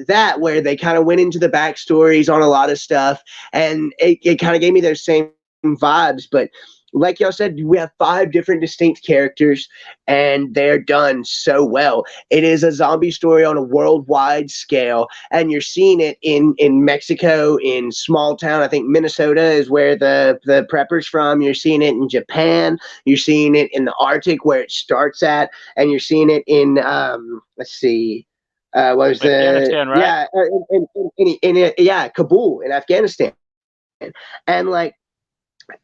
that, where they kind of went into the backstories on a lot of stuff, and it kind of gave me those same vibes. But like y'all said, we have 5 different distinct characters, and they're done so well. It is a zombie story on a worldwide scale, and you're seeing it in Mexico, in small town. I think Minnesota is where the prepper's from. You're seeing it in Japan. You're seeing it in the Arctic, where it starts at, and you're seeing it in let's see. What was Afghanistan, right? Yeah, yeah, Kabul in Afghanistan, and like,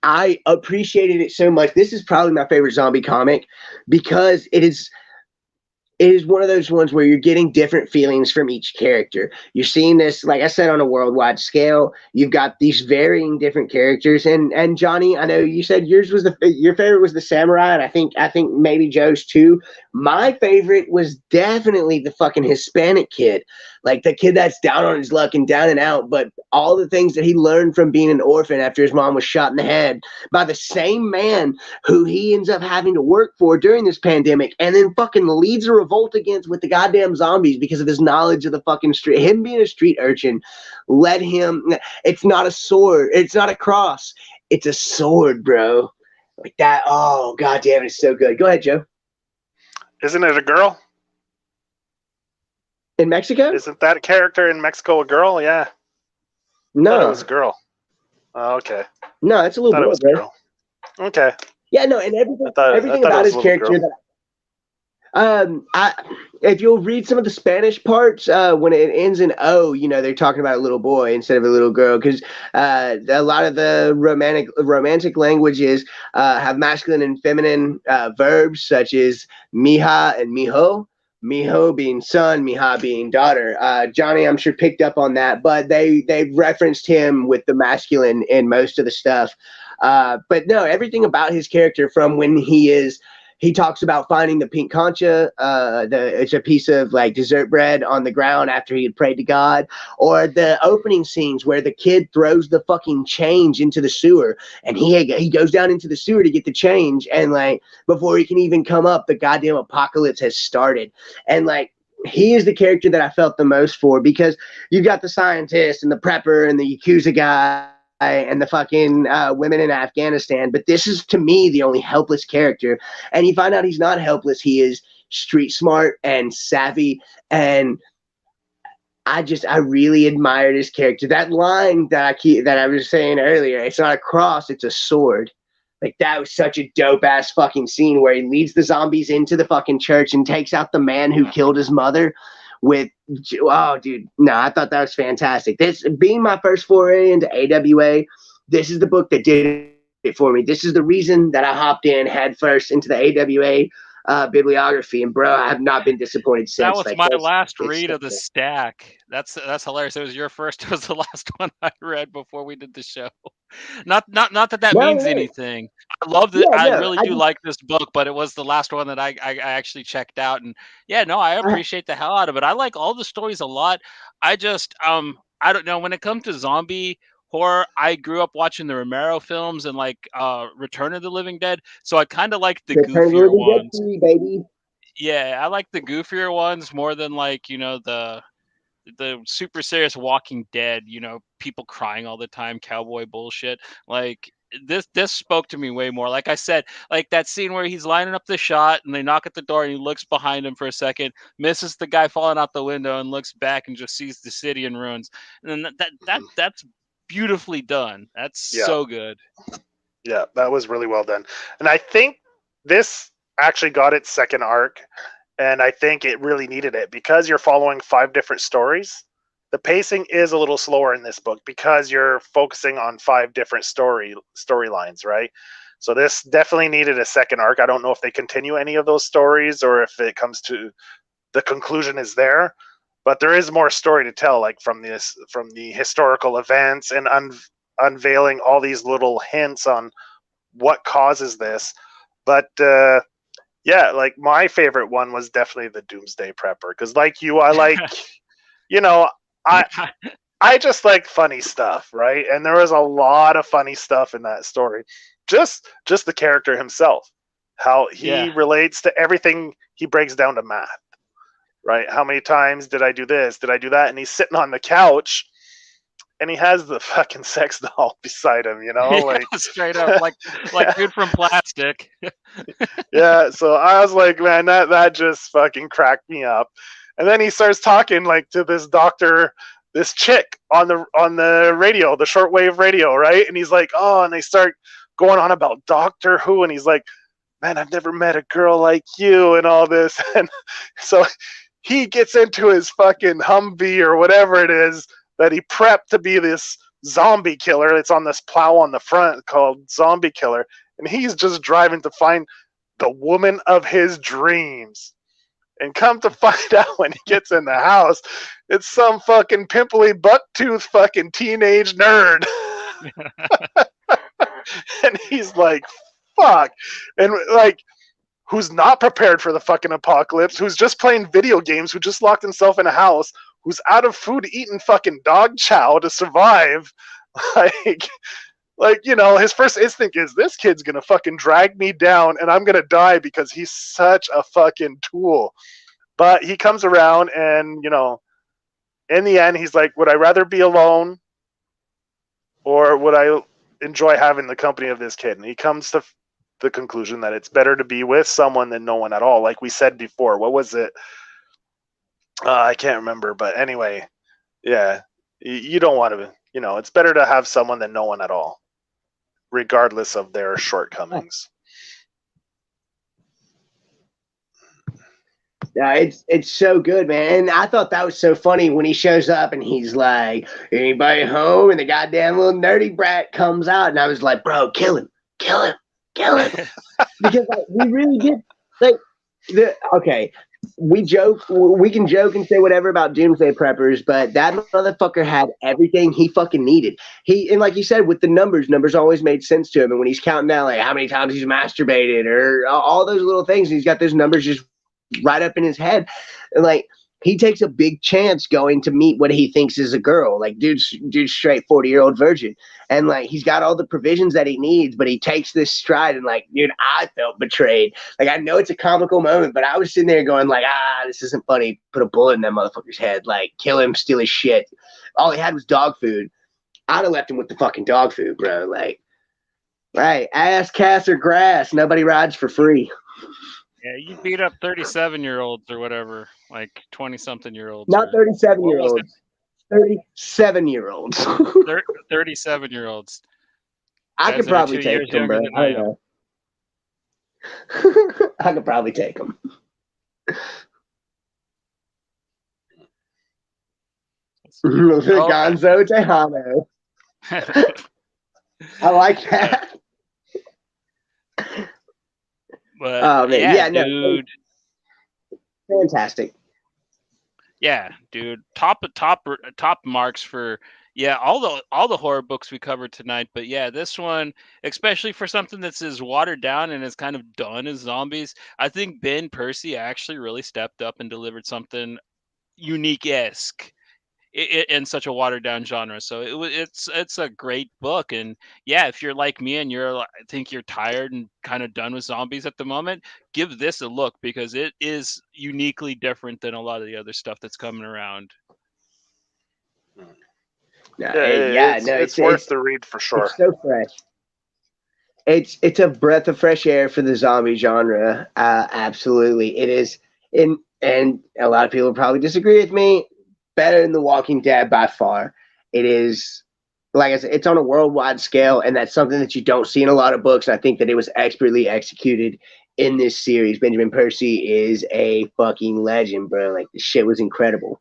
I appreciated it so much. This is probably my favorite zombie comic, because it is one of those ones where you're getting different feelings from each character. You're seeing this, like I said, on a worldwide scale. You've got these varying different characters. And Johnny, I know you said your favorite was the samurai, and I think maybe Joe's too. My favorite was definitely the fucking Hispanic kid, like the kid that's down on his luck and down and out, but all the things that he learned from being an orphan after his mom was shot in the head by the same man who he ends up having to work for during this pandemic, and then fucking leads a revolt against with the goddamn zombies because of his knowledge of the fucking street. Him being a street urchin led him. It's not a sword. It's not a cross. It's a sword, bro. Like that. Oh, goddamn, it's so good. Go ahead, Joe. Isn't it a girl? In Mexico? Isn't that character in Mexico a girl? Yeah. No. It was a girl. Oh, okay. No, it's a little boy, bro. Girl. Okay. Yeah, no, and everything about his character if you'll read some of the Spanish parts, when it ends in O, they're talking about a little boy instead of a little girl, because a lot of the romantic languages have masculine and feminine verbs, such as mija and mijo. Mijo being son, mija being daughter. Johnny, I'm sure, picked up on that, but they referenced him with the masculine in most of the stuff. But no, everything about his character, from when he talks about finding the pink concha, it's a piece of like dessert bread on the ground after he had prayed to God, or the opening scenes where the kid throws the fucking change into the sewer, and he goes down into the sewer to get the change, and like before he can even come up, the goddamn apocalypse has started. And like, he is the character that I felt the most for, because you've got the scientist and the prepper and the Yakuza guy and the fucking women in Afghanistan, but this is, to me, the only helpless character. And you find out he's not helpless. He is street smart and savvy, and I really admired his character. That line that I was saying earlier, it's not a cross, it's a sword. Like, that was such a dope ass fucking scene where he leads the zombies into the fucking church and takes out the man who killed his mother with, oh, dude, no, I thought that was fantastic. This being my first foray into AWA, this is the book that did it for me. This is the reason that I hopped in head first into the AWA bibliography, and bro, I have not been disappointed That since. was Like, my it's last read so of the good. stack. That's hilarious. It was your first. It was the last one I read before we did the show. Not that No, means hey, anything. I love it. yeah, I no, really do like this book, but it was the last one that I actually checked out. And yeah, no, I I appreciate the hell out of it. I like all the stories a lot. I just I don't know, when it comes to zombie horror, I grew up watching the Romero films and like Return of the Living Dead, so I kind of like the Return of the goofier Living Dead ones. 3, baby. Yeah, I like the goofier ones more than like, the super serious Walking Dead, people crying all the time, cowboy bullshit. Like this spoke to me way more. Like I said, like that scene where he's lining up the shot and they knock at the door and he looks behind him for a second, misses the guy falling out the window and looks back and just sees the city in ruins. And then that's beautifully done. That's Yeah, so good. yeah, that was really well done. And I think this actually got its second arc, and I think it really needed it because you're following 5 different stories. The pacing is a little slower in this book because you're focusing on 5 different storylines, right? So this definitely needed a second arc. I don't know if they continue any of those stories or if it comes to the conclusion is there, but there is more story to tell, like from the historical events and unveiling all these little hints on what causes this. But yeah, like my favorite one was definitely the Doomsday Prepper because, like you, I like, you know, I I just like funny stuff, right? And there was a lot of funny stuff in that story. Just the character himself, how he Yeah. relates to everything. He breaks down to math, right? How many times did I do this? Did I do that? And he's sitting on the couch and he has the fucking sex doll beside him, Yeah, like straight up like dude from Plastic. yeah. So I was like, man, that just fucking cracked me up. And then he starts talking like to this doctor, this chick on the radio, the shortwave radio, right? And he's like, oh, and they start going on about Doctor Who, and he's like, man, I've never met a girl like you, and all this, and so he gets into his fucking Humvee or whatever it is that he prepped to be this zombie killer. It's on this plow on the front called Zombie Killer, and he's just driving to find the woman of his dreams. And come to find out when he gets in the house, it's some fucking pimply bucktooth fucking teenage nerd. And he's like, fuck. And like, who's not prepared for the fucking apocalypse, who's just playing video games, who just locked himself in a house, who's out of food eating fucking dog chow to survive. Like, his first instinct is this kid's gonna fucking drag me down and I'm gonna die because he's such a fucking tool. But he comes around and, in the end, he's like, would I rather be alone or would I enjoy having the company of this kid? And he comes to the conclusion that it's better to be with someone than no one at all. Like we said before, what was it? I can't remember, but anyway, yeah, you don't want to, it's better to have someone than no one at all, regardless of their shortcomings. Yeah, it's so good, man. And I thought that was so funny when he shows up and he's like, anybody home? And the goddamn little nerdy brat comes out, and I was like, bro, kill him. Because like, we really did, like, okay, we can joke and say whatever about Doomsday Preppers, but that motherfucker had everything he fucking needed. And like you said, with the numbers always made sense to him. And when he's counting down like how many times he's masturbated or all those little things, he's got those numbers just right up in his head. And like, he takes a big chance going to meet what he thinks is a girl. Like, dude's straight 40-year-old virgin. And like, he's got all the provisions that he needs, but he takes this stride and like, dude, I felt betrayed. Like, I know it's a comical moment, but I was sitting there going like, this isn't funny. Put a bullet in that motherfucker's head. Like, kill him, steal his shit. All he had was dog food. I'd have left him with the fucking dog food, bro. Like, right, ass, cats, or grass. Nobody rides for free. Yeah, you beat up 37-year-olds or whatever, like 20-something-year-olds. Not 37-year-olds. 37-year-olds. 37-year-olds. I could probably take them, bro. I don't know. I could probably take them. Tejans. Gonzo Tejano. I like that. But Oh man, yeah, no, dude. Fantastic. Yeah, dude. Top marks for all the horror books we covered tonight. But yeah, this one, especially for something that's as watered down and as kind of done as zombies, I think Ben Percy actually really stepped up and delivered something unique-esque in such a watered down genre. So it's a great book. And yeah, if you're like me and I think you're tired and kind of done with zombies at the moment, give this a look, because it is uniquely different than a lot of the other stuff that's coming around. It's worth the read for sure. It's so fresh. It's a breath of fresh air for the zombie genre. Absolutely, it is. And a lot of people probably disagree with me. Better than The Walking Dead by far. It is, like I said, it's on a worldwide scale, and that's something that you don't see in a lot of books. I think that it was expertly executed in this series. Benjamin Percy is a fucking legend, bro. Like, the shit was incredible.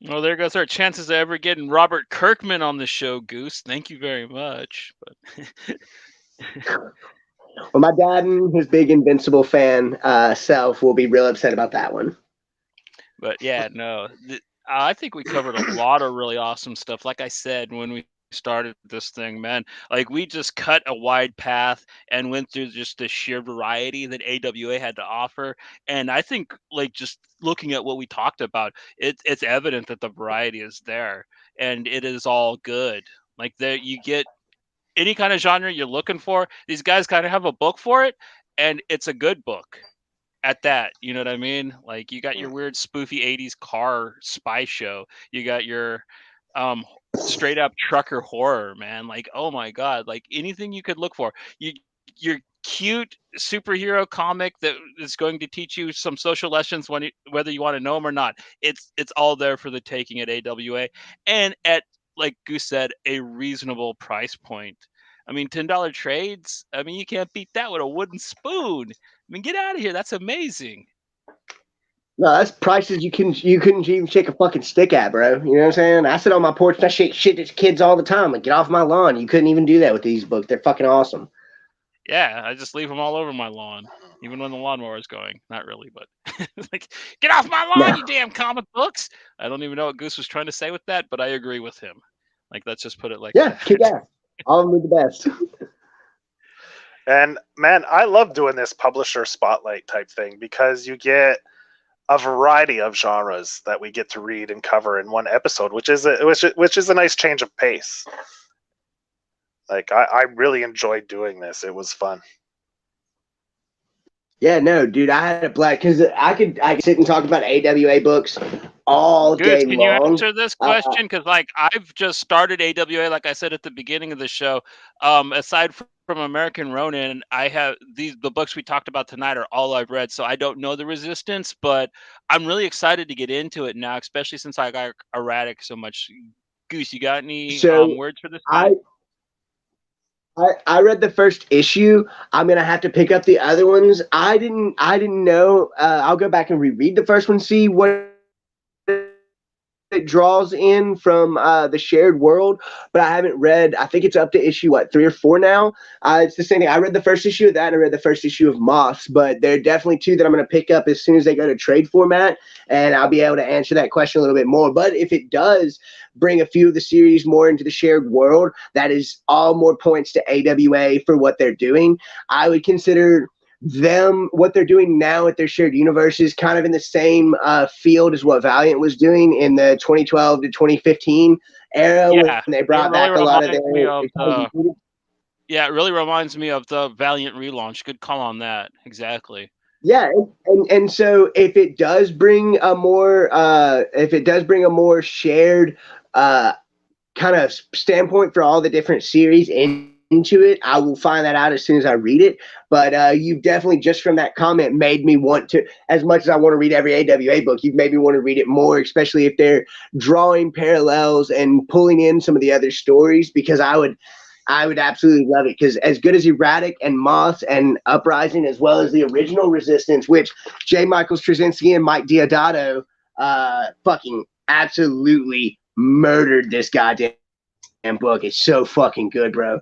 Well, there goes our chances of ever getting Robert Kirkman on the show, Goose. Thank you very much. But well, my dad and his big Invincible fan self will be real upset about that one. But yeah, no. I think we covered a lot of really awesome stuff. Like I said, when we started this thing, man, like we just cut a wide path and went through just the sheer variety that AWA had to offer. And I think, like, just looking at what we talked about, it's evident that the variety is there, and it is all good. Like, there you get any kind of genre you're looking for. These guys kind of have a book for it, and it's a good book at that. You know what I mean? Like, you got your weird spoofy 80s car spy show. You got your straight up trucker horror, man. Like, oh my god, like anything you could look for. Your cute superhero comic that is going to teach you some social lessons whether you want to know them or not. It's all there for the taking at AWA, and at, like Goose said, a reasonable price point. I mean, $10 trades. I mean, you can't beat that with a wooden spoon. I mean, get out of here. That's amazing. No, that's prices you couldn't even shake a fucking stick at, bro. You know what I'm saying? I sit on my porch and I shake shit at kids all the time. Like, get off my lawn. You couldn't even do that with these books. They're fucking awesome. Yeah, I just leave them all over my lawn, even when the lawnmower is going. Not really, but like, get off my lawn, you damn comic books. I don't even know what Goose was trying to say with that, but I agree with him. Like, let's just put it like that. Kick ass. All of them are the best. And man, I love doing this publisher spotlight type thing, because you get a variety of genres that we get to read and cover in one episode, which is a nice change of pace. Like, I really enjoyed doing this. It was fun. Yeah, no, dude, I had a blast, because I could sit and talk about AWA books all day long. Can you answer this question? Because like, I've just started AWA, like I said at the beginning of the show. Aside from American Ronin, I have the books we talked about tonight are all I've read, so I don't know the Resistance, but I'm really excited to get into it now, especially since I got E-ratic so much. Goose, you got any words for this guy? I read the first issue. I'm gonna have to pick up the other ones. I didn't know. I'll go back and reread the first one, see what it draws in from the shared world, but I haven't read. I think it's up to issue 3 or 4 now. It's the same thing. I read the first issue of that, and I read the first issue of Moths, but there are definitely 2 that I'm going to pick up as soon as they go to trade format, and I'll be able to answer that question a little bit more. But if it does bring a few of the series more into the shared world, that is all more points to AWA for what they're doing. I would consider what they're doing now at their shared universe is kind of in the same field as what Valiant was doing in the 2012 to 2015 era, when they brought back a lot of their yeah, it really reminds me of the Valiant relaunch. Good call on that. Exactly. Yeah, and so if it does bring a more shared kind of standpoint for all the different series into it, I will find that out as soon as I read it. But you've definitely, just from that comment, made me want to, as much as I want to read every AWA book, you've made me want to read it more, especially if they're drawing parallels and pulling in some of the other stories, because I would absolutely love it, because as good as E-ratic and Moths and Uprising, as well as the original Resistance, which J. Michael Straczynski and Mike Diodato fucking absolutely murdered this goddamn book. It's so fucking good, bro.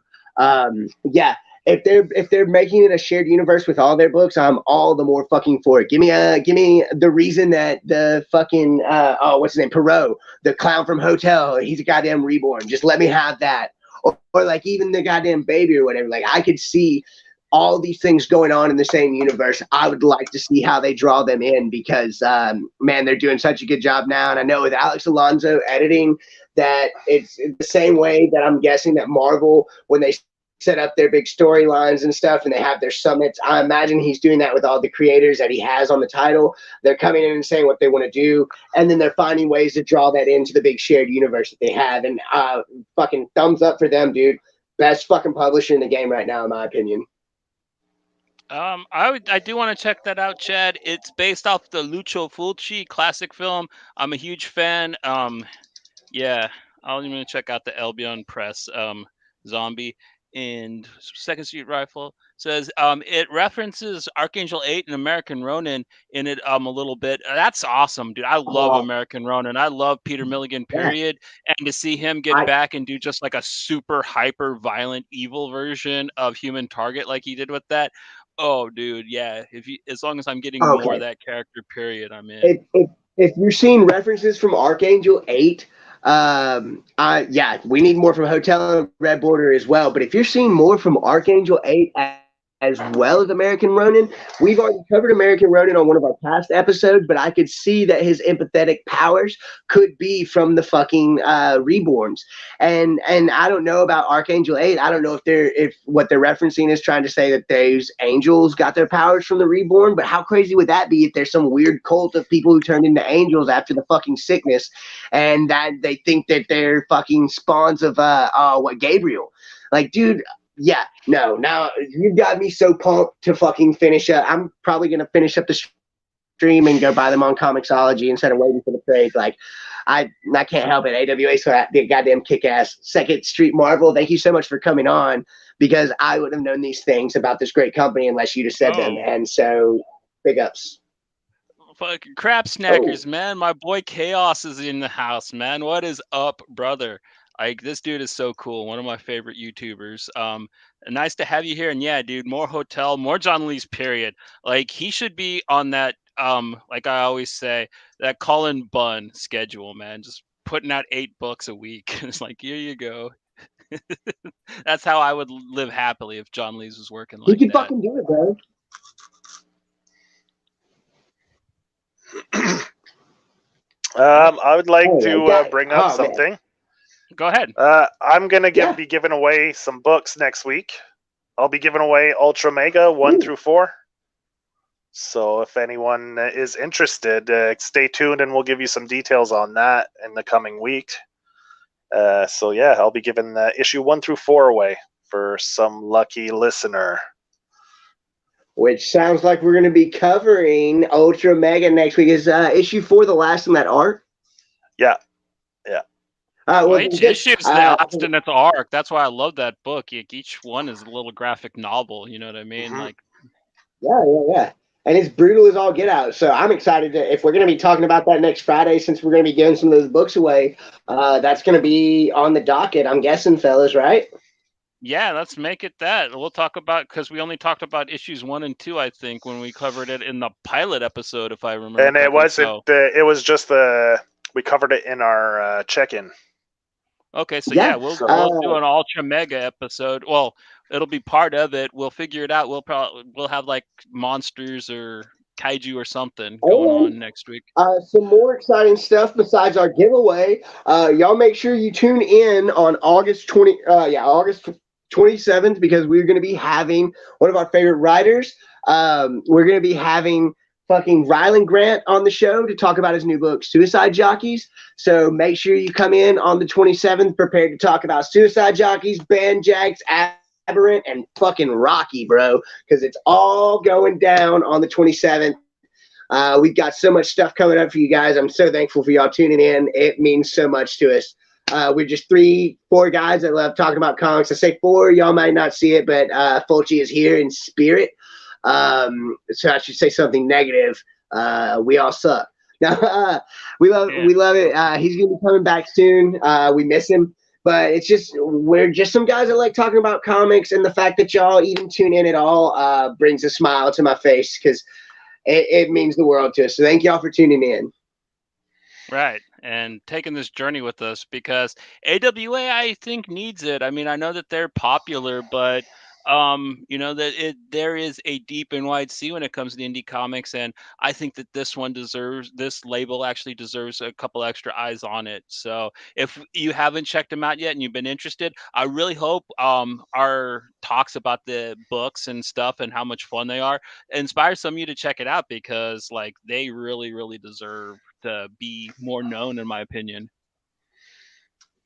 Yeah. If they're making it a shared universe with all their books, I'm all the more fucking for it. Give me the reason that the fucking what's his name, Perot, the clown from Hotel, he's a goddamn reborn. Just let me have that, or like even the goddamn baby or whatever. Like I could see all these things going on in the same universe. I would like to see how they draw them in because man, they're doing such a good job now. And I know with Alex Alonso editing, that it's the same way that I'm guessing that Marvel, when they set up their big storylines and stuff and they have their summits, I imagine he's doing that with all the creators that he has on the title. They're coming in and saying what they want to do, and then they're finding ways to draw that into the big shared universe that they have. And fucking thumbs up for them, dude. Best fucking publisher in the game right now, in my opinion. I do want to check that out, Chad. It's based off the Lucio Fulci classic film. I'm a huge fan. Yeah, I'm gonna check out the Albion Press Zombie and Second Street Rifle. Says it references Archangel 8 and American Ronin in it a little bit. That's awesome, dude. I love American Ronin. I love Peter Milligan, period. Yeah. And to see him get back and do just like a super hyper violent evil version of Human Target like he did with that. Oh, dude, yeah. As long as I'm getting more of that character, period, I'm in. If you're seeing references from Archangel 8, yeah, we need more from Hotel and Red Border as well. But if you're seeing more from Archangel 8 as well as American Ronin, we've already covered American Ronin on one of our past episodes, but I could see that his empathetic powers could be from the fucking Reborns. And I don't know about Archangel 8. I don't know if what they're referencing is trying to say that those angels got their powers from the Reborn, but how crazy would that be if there's some weird cult of people who turned into angels after the fucking sickness and that they think that they're fucking spawns of Gabriel? Like, dude, yeah, no, now you got me so pumped to fucking finish up. I'm probably going to finish up the stream and go buy them on Comixology instead of waiting for the trade. Like, I can't help it. AWA, so the goddamn kick-ass Second Street Marvel. Thank you so much for coming on, because I wouldn't have known these things about this great company unless you'd have said them. And so, big ups. Fucking crap snackers, man. My boy Chaos is in the house, man. What is up, brother? Like, this dude is so cool. One of my favorite YouTubers. Nice to have you here. And yeah, dude, more Hotel, more John Lee's, period. Like, he should be on that, like I always say, that Colin Bunn schedule, man. Just putting out 8 books a week. It's like, here you go. That's how I would live happily if John Lee's was working like that. He could fucking do it, bro. I would like to bring up something. Man. Go ahead. I'm going to be giving away some books next week. I'll be giving away Ultra Mega 1 through 4. So if anyone is interested, stay tuned and we'll give you some details on that in the coming week. So yeah, I'll be giving issue 1 through 4 away for some lucky listener. Which sounds like we're going to be covering Ultra Mega next week. Is issue 4 the last in that arc? Yeah. Well, each issue is the last in its arc. That's why I love that book. Each one is a little graphic novel. You know what I mean? Mm-hmm. Like, yeah. And it's brutal as all get out. So I'm excited if we're going to be talking about that next Friday, since we're going to be giving some of those books away. That's going to be on the docket, I'm guessing, fellas, right? Yeah, let's make it that. We'll talk about, because we only talked about issues 1 and 2, I think, when we covered it in the pilot episode, if I remember. And it wasn't. It was just we covered it in our check-in. Okay, so yeah, we'll do an Ultra Mega episode. Well, it'll be part of it. We'll figure it out. We'll have like monsters or kaiju or something going on next week. Some more exciting stuff besides our giveaway. Y'all make sure you tune in on August 27th, because we're going to be having one of our favorite writers. We're going to be having fucking Ryland Grant on the show to talk about his new book, Suicide Jockeys. So make sure you come in on the 27th prepared to talk about Suicide Jockeys, Banjax, Aberrant, and fucking Rocky, bro, because it's all going down on the 27th. We've got so much stuff coming up for you guys. I'm so thankful for y'all tuning in. It means so much to us. We're just 4 guys that love talking about comics. I say 4, y'all might not see it, but Fulci is here in spirit. So I should say something negative. We all suck. We love it. He's gonna be coming back soon. We miss him, but it's just we're just some guys that like talking about comics, and the fact that y'all even tune in at all brings a smile to my face because it means the world to us. So thank y'all for tuning in. Right. And taking this journey with us because AWA I think needs it. I mean, I know that they're popular, but that there is a deep and wide sea when it comes to indie comics, and I think that this label actually deserves a couple extra eyes on it. So if you haven't checked them out yet and you've been interested, I really hope our talks about the books and stuff and how much fun they are inspire some of you to check it out because like they really, really deserve to be more known, in my opinion.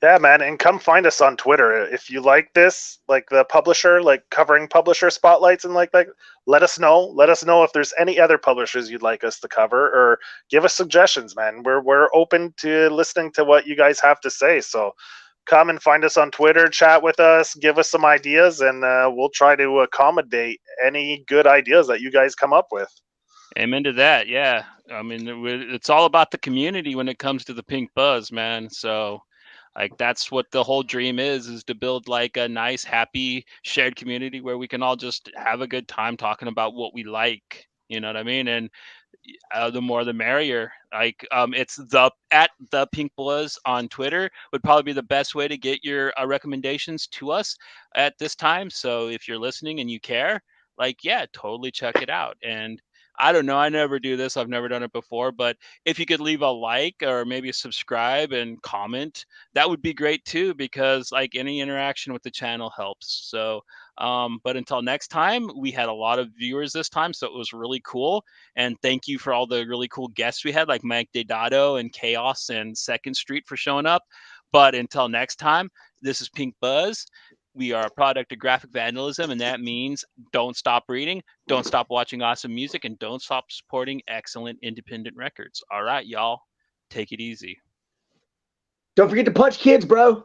Yeah, man, and come find us on Twitter if you like this, like the publisher, like covering publisher spotlights and like that. Let us know. Let us know if there's any other publishers you'd like us to cover, or give us suggestions, man. We're open to listening to what you guys have to say. So come and find us on Twitter, chat with us, give us some ideas, and we'll try to accommodate any good ideas that you guys come up with. Amen to that. Yeah. I mean, it's all about the community when it comes to the Pink Buzz, man. So, like, that's what the whole dream is to build like a nice, happy, shared community where we can all just have a good time talking about what we like. You know what I mean? And the more the merrier. Like, it's the Pink Buzz on Twitter would probably be the best way to get your recommendations to us at this time. So if you're listening and you care, like, yeah, totally check it out. And I don't know, I never do this. I've never done it before, but if you could leave a like or maybe subscribe and comment, that would be great too, because like any interaction with the channel helps. So, but until next time, we had a lot of viewers this time, so it was really cool. And thank you for all the really cool guests we had, like Mike Deodato and Chaos and Second Street for showing up. But until next time, this is Pink Buzz. We are a product of graphic vandalism, and that means don't stop reading, don't stop watching awesome music, and don't stop supporting excellent independent records. All right, y'all, take it easy. Don't forget to punch kids, bro.